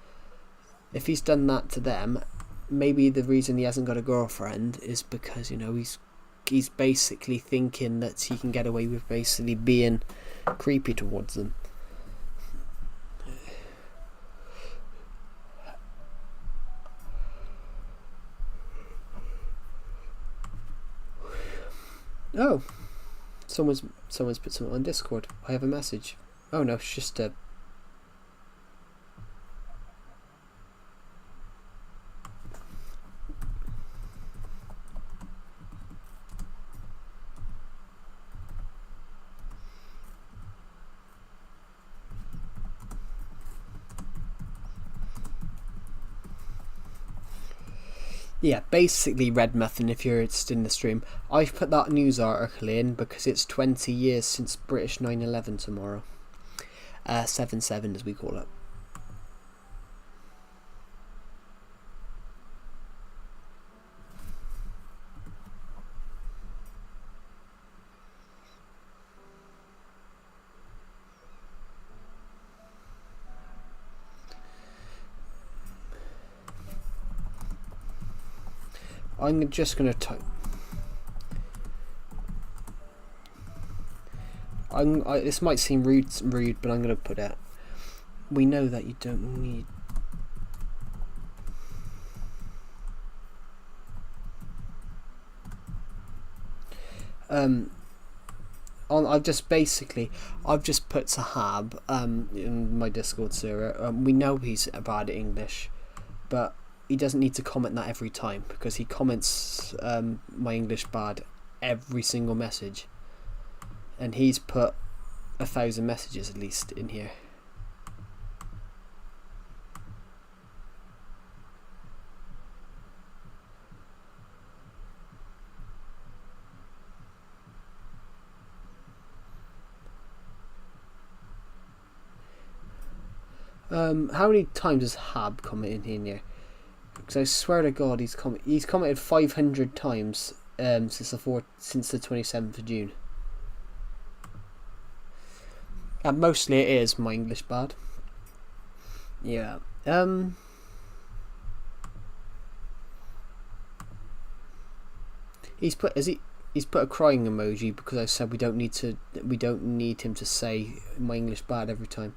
if he's done that to them, maybe the reason he hasn't got a girlfriend is because, you know, he's basically thinking that he can get away with basically being creepy towards them. Oh, someone's put something on Discord. I have a message. Oh no, it's just a... Yeah, basically Red Muffin, if you're still in the stream. I've put that news article in because it's 20 years since British 9/11 tomorrow. 7/7 as we call it. I'm just going to type. This might seem rude, but I'm going to put it. We know that you don't need. I've just put Sahab in my Discord server. We know he's bad at English, but he doesn't need to comment that every time, because he comments my English bad every single message, and he's put 1,000 messages at least in here. How many times has Hab commented in here? Because I swear to God, he's commented 500 times since the 27th of June. And mostly it is my English bad. Yeah. He's put a crying emoji because I said we don't need him to say my English bad every time.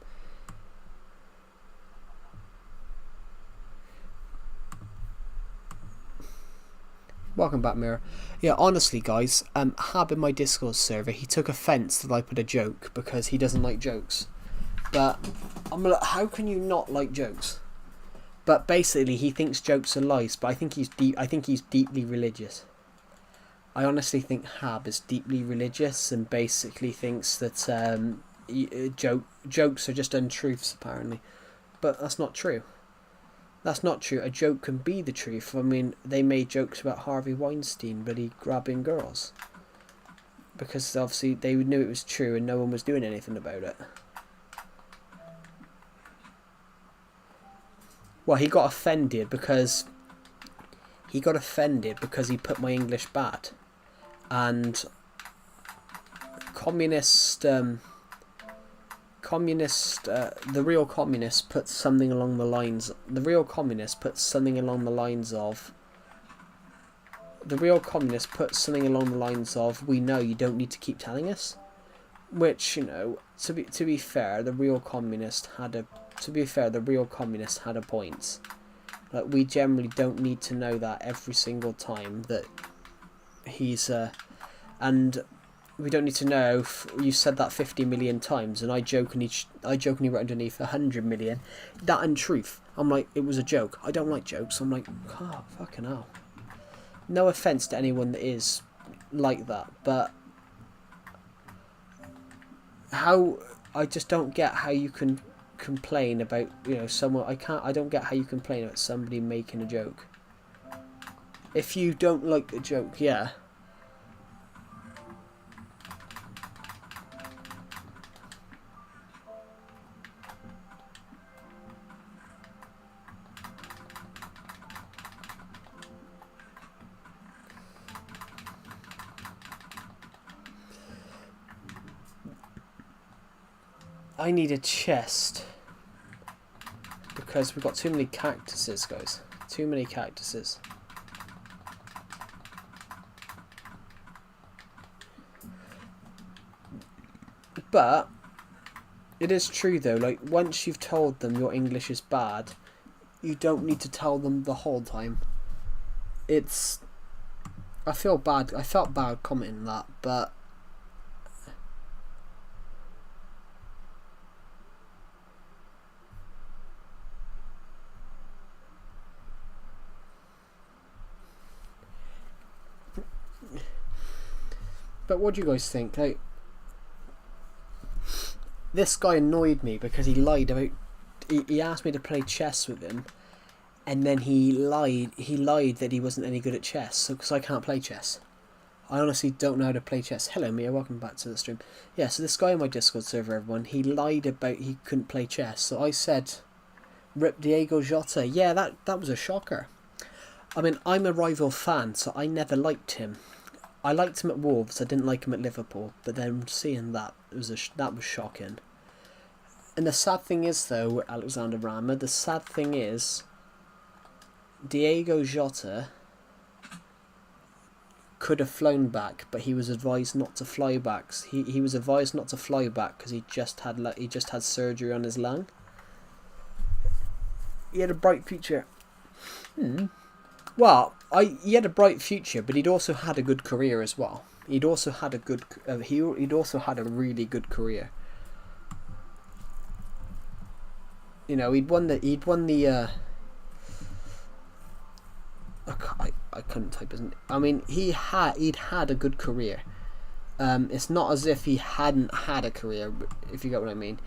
Welcome back, Mirror. Yeah, honestly, guys, Hab in my Discord server, he took offence that I put a joke because he doesn't like jokes. But I'm like, how can you not like jokes? But basically, he thinks jokes are lies. But I think he's deeply religious. I honestly think Hab is deeply religious and basically thinks that jokes are just untruths, apparently. But that's not true. That's not true. A joke can be the truth. I mean, they made jokes about Harvey Weinstein, but he grabbing girls. Because obviously they knew it was true and no one was doing anything about it. Well, he got offended because he put my English bad. And the real communist put something along the lines of, we know you don't need to keep telling us, which, you know, to be fair, the real communist had a point. Like, we generally don't need to know that every single time that he's and we don't need to know you said that 50 million times, and I jokingly wrote underneath 100 million that untruth. I'm like, it was a joke. I don't like jokes. I'm like, oh, fucking hell. No offense to anyone that is like that, but I just don't get how you can complain about, you know, someone. I don't get how you complain about somebody making a joke. If you don't like the joke, yeah. I need a chest because we've got too many cactuses, guys. Too many cactuses. But it is true though, like, once you've told them your English is bad, you don't need to tell them the whole time. I felt bad commenting that, but what do you guys think? Like, this guy annoyed me because he lied about. He asked me to play chess with him, and then he lied. He lied that he wasn't any good at chess, so because I can't play chess. I honestly don't know how to play chess. Hello, Mia. Welcome back to the stream. Yeah, so this guy on my Discord server, everyone, he lied about he couldn't play chess. So I said, "Rip Diego Jota." Yeah, that was a shocker. I mean, I'm a rival fan, so I never liked him. I liked him at Wolves. I didn't like him at Liverpool. But then seeing that was shocking. And the sad thing is, though, with Alexander Rama, the sad thing is, Diego Jota could have flown back, but he was advised not to fly back. He was advised not to fly back because he just had surgery on his lung. He had a bright future. Well, he had a bright future, but he'd also had a good career as well. He'd also had a good. He'd also had a really good career. You know, he'd won the. I couldn't type his name. I mean, he'd had a good career. It's not as if he hadn't had a career, if you get what I mean.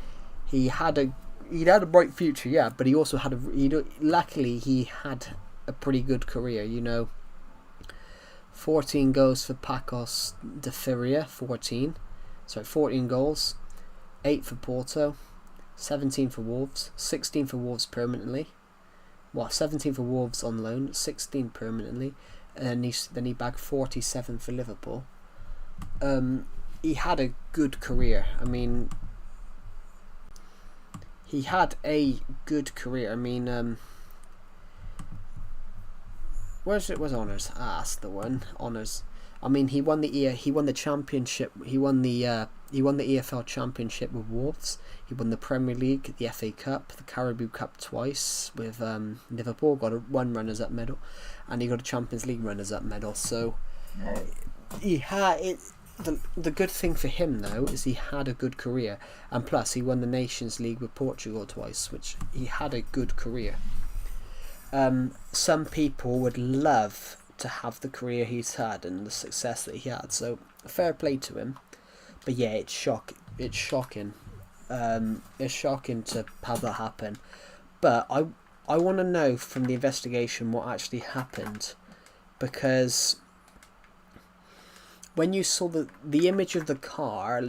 He'd had a bright future, yeah, but he also had luckily he had a pretty good career, you know. 14 goals for Pacos de Feria, 14 goals, 8 for Porto, 17 for Wolves, 16 for Wolves permanently. Well, 17 for Wolves on loan, 16 permanently, and then he bagged 47 for Liverpool. He had a good career. I mean, he had a good career. I mean, where's honours? That's the one. Honours. I mean, he won the championship. He won the EFL Championship with Wolves. He won the Premier League, the FA Cup, the Carabao Cup twice with Liverpool. Got one runners-up medal, and he got a Champions League runners-up medal. So he had it. The good thing for him though is he had a good career, and plus he won the Nations League with Portugal twice, which he had a good career. Some people would love to have the career he's had and the success that he had, so fair play to him. But yeah, it's shocking. It's shocking to have that happen. But I want to know from the investigation what actually happened, because when you saw the image of the car,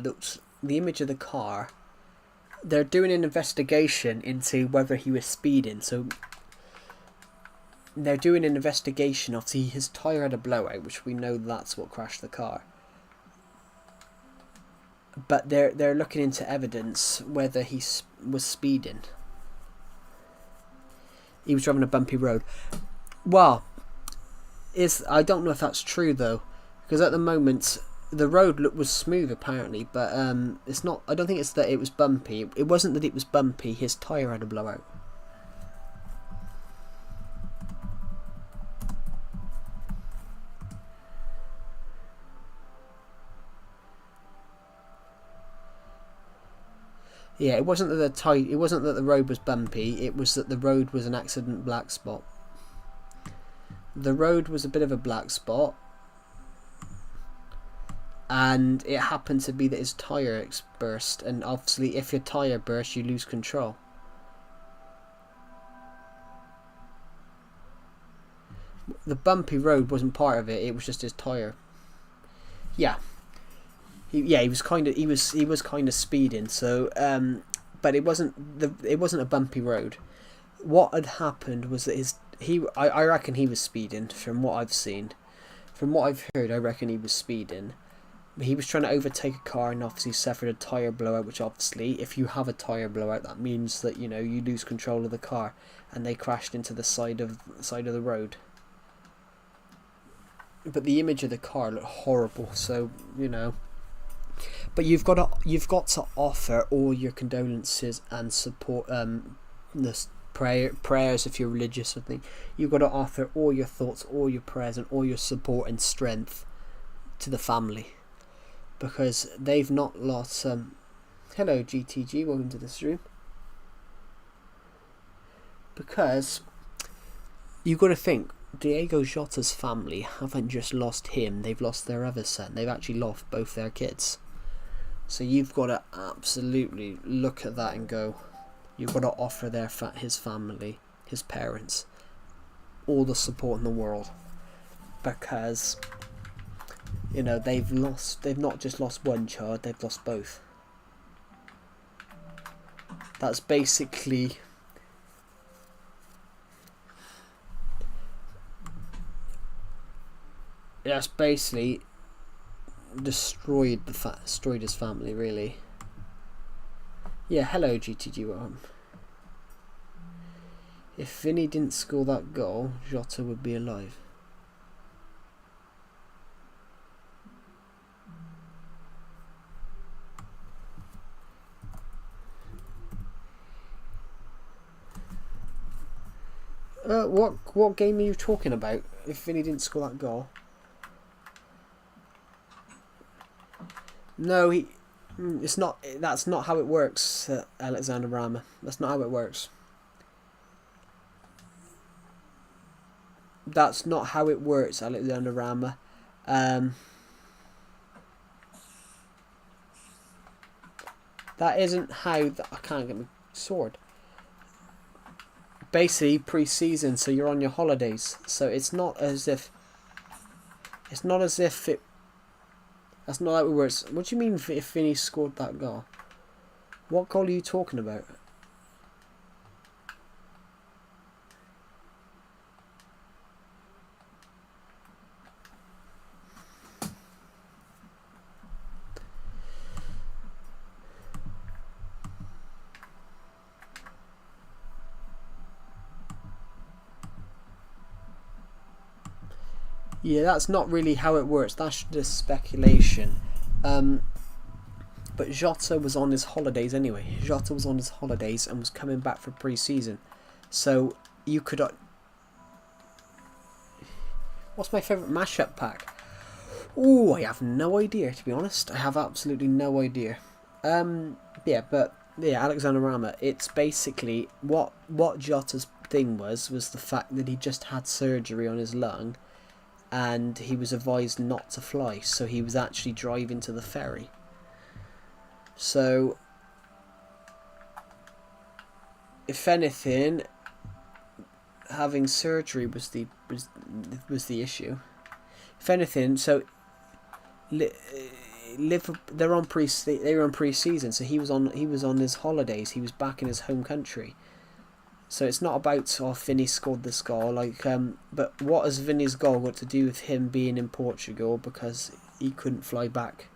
they're doing an investigation into whether he was speeding. So they're doing an investigation of his tyre had a blowout, which we know that's what crashed the car. But they're looking into evidence whether he was speeding. He was driving a bumpy road. Well, I don't know if that's true though, because at the moment the road was smooth apparently, but it's not. I don't think it's that it was bumpy. It wasn't that it was bumpy. His tyre had a blowout. Yeah, it wasn't that the road was bumpy. It was that the road was an accident black spot. The road was a bit of a black spot, and it happened to be that his tyre burst. And obviously, if your tyre bursts, you lose control. The bumpy road wasn't part of it. It was just his tyre. Yeah. He was kind of speeding, so but it wasn't a bumpy road. What had happened was that I reckon he was speeding from what I've seen. From what I've heard, I reckon he was speeding. He was trying to overtake a car and obviously suffered a tyre blowout, which obviously if you have a tyre blowout that means that, you know, you lose control of the car, and they crashed into the side of the road. But the image of the car looked horrible, so, you know. But you've got to offer all your condolences and support, the prayers if you're religious or thing. You've got to offer all your thoughts, all your prayers, and all your support and strength to the family, because they've not lost. Hello GTG, welcome to the stream. Because you've got to think, Diego Jota's family haven't just lost him, they've lost their other son. They've actually lost both their kids. So you've got to absolutely look at that and go, you've got to offer his family, his parents, all the support in the world, because, you know, they've not just lost one child, they've lost both. That's basically destroyed his family, really. Yeah, hello GTG1. If Vinny didn't score that goal, Jota would be alive. What game are you talking about? If Vinny didn't score that goal. No, it's not. That's not how it works, Alexander Rama. That's not how it works. That's not how it works, Alexander Rama. That isn't how. I can't get my sword. Basically, pre-season, so you're on your holidays. So it's not as if. It's not as if it. That's not how it works. What do you mean if Vinny scored that goal? What goal are you talking about? Yeah, that's not really how it works. That's just speculation. But Jota was on his holidays anyway. Jota was on his holidays and was coming back for pre-season. So you could... What's my favourite mashup pack? Oh, I have no idea, to be honest. I have absolutely no idea. Yeah, Alexander Rama. It's basically... What Jota's thing was the fact that he just had surgery on his lung. And he was advised not to fly, so he was actually driving to the ferry. So, if anything, having surgery was the issue. If anything, so Liverpool, they were on pre-season, so he was on his holidays. He was back in his home country. So it's not about, oh, Vinny scored this goal, but what has Vinny's goal got to do with him being in Portugal because he couldn't fly back?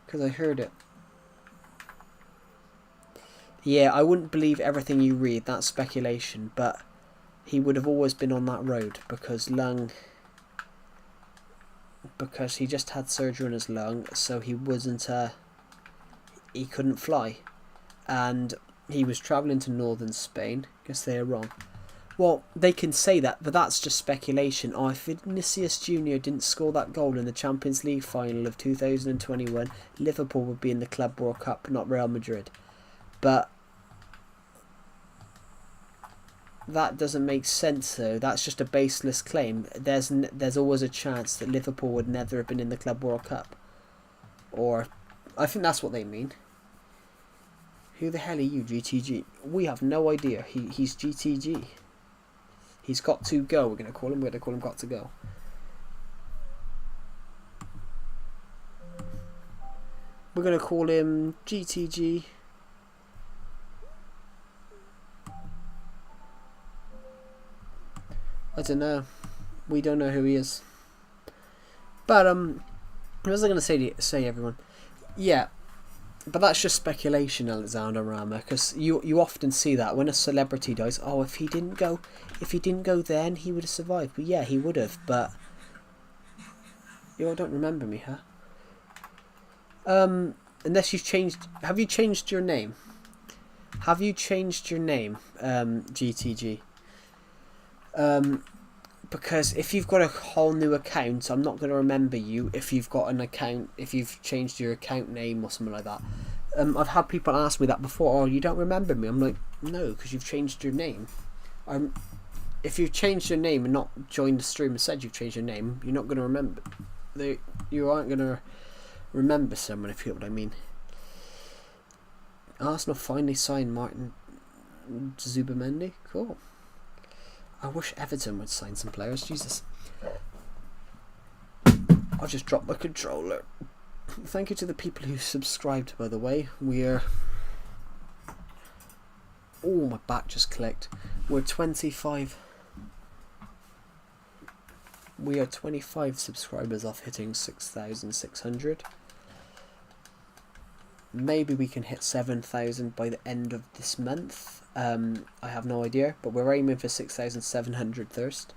Because I heard it. Yeah, I wouldn't believe everything you read, that's speculation, but he would have always been on that road because he just had surgery on his lung, so he couldn't fly. And he was travelling to northern Spain. Guess they are wrong. Well, they can say that, but that's just speculation. Oh, if Vinicius Jr. didn't score that goal in the Champions League final of 2021, Liverpool would be in the Club World Cup, not Real Madrid. But that doesn't make sense, though. That's just a baseless claim. There's always a chance that Liverpool would never have been in the Club World Cup. Or, I think that's what they mean. Who the hell are you, GTG? We have no idea. He's GTG. He's got to go. We're going to call him got to go. We're going to call him GTG. I don't know. We don't know who he is. But, what was I going to say, everyone? Yeah. But that's just speculation, Alexander Rama, because you often see that when a celebrity dies. Oh, if he didn't go then, he would have survived. But yeah, he would have. But you all don't remember me, huh? Unless you've changed. Have you changed your name? Have you changed your name, GTG? Because if you've got a whole new account, I'm not going to remember you if you've got an account, if you've changed your account name or something like that. I've had people ask me that before. Oh, you don't remember me? I'm like, no, because you've changed your name. If you've changed your name and not joined the stream and said you've changed your name, you're not going to remember. You aren't going to remember someone, if you know what I mean. Arsenal finally signed Martin Zubimendi. Cool. I wish Everton would sign some players. Jesus. I'll just drop my controller. Thank you to the people who subscribed, by the way. We're... Oh, my back just clicked. We're 25... We are 25 subscribers off hitting 6,600. Maybe we can hit 7,000 by the end of this month. I have no idea, but we're aiming for 6,700 first.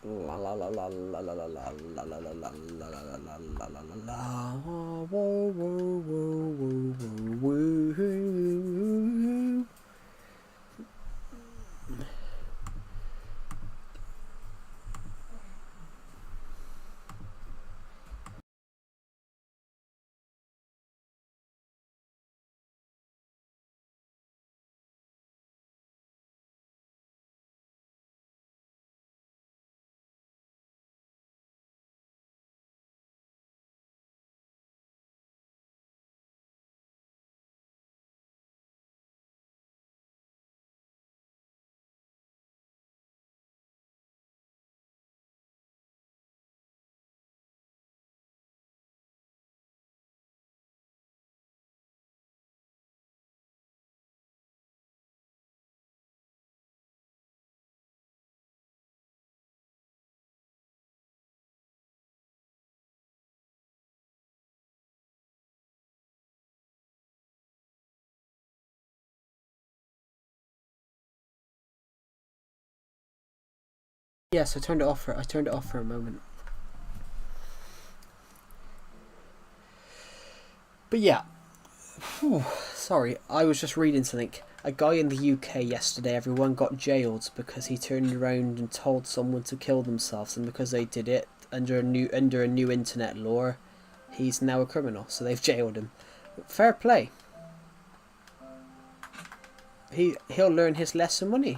La la la la la la la la la la la la la la la la. Whoa whoa whoa whoa whoa. Yes, I turned it off for a moment. But yeah. Whew, sorry, I was just reading something. A guy in the UK yesterday, everyone got jailed because he turned around and told someone to kill themselves, and because they did it under a new internet law, he's now a criminal. So they've jailed him. Fair play. He'll learn his lesson, won't he?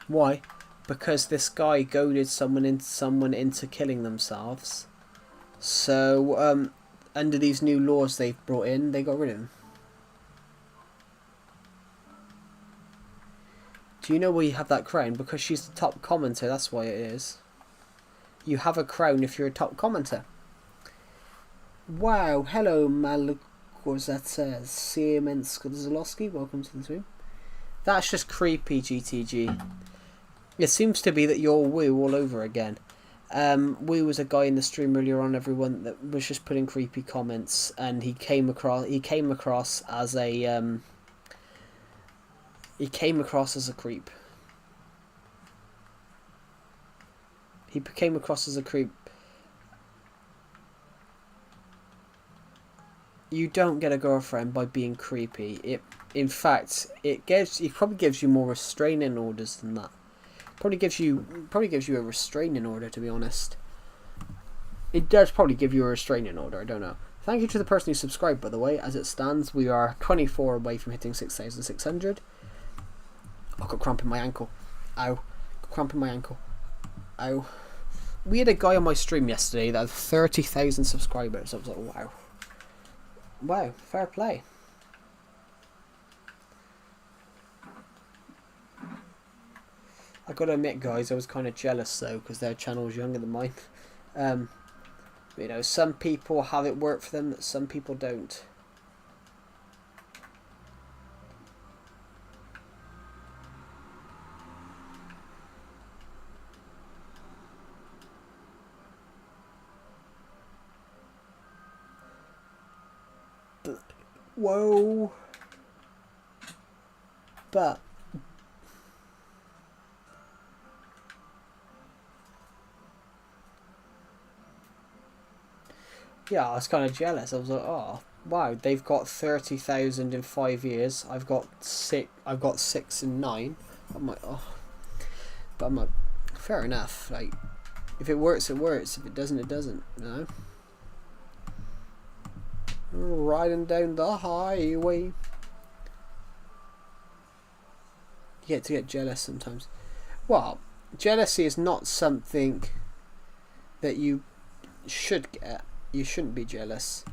Why? Because this guy goaded someone into killing themselves. So under these new laws they've brought in, they got rid of him. Do you know why you have that crown? Because she's the top commenter, that's why it is. You have a crown if you're a top commenter. Wow, hello Malagozat says. Siemens Zalowski, welcome to the stream. That's just creepy, GTG. It seems to be that you're Woo all over again. Woo was a guy in the stream earlier on, everyone, that was just putting creepy comments, and he came across as a creep. He came across as a creep. You don't get a girlfriend by being creepy. In fact, it probably gives you more restraining orders than that. Probably gives you a restraining order, to be honest. It does probably give you a restraining order, I don't know. Thank you to the person who subscribed, by the way. As it stands, we are 24 away from hitting 6,600. I've got cramp in my ankle. Ow. Got cramp in my ankle. Ow. We had a guy on my stream yesterday that had 30,000 subscribers. I was like, wow. Wow, fair play. I gotta admit, guys, I was kind of jealous though, because their channel was younger than mine. You know, some people have it work for them, some people don't. Whoa. But yeah, I was kind of jealous. I was like, oh wow, they've got 30,000 in 5 years. I've got 6 in 9. I'm like, oh, but I'm like, fair enough. Like, if it works, it works. If it doesn't, it doesn't. You know. Riding down the highway. You get to get jealous sometimes. Well, jealousy is not something that you should get. You shouldn't be jealous.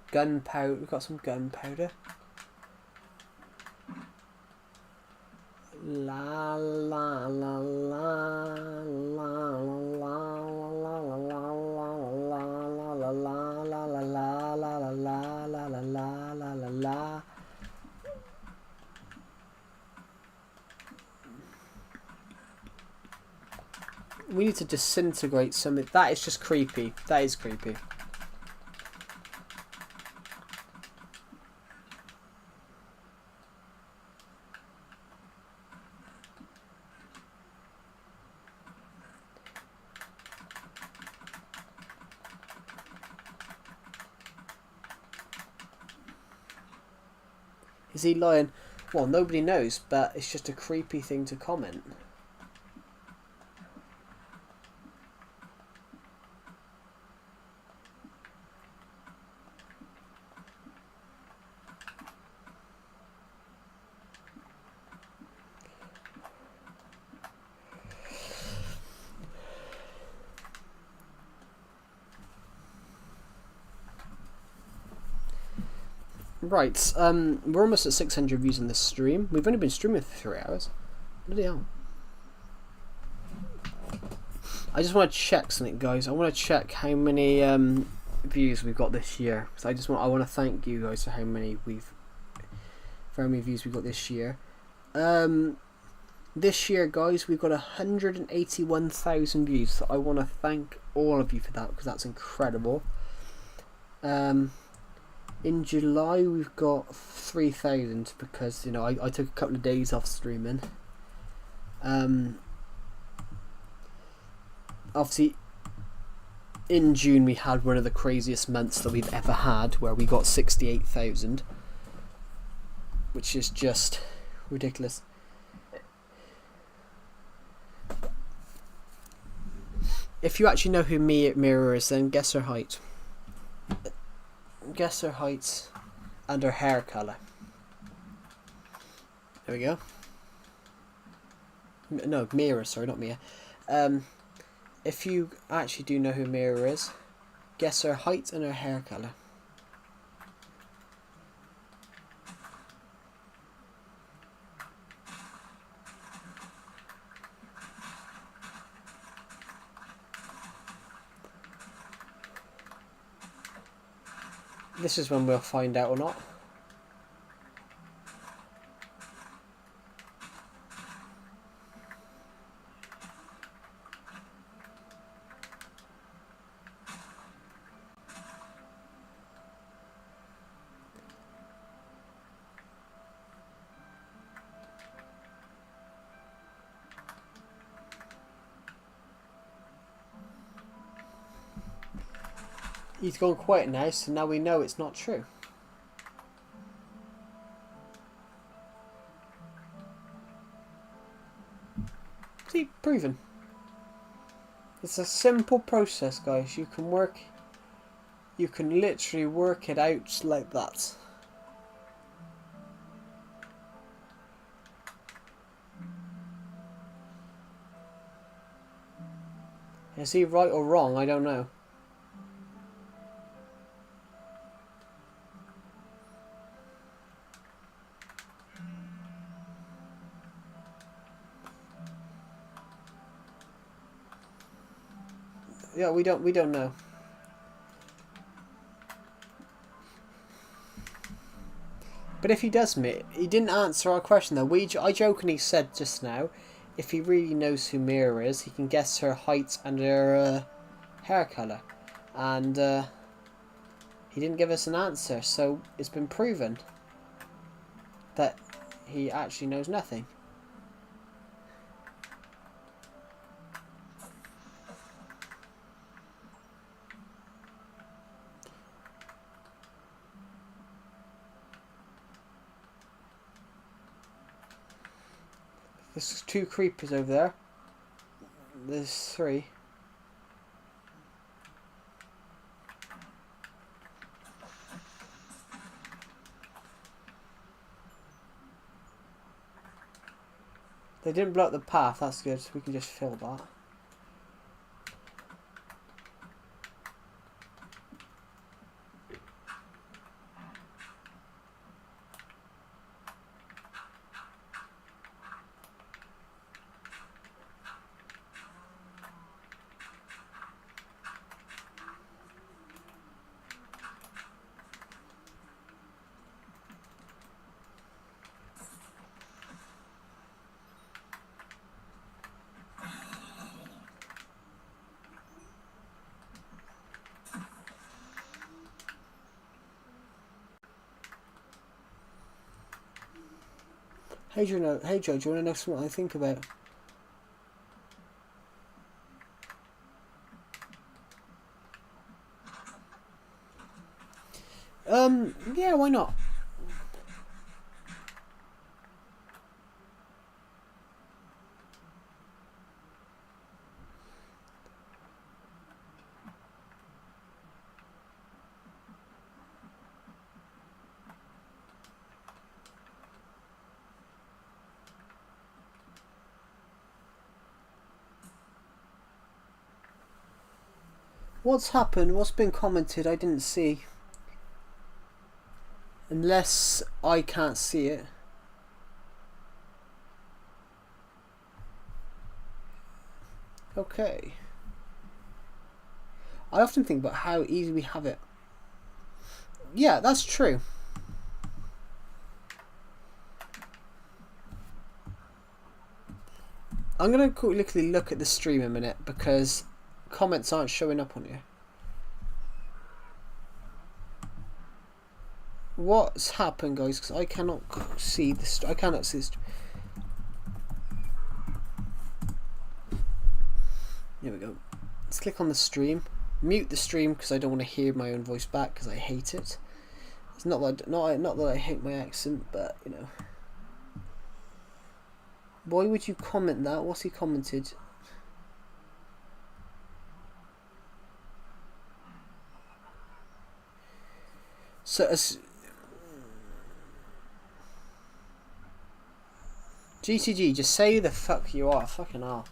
Gunpowder. We've got some gunpowder. La la la la la la la la la la la la la la. We need to disintegrate something. That is just creepy. That is creepy. Is he lying? Well, nobody knows, but it's just a creepy thing to comment. Right, we're almost at 600 views on this stream. We've only been streaming for 3 hours. Bloody hell. I just want to check something, guys. I want to check how many views we've got this year. So I want to thank you guys for how many views we've got this year. This year, guys, we've got 181,000 views. So I want to thank all of you for that, because that's incredible. In July, we've got 3,000 because, you know, I took a couple of days off streaming. Obviously, in June we had one of the craziest months that we've ever had, where we got 68,000, which is just ridiculous. If you actually know who Mira is, then guess her height. Guess her height and her hair colour. There we go. No, Mira, sorry, not Mia. If you actually do know who Mira is, guess her height and her hair colour. This is when we'll find out or not. He's gone quiet now, so now we know it's not true. See, proven. It's a simple process, guys. You can literally work it out like that. Is he right or wrong? I don't know. Yeah, we don't know. But if he does he didn't answer our question though. I jokingly said just now, if he really knows who Mira is, he can guess her height and her hair colour. And he didn't give us an answer, so it's been proven that he actually knows nothing. There's 2 creepers over there. There's 3. They didn't block the path, that's good. We can just fill that. Hey Joe, do you want to know something I think about? Yeah, why not? What's happened? What's been commented? I didn't see. Unless I can't see it. Okay. I often think about how easy we have it. Yeah, that's true. I'm going to quickly look at the stream a minute because comments aren't showing up on here. What's happened, guys? Because I cannot see this. I cannot see this. Here we go. Let's click on the stream. Mute the stream because I don't want to hear my own voice back because I hate it. It's not that I hate my accent, but you know. Why would you comment that? What's he commented? So as GTG, just say who the fuck you are. Fucking hell.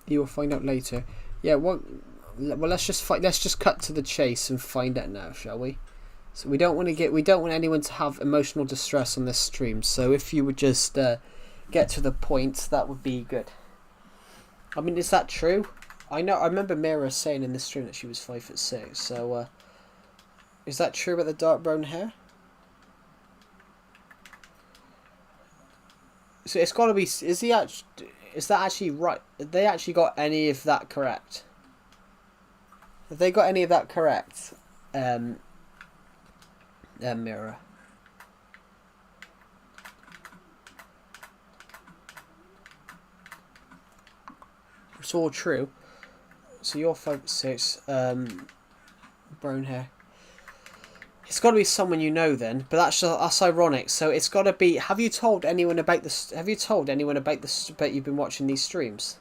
You will find out later. Yeah, well, let's just cut to the chase and find out now, shall we? So we don't want anyone to have emotional distress on this stream. So if you would just get to the point, that would be good. I mean, is that true? I remember Mira saying in this stream that she was 5'6". So is that true about the dark brown hair? So it's got to be. Is that actually right? Have they actually got any of that correct? Have they got any of that correct? Mirror. It's all true. So you're 5'6", brown hair. It's got to be someone you know then, but that's ironic. So it's got to be. Have you told anyone about this? Have you told anyone about this? About you've been watching these streams?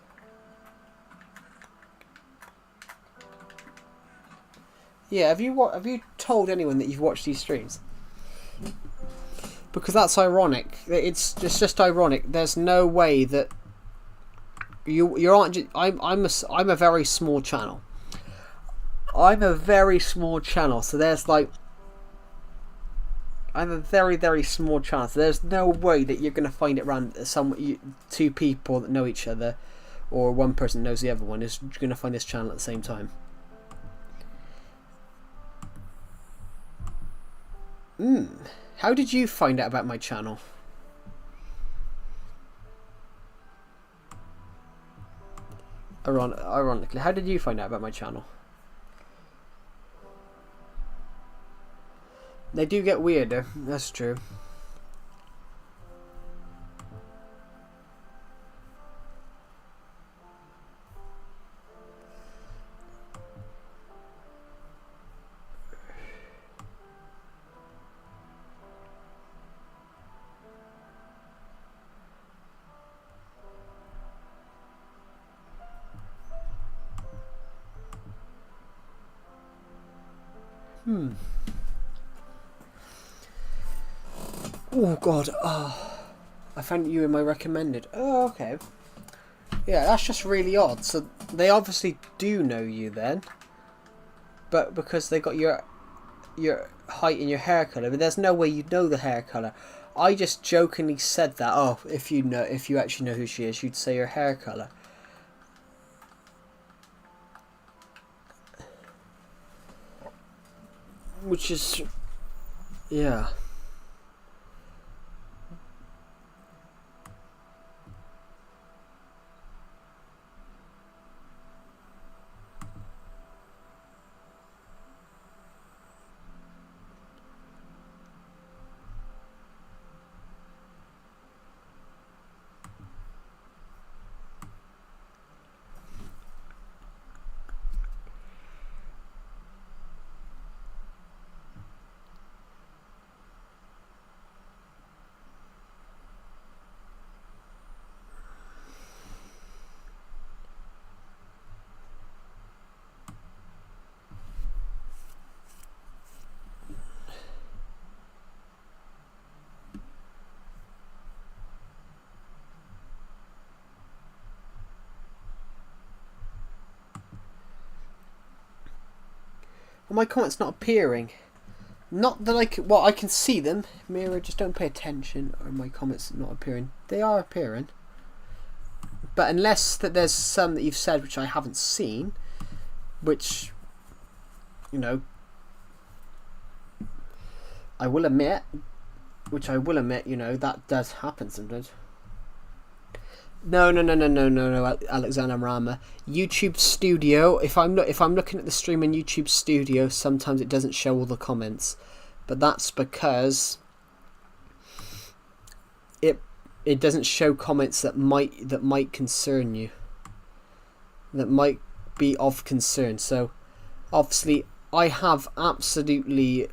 Yeah, have you told anyone that you've watched these streams? Because that's ironic. It's just ironic. There's no way that you aren't. I'm a very small channel. I'm a very small channel. So there's like. I'm a very, very small channel. So there's no way that you're gonna find it around two people that know each other, or one person knows the other one is gonna find this channel at the same time. How did you find out about my channel? Ironically, how did you find out about my channel? They do get weirder, that's true. Oh god, I found you in my recommended. Oh, okay. Yeah, that's just really odd. So they obviously do know you then, but because they got your height and your hair color, but there's no way you'd know the hair color. I just jokingly said that. Oh, if you actually know who she is, you'd say her hair color. Which is, yeah. my comments not appearing? Not that I can... Well, I can see them. Mirror, just don't pay attention. Or my comments not appearing. They are appearing. But unless that there's some that you've said which I haven't seen, which, you know, I will admit, you know, that does happen sometimes. No, Alexander Rama. YouTube Studio. If I'm looking at the stream in YouTube Studio, sometimes it doesn't show all the comments, but that's because it doesn't show comments that might concern you, that might be of concern. So obviously I have absolute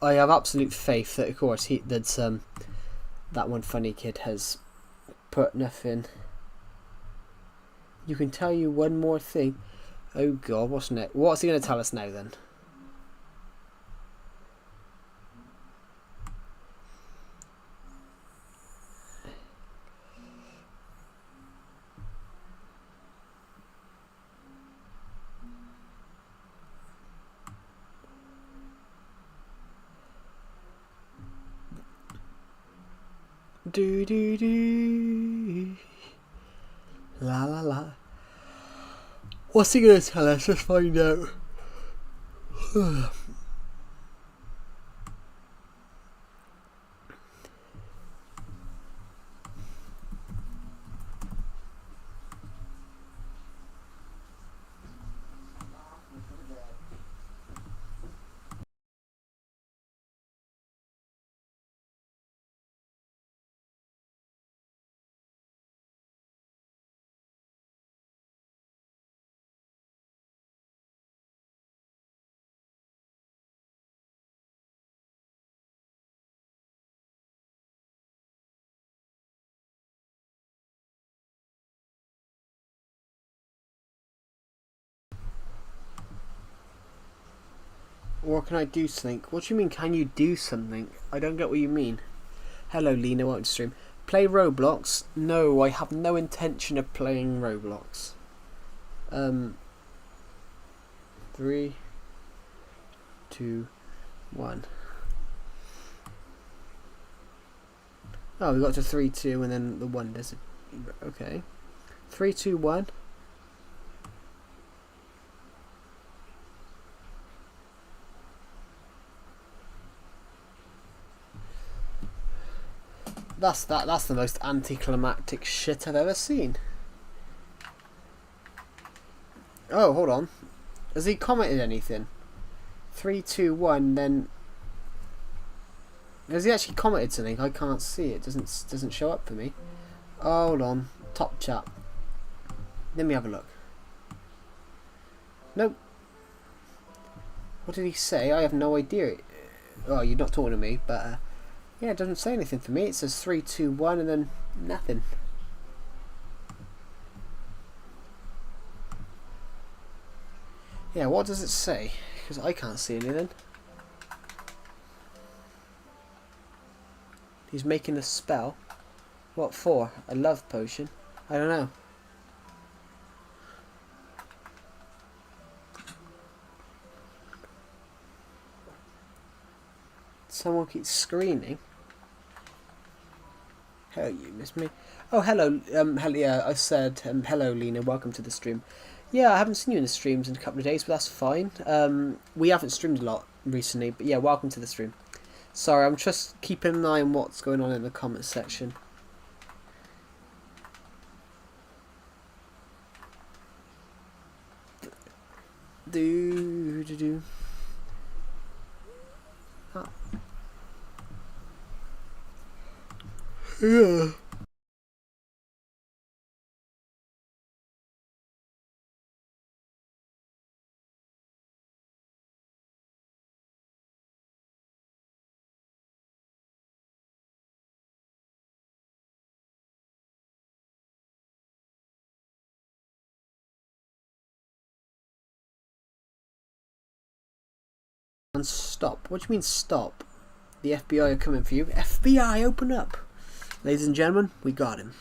faith that, of course, that one funny kid has put nothing. You can tell you one more thing. Oh God, what's next? What's he going to tell us now then? Do do do, la la la. What's he gonna tell us? Let's find out. Or can I do something? What do you mean, can you do something? I don't get what you mean. Hello, Lena, welcome to stream. Play Roblox? No, I have no intention of playing Roblox. 3, 2, 1. Oh, we got to 3, 2, and then the 1 does it. Okay. 3, 2, 1. That's the most anticlimactic shit I've ever seen. Oh, hold on. Has he commented anything? 3, 2, 1, then... Has he actually commented something? I can't see it. Doesn't show up for me. Oh, hold on. Top chat. Let me have a look. Nope. What did he say? I have no idea. Oh, you're not talking to me, but... yeah, it doesn't say anything for me. It says 3, 2, 1 and then nothing. Yeah, what does it say? Because I can't see anything. He's making a spell. What for? A love potion? I don't know. Someone keeps screaming. Hell, you miss me. Oh, hello. Yeah, I said hello, Lena. Welcome to the stream. Yeah, I haven't seen you in the streams in a couple of days, but that's fine. We haven't streamed a lot recently, but yeah, welcome to the stream. Sorry, I'm just keeping an eye on what's going on in the comment section. Do. Oh. Yeah. And stop. What do you mean stop? The FBI are coming for you. FBI, open up. Ladies and gentlemen, we got him.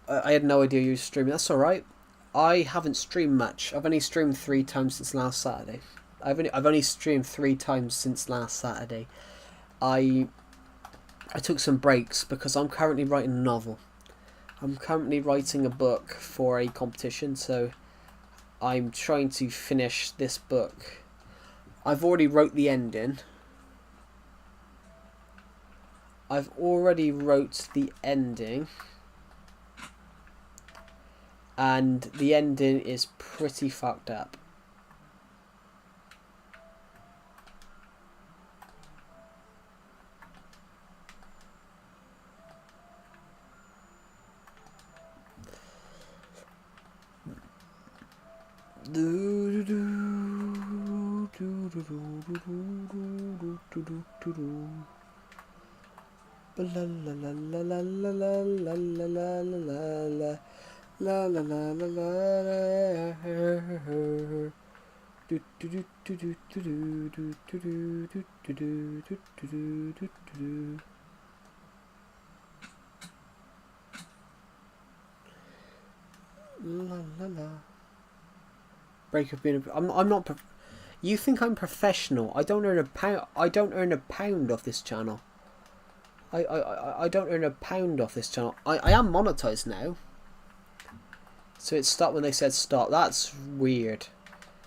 I had no idea you were streaming. That's alright. I haven't streamed much. I've only streamed 3 times since last Saturday. I've only streamed 3 times since last Saturday. I took some breaks because I'm currently writing a novel. I'm currently writing a book for a competition, so I'm trying to finish this book. I've already wrote the ending. And the ending is pretty fucked up. Break of being. I'm not. You think I'm professional? I don't earn a pound. I don't earn a pound off this channel. I don't earn a pound off this channel. I am monetized now. So it stopped when they said stop. That's weird.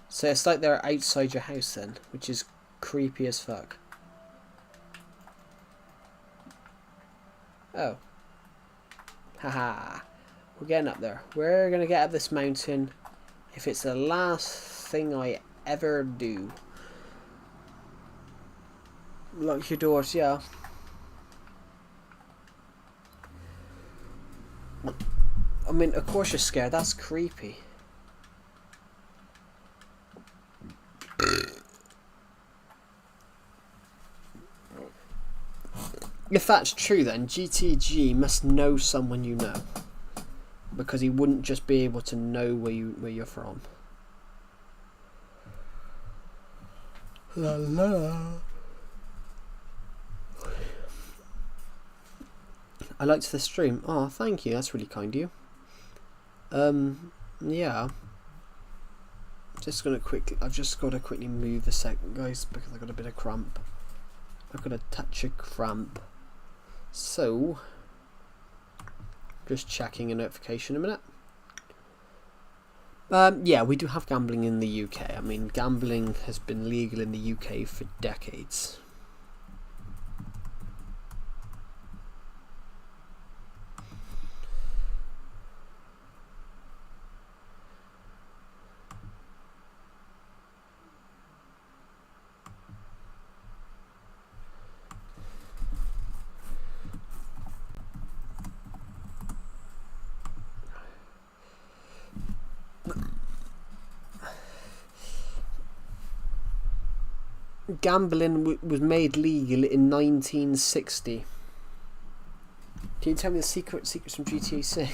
So it's like they're outside your house then, which is creepy as fuck. Oh. Haha. We're getting up there. We're gonna get up this mountain if it's the last thing I ever do. Lock your doors, yeah. I mean, of course you're scared. That's creepy. If that's true, then GTG must know someone you know, because he wouldn't just be able to know where you're from. La la. I liked the stream. Oh, thank you. That's really kind of you. Yeah. I've just got to quickly move a second, guys, because I got a bit of cramp. I've got a touch of cramp. So, just checking a notification a minute. Yeah, we do have gambling in the UK. I mean, gambling has been legal in the UK for decades. Gambling was made legal in 1960. Can you tell me the secrets from GTA 6?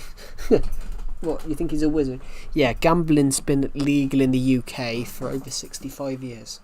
What, you think he's a wizard? Yeah, gambling's been legal in the UK for over 65 years.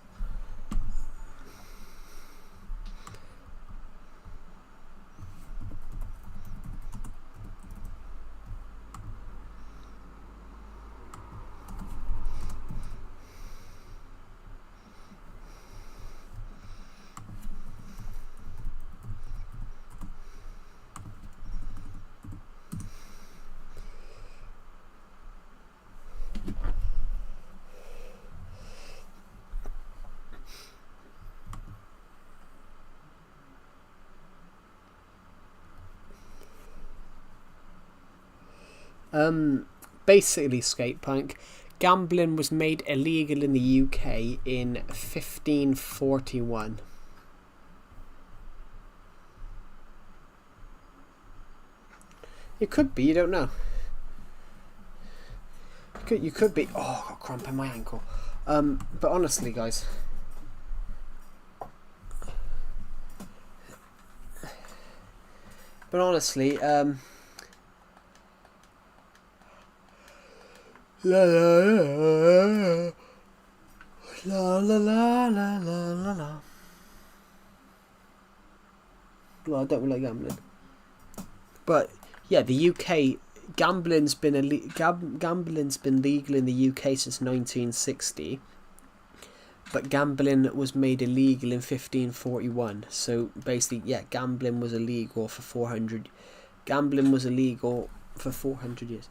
Basically, Skatepunk, gambling was made illegal in the UK in 1541. It could be, you don't know. You could be. Oh, I got cramp in my ankle. But honestly, guys. But honestly, la la la la la la la la la. Well, I don't really like gambling. But yeah, the UK gambling's been legal in the UK since 1960, but gambling was made illegal in 1541. So basically, yeah, gambling was illegal for 400. Gambling was illegal for 400 years.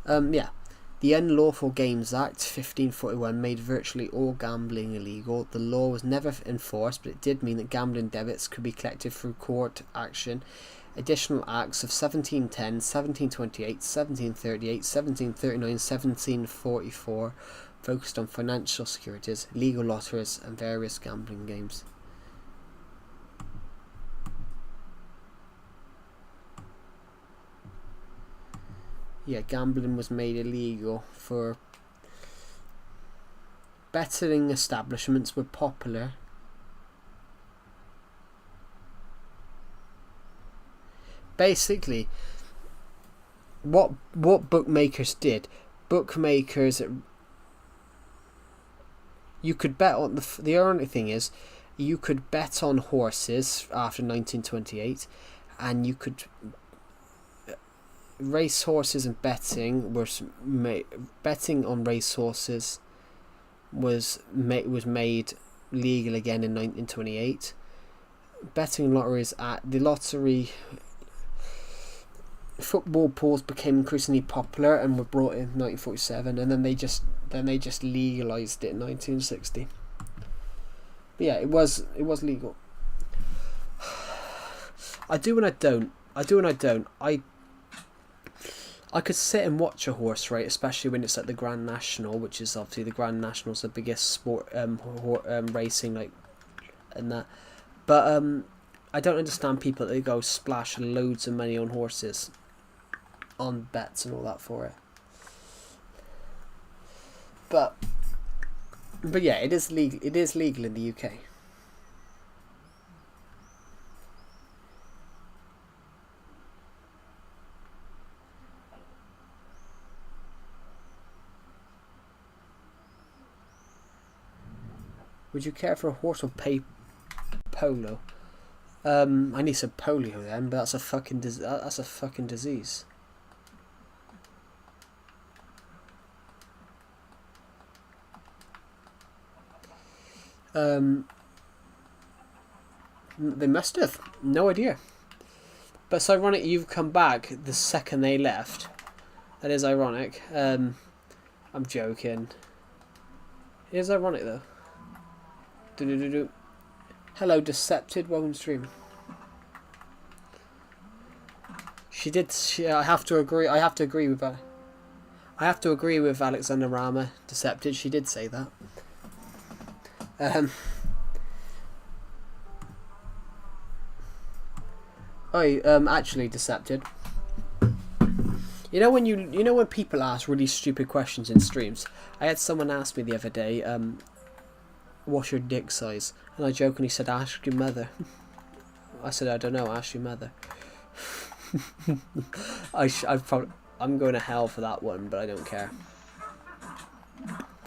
Yeah. The Unlawful Games Act 1541 made virtually all gambling illegal. The law was never enforced, but it did mean that gambling debits could be collected through court action. Additional acts of 1710, 1728, 1738, 1739, 1744 focused on financial securities, legal lotteries, and various gambling games. Yeah, gambling was made illegal for betting establishments were popular. Basically, what bookmakers did, you could bet on the only thing is, you could bet on horses after 1928, and you could race horses and betting on race horses was made legal again in 1928. Betting lotteries at the lottery. Football pools became increasingly popular and were brought in 1947, and then they just legalized it in 1960. But yeah, it was legal. I do and I don't. I could sit and watch a horse race, especially when it's at the Grand National, which is obviously the Grand National's the biggest sport racing like and that. But I don't understand people that go splash loads of money on horses, on bets and all that for it. But yeah, it is legal. It is legal in the UK. Would you care for a horse or polo? I need some polio then, but that's a fucking disease. They must have. No idea. But it's ironic you've come back the second they left. That is ironic. I'm joking. It is ironic though. Hello, Decepted. Welcome to stream. She did. I have to agree. I have to agree with her. I have to agree with Alexander Rama. Decepted. She did say that. Actually, Decepted. You know when people ask really stupid questions in streams. I had someone ask me the other day, what's your dick size? And I jokingly said, ask your mother. I said, I don't know, ask your mother. I'm going to hell for that one, but I don't care.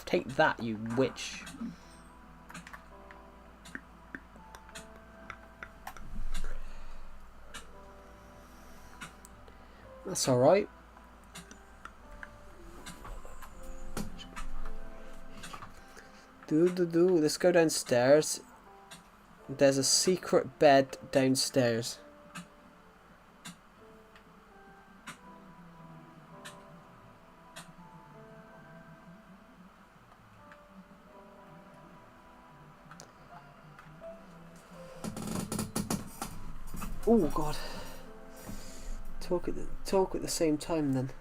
Take that, you witch. That's alright. Let's go downstairs. There's a secret bed downstairs. Oh God. Talk at the same time then.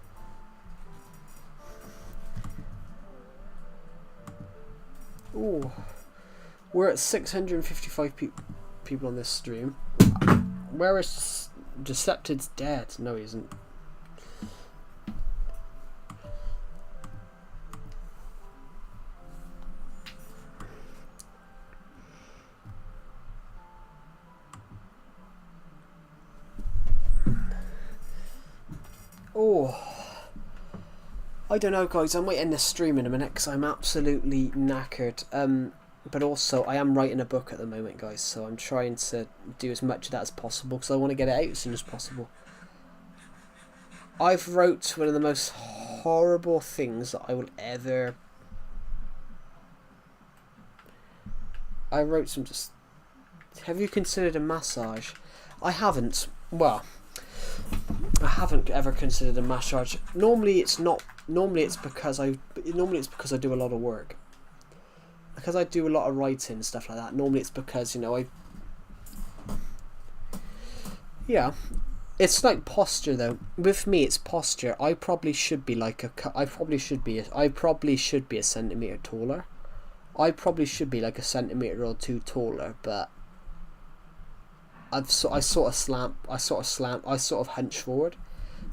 Oh, we're at 655 people on this stream. Where is Decepted's dead? No, he isn't. Oh, I don't know, guys. I might end the stream in a minute because I'm absolutely knackered. But also, I am writing a book at the moment, guys, so I'm trying to do as much of that as possible because I want to get it out as soon as possible. I've wrote one of the most horrible things that I will ever... I wrote some just... Have you considered a massage? I haven't. Well, I haven't ever considered a massage. Normally it's not. Normally it's because I do a lot of work. Because I do a lot of writing and stuff like that. Normally it's because, you know, yeah. It's like posture though. With me it's posture. I probably should be like I probably should be a centimetre taller. I probably should be like a centimetre or two taller, but I sort of hunch forward.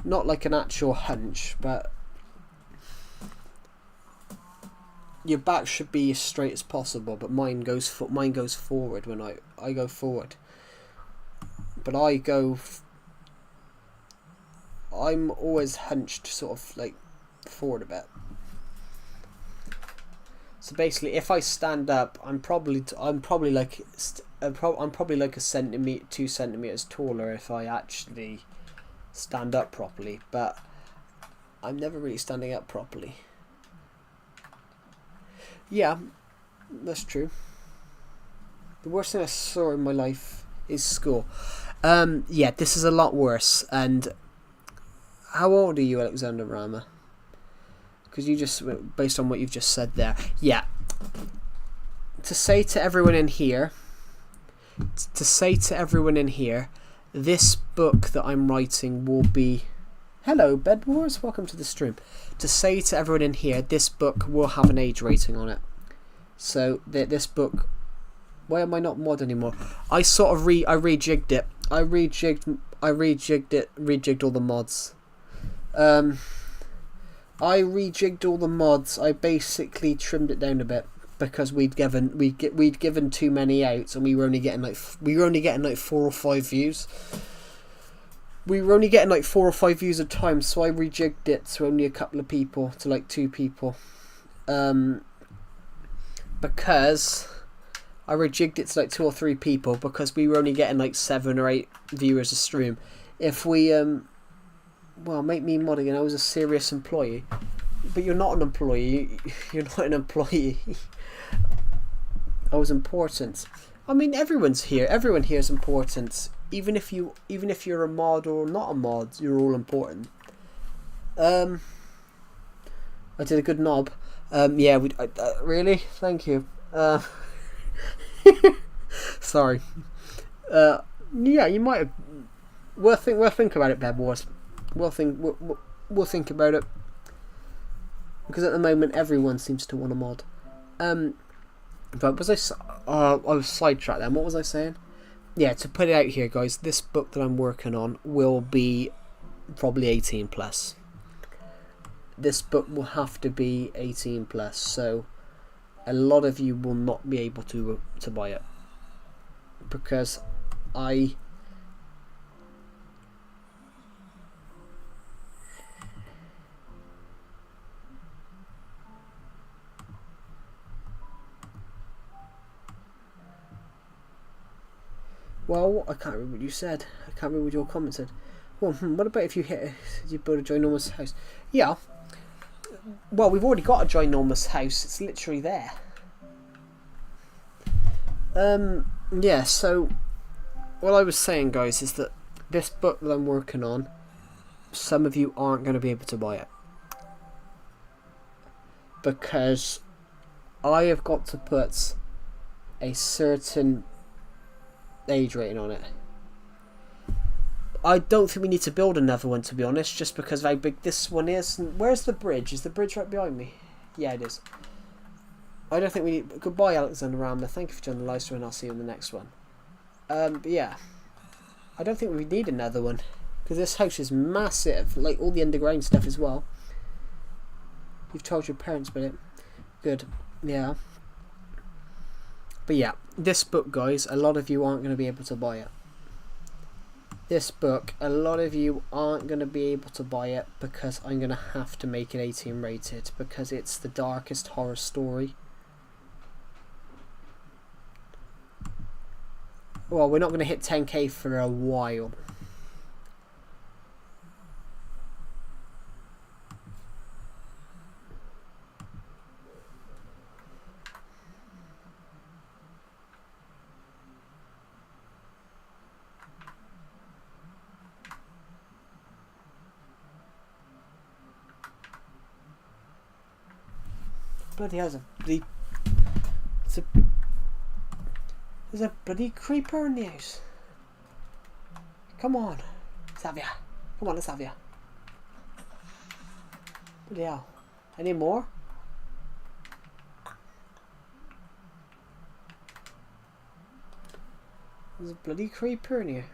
Not like an actual hunch, but your back should be as straight as possible, but mine goes forward when I go forward. But I'm always hunched sort of like forward a bit. So basically, if I stand up, I'm probably like a centimetre, 2 centimeters taller if I actually stand up properly. But I'm never really standing up properly. Yeah, that's true. The worst thing I saw in my life is school. Yeah, this is a lot worse. And how old are you, Alexander Rama? Because you just, based on what you've just said there, yeah. To say to everyone in here, this book that I'm writing will be... Hello, Bed Wars, welcome to the stream. To say to everyone in here, this book will have an age rating on it. So this book... Why am I not mod anymore? I sort of rejigged it. I rejigged all the mods. I rejigged all the mods. I basically trimmed it down a bit because we'd given too many out, and we were only getting like 4 or 5 views. We were only getting like 4 or 5 views at a time, so I rejigged it to only a couple of people, to like 2 people, because I rejigged it to like 2 or 3 people because we were only getting like 7 or 8 viewers a stream. If we well, make me mod again. I was a serious employee. But you're not an employee. You're not an employee. I was important. I mean, everyone's here. Everyone here is important. Even if you're a mod or not a mod, you're all important. I did a good knob. Yeah, really? Thank you. Sorry. Yeah, you might have... We'll think about it, Bed Wars. We'll think about it, because at the moment everyone seems to want a mod. But was I was sidetracked then. What was I saying? Yeah, to put it out here, guys, this book that I'm working on will be probably 18 plus. This book will have to be 18 plus, so a lot of you will not be able to buy it, because Well, I can't remember what you said. I can't remember what your comment said. Well, what about if you build a ginormous house? Yeah. Well, we've already got a ginormous house. It's literally there. Yeah, so what I was saying, guys, is that this book that I'm working on, some of you aren't going to be able to buy it. Because I have got to put a certain age rating on it. I don't think we need to build another one, to be honest, just because of how big this one is. Where's the bridge? Is the bridge right behind me? Yeah, it is. I don't think we need... Goodbye, Alexander Rama. Thank you for joining the live stream, and I'll see you in the next one. But yeah, I don't think we need another one, because this house is massive, like all the underground stuff as well. You've told your parents about it. Good. Yeah. But yeah, this book, guys, a lot of you aren't going to be able to buy it. This book, a lot of you aren't going to be able to buy it because I'm going to have to make it 18 rated, because it's the darkest horror story. Well, we're not going to hit 10k for a while. Bloody hell, there's a bloody creeper in the house. Come on, Xavier. Come on, let's have you. Bloody hell. Any more? There's a bloody creeper in here.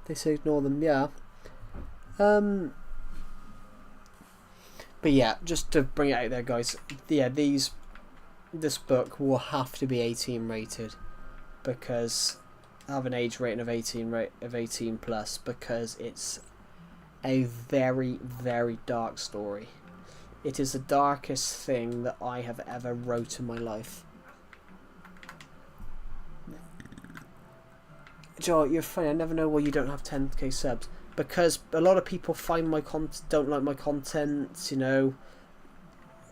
They say ignore them, yeah. But yeah, just to bring it out there, guys. Yeah, this book will have to be 18 rated, because I have an age rating of 18 plus, because it's a very, very dark story. It is the darkest thing that I have ever wrote in my life. Joe, you're funny. I never know why you don't have 10k subs. Because a lot of people find my don't like my content, you know.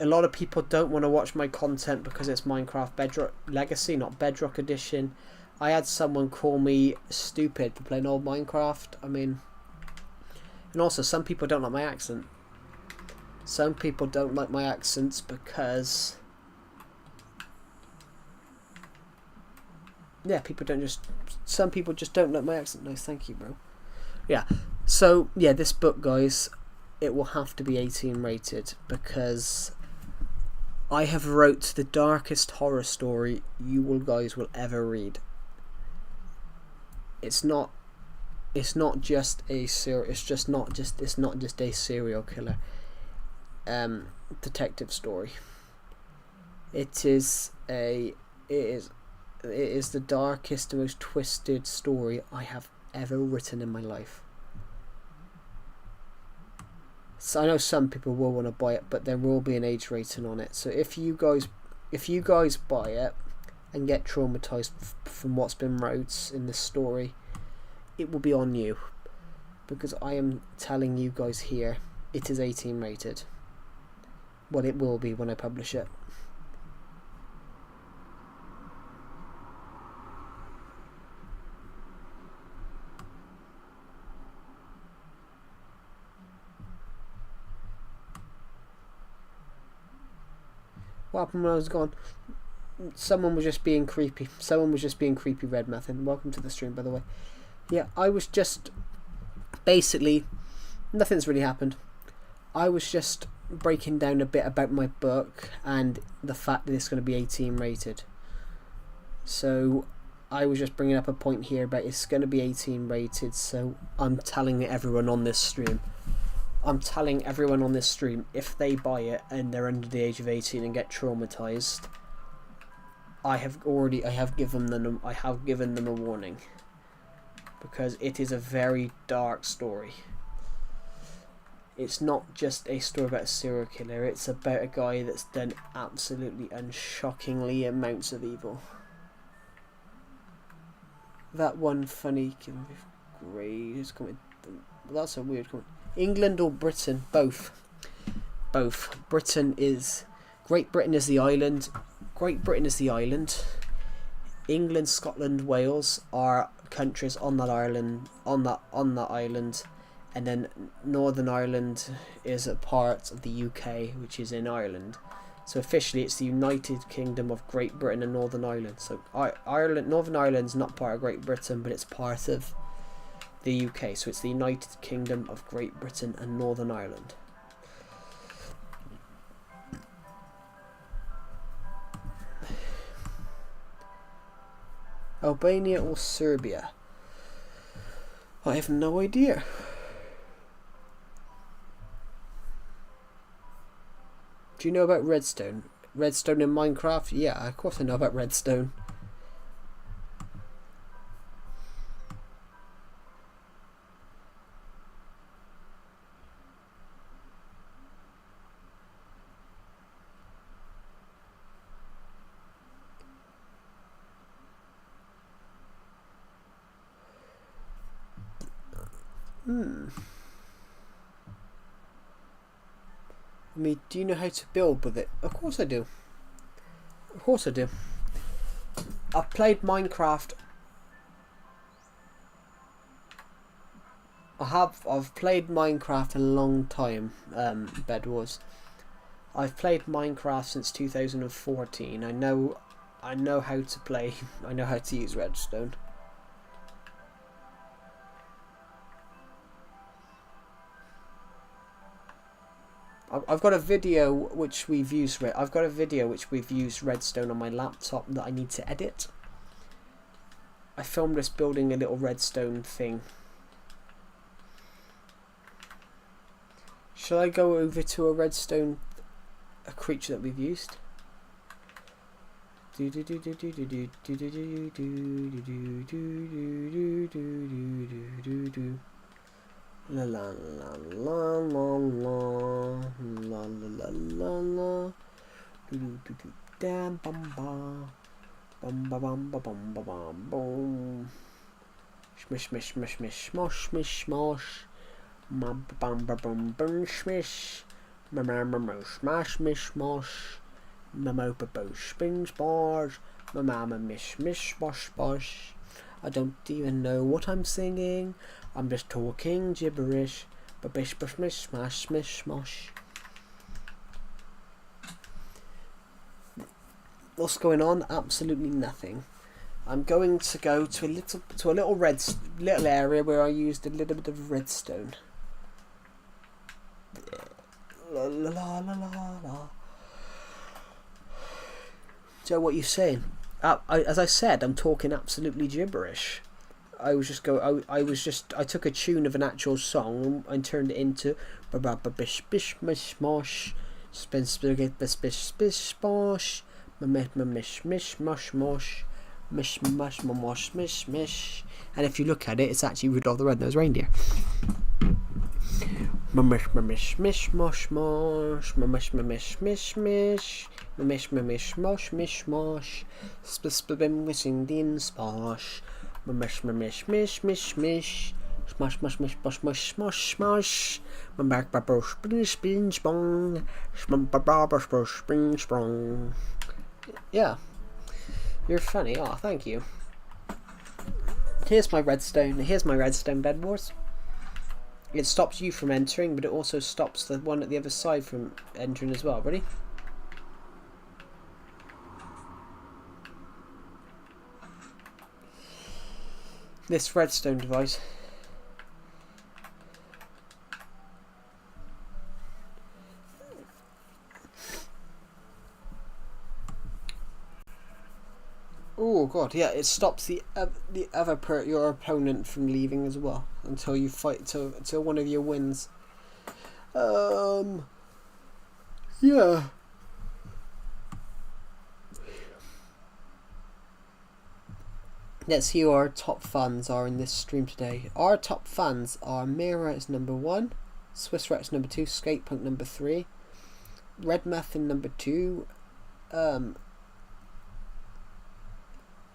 A lot of people don't want to watch my content because it's Minecraft Bedrock Legacy, not Bedrock Edition. I had someone call me stupid for playing old Minecraft. I mean, and also some people don't like my accent. Some people don't like my accents because, yeah, some people just don't like my accent. Nice, thank you, bro. Yeah, so yeah, this book, guys, it will have to be 18 rated, because I have wrote the darkest horror story you guys will ever read. It's not just a serial killer detective story. It is the darkest, most twisted story I have ever written in my life. So I know some people will want to buy it, but there will be an age rating on it. So if you guys buy it and get traumatized from what's been wrote in this story, it will be on you, because I am telling you guys here, it is 18 rated. Well, it will be when I publish it. What happened when I was gone? Someone was just being creepy. Red Method. Welcome to the stream, by the way. Yeah, I was just... Basically, nothing's really happened. I was just breaking down a bit about my book and the fact that it's going to be 18 rated. So, I was just bringing up a point here about it's going to be 18 rated, so I'm telling everyone on this stream. If they buy it and they're under the age of 18 and get traumatized, I have given them a warning, because it is a very dark story. It's not just a story about a serial killer, it's about a guy that's done absolutely unshockingly amounts of evil. That one funny grade is coming. That's a weird comment. England or Britain? Both. Great Britain is the island. England, Scotland, Wales are countries on that island. And then Northern Ireland is a part of the UK, which is in Ireland. So officially, it's the United Kingdom of Great Britain and Northern Ireland. So Northern Ireland's not part of Great Britain, but it's part of the UK. So it's the United Kingdom of Great Britain and Northern Ireland. Albania or Serbia? I have no idea. Do you know about Redstone? Redstone in Minecraft? Yeah, of course I know about Redstone. I mean, do you know how to build with it? Of course I do. I've played Minecraft. I've played Minecraft a long time, Bed Wars. I've played Minecraft since 2014. I know how to play. I know how to use redstone. I've got a video which we've used. I've got a video which we've used redstone on my laptop that I need to edit. I filmed us building a little redstone thing. Shall I go over to a redstone, a creature that we've used? La la la la la la la la la la damn bum bum bum bum bum bum bum boom smish smish smish smish smosh smish smosh bum bum bum bum bum smish smash mish mosh mamo babo spins bars mama mish mish mosh bosh. I don't even know what I'm singing. I'm just talking gibberish. Babish bush mish smash smish smosh. What's going on? Absolutely nothing. I'm going to go to a little area where I used a little bit of redstone. La la la la la la. So what are you saying? As I said, I'm talking absolutely gibberish. I took a tune of an actual song and turned it into bish bish mish mosh spin spaghetti bish bish bish bosh mish mish mosh mosh mish mush mosh mish mish. And if you look at it, it's actually Rudolph the Red-Nosed Reindeer. Mish mish mish mosh mosh mish mish mish mish mish mish mosh mish mosh spin missing din sposh mish mish mish mish mish smash smash mish bosh mush smosh smosh back babosh spin spong spin sprong. Yeah, you're funny. Oh, thank you. Here's my redstone Bed Wars. It stops you from entering, but it also stops the one at the other side from entering as well. Ready? This redstone device. Oh god, yeah, it stops your opponent from leaving as well until you fight till one of you wins. Yeah. Let's see who our top fans are in this stream today. Our top fans are Mira number 1, Swiss Rex number 2, Skatepunk number 3, Red Muffin number 2,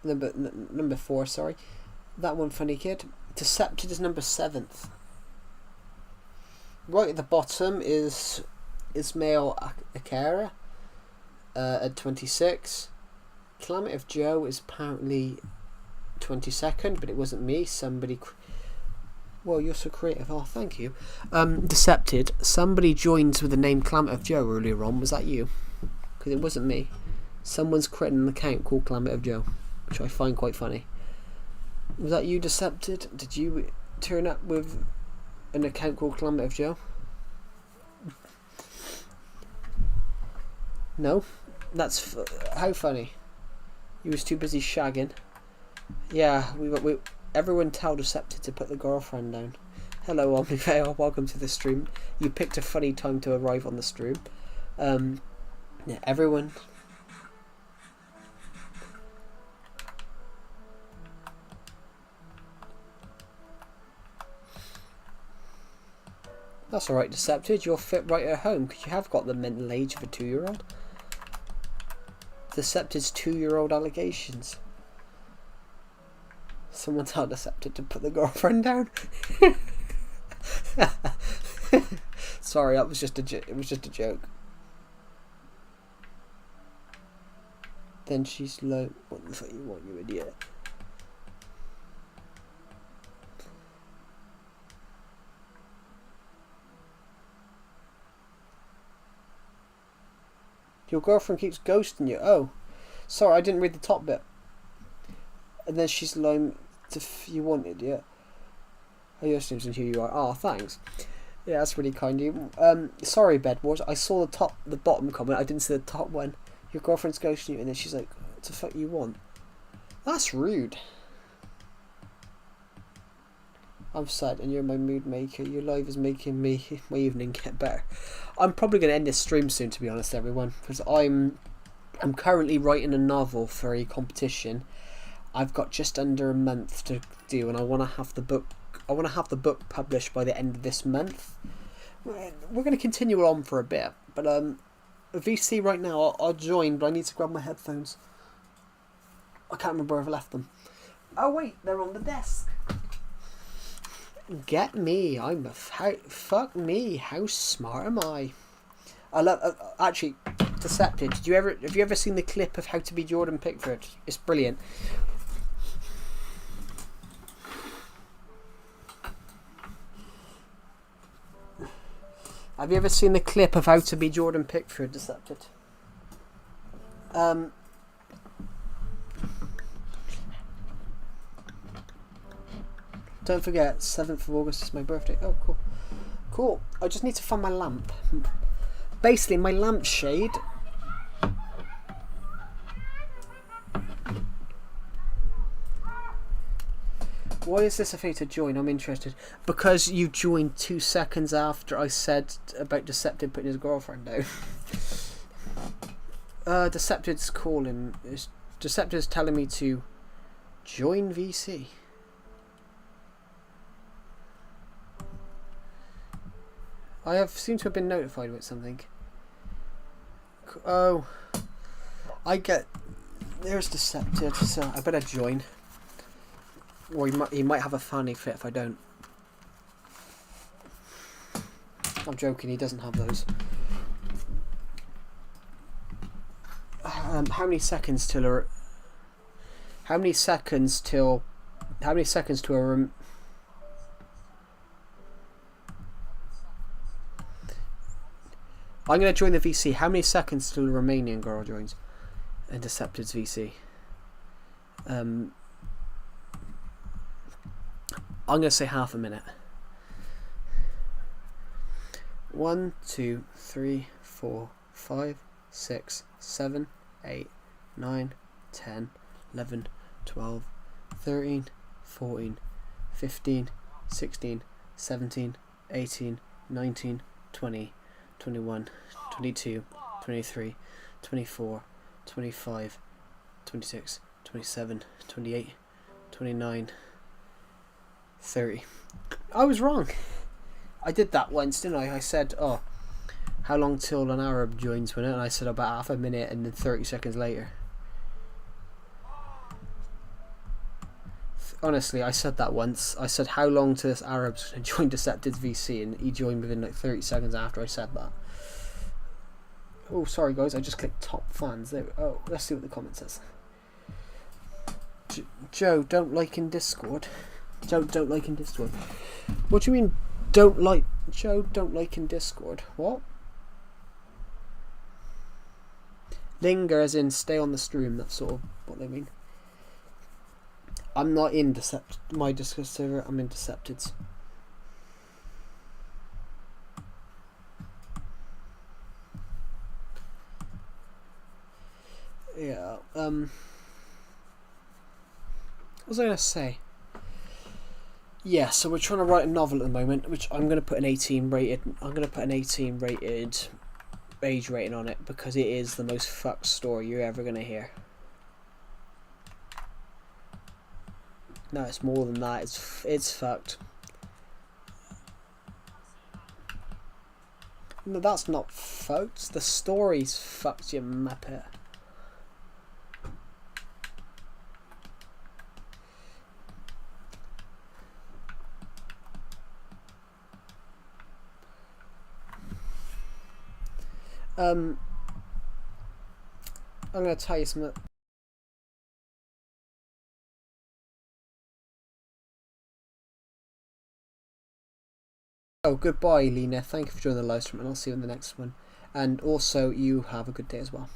number 4, sorry. That one funny kid. Decepted is number 7th. Right at the bottom is Ismail Akara at 26. Calamity of Joe is apparently 22nd, but it wasn't me. Somebody. Well, you're so creative. Oh, thank you. Decepted. Somebody joins with the name Calamity of Joe earlier on. Was that you? Because it wasn't me. Someone's creating an account called Calamity of Joe, which I find quite funny. Was that you, Decepted? Did you turn up with an account called Calamity of Joe? No? That's how funny. He was too busy shagging. Yeah, everyone tell Decepted to put the girlfriend down. Hello, Omnivale, welcome to the stream. You picked a funny time to arrive on the stream. Yeah, everyone. That's alright, Decepted. You'll fit right at home because you have got the mental age of a 2-year-old. Decepted's 2-year-old allegations. Someone tell Decepted to put the girlfriend down. Sorry, that was just it was just a joke. Then she's low. What the fuck you want, you idiot? Your girlfriend keeps ghosting you. Oh, sorry, I didn't read the top bit. And then she's like, if you wanted, yeah. Oh, your streams and who you are. Oh, thanks. Yeah, that's really kind of you. Sorry, Bed Wars. I saw the bottom comment. I didn't see the top one. Your girlfriend's ghosting you, and then she's like, what the fuck you want? That's rude. I'm sad, and you're my mood maker. Your live is making my evening get better. I'm probably going to end this stream soon, to be honest, everyone, because I'm currently writing a novel for a competition. I've got just under a month to do, and I want to have the book. I want to have the book published by the end of this month. We're going to continue on for a bit, but VC right now. I'll join, but I need to grab my headphones. I can't remember where I've left them. Oh wait, they're on the desk. Get me! Fuck me! How smart am I? I love actually. Decepted. Have you ever seen the clip of How to Be Jordan Pickford? It's brilliant. Have you ever seen the clip of How to Be Jordan Pickford? Decepted. Don't forget, 7th of August is my birthday. Oh, cool. Cool. I just need to find my lamp. Basically, my lampshade. Why is this a fate to join? I'm interested. Because you joined 2 seconds after I said about Decepted putting his girlfriend down. Decepted's calling. Decepted's telling me to join VC. I seem to have been notified with something. Oh, there's Decepted, so I better join. Or he might have a funny fit if I don't. I'm joking, he doesn't have those. How many seconds till a... How many seconds to a... I'm going to join the VC. How many seconds till a Romanian girl joins? And Decepted's VC. I'm going to say half a minute. 1, 2, 3, 4, 5, 6, 7, 8, 9, 10, 11, 12, 13, 14, 15, 16, 17, 18, 19, 20, 21, 22, 23, 24, 25, 26, 27, 28, 29, 30. I was wrong. I did that once, didn't I? I said, oh, how long till an Arab joins with it? And I said about half a minute, and then 30 seconds later. Honestly, I said that once. I said, how long till this Arab's going to join Decepted's VC? And he joined within like 30 seconds after I said that. Oh, sorry guys, I just clicked top fans. There. Oh, let's see what the comment says. Joe, don't like in Discord. Joe, don't like in Discord. What do you mean, don't like? Joe, don't like in Discord. What? Linger as in stay on the stream. That's sort of what they mean. I'm not in my Discord server. I'm in Decepted's. Yeah. What was I gonna say? Yeah, so we're trying to write a novel at the moment, which I'm gonna put an 18 rated. I'm gonna put an 18 rated age rating on it because it is the most fucked story you're ever gonna hear. No, it's more than that. It's fucked. No, that's not fucked. The story's fucked, you muppet. I'm gonna tell you something. Oh, goodbye, Lena. Thank you for joining the live stream, and I'll see you in the next one. and also you have a good day as well.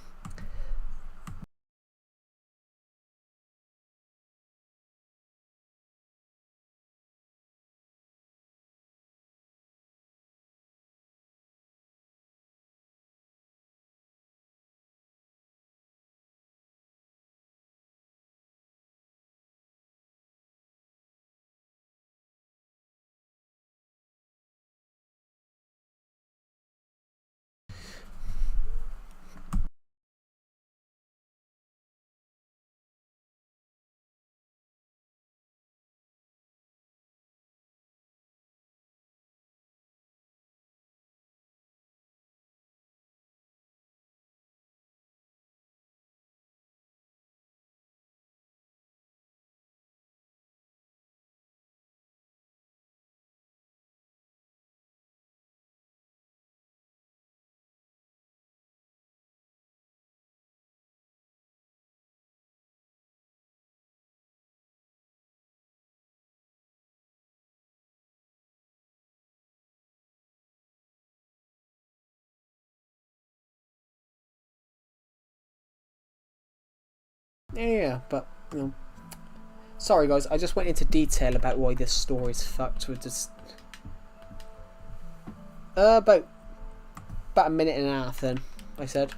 Yeah, but you know, sorry guys, I just went into detail about why this story's fucked with this. About a minute and a half then, I said.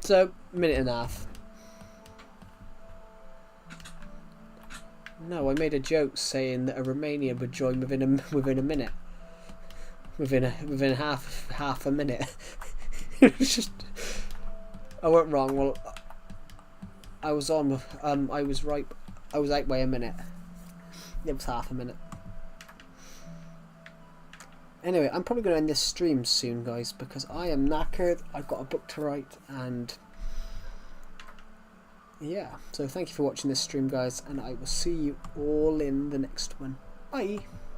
So, minute and a half. No, I made a joke saying that a Romanian would join within a minute, within half a minute. It was just, I went wrong. Well, I was on. I was right. I was out by a minute. It was half a minute. Anyway, I'm probably going to end this stream soon, guys, because I am knackered. I've got a book to write, and yeah. So thank you for watching this stream, guys, and I will see you all in the next one. Bye.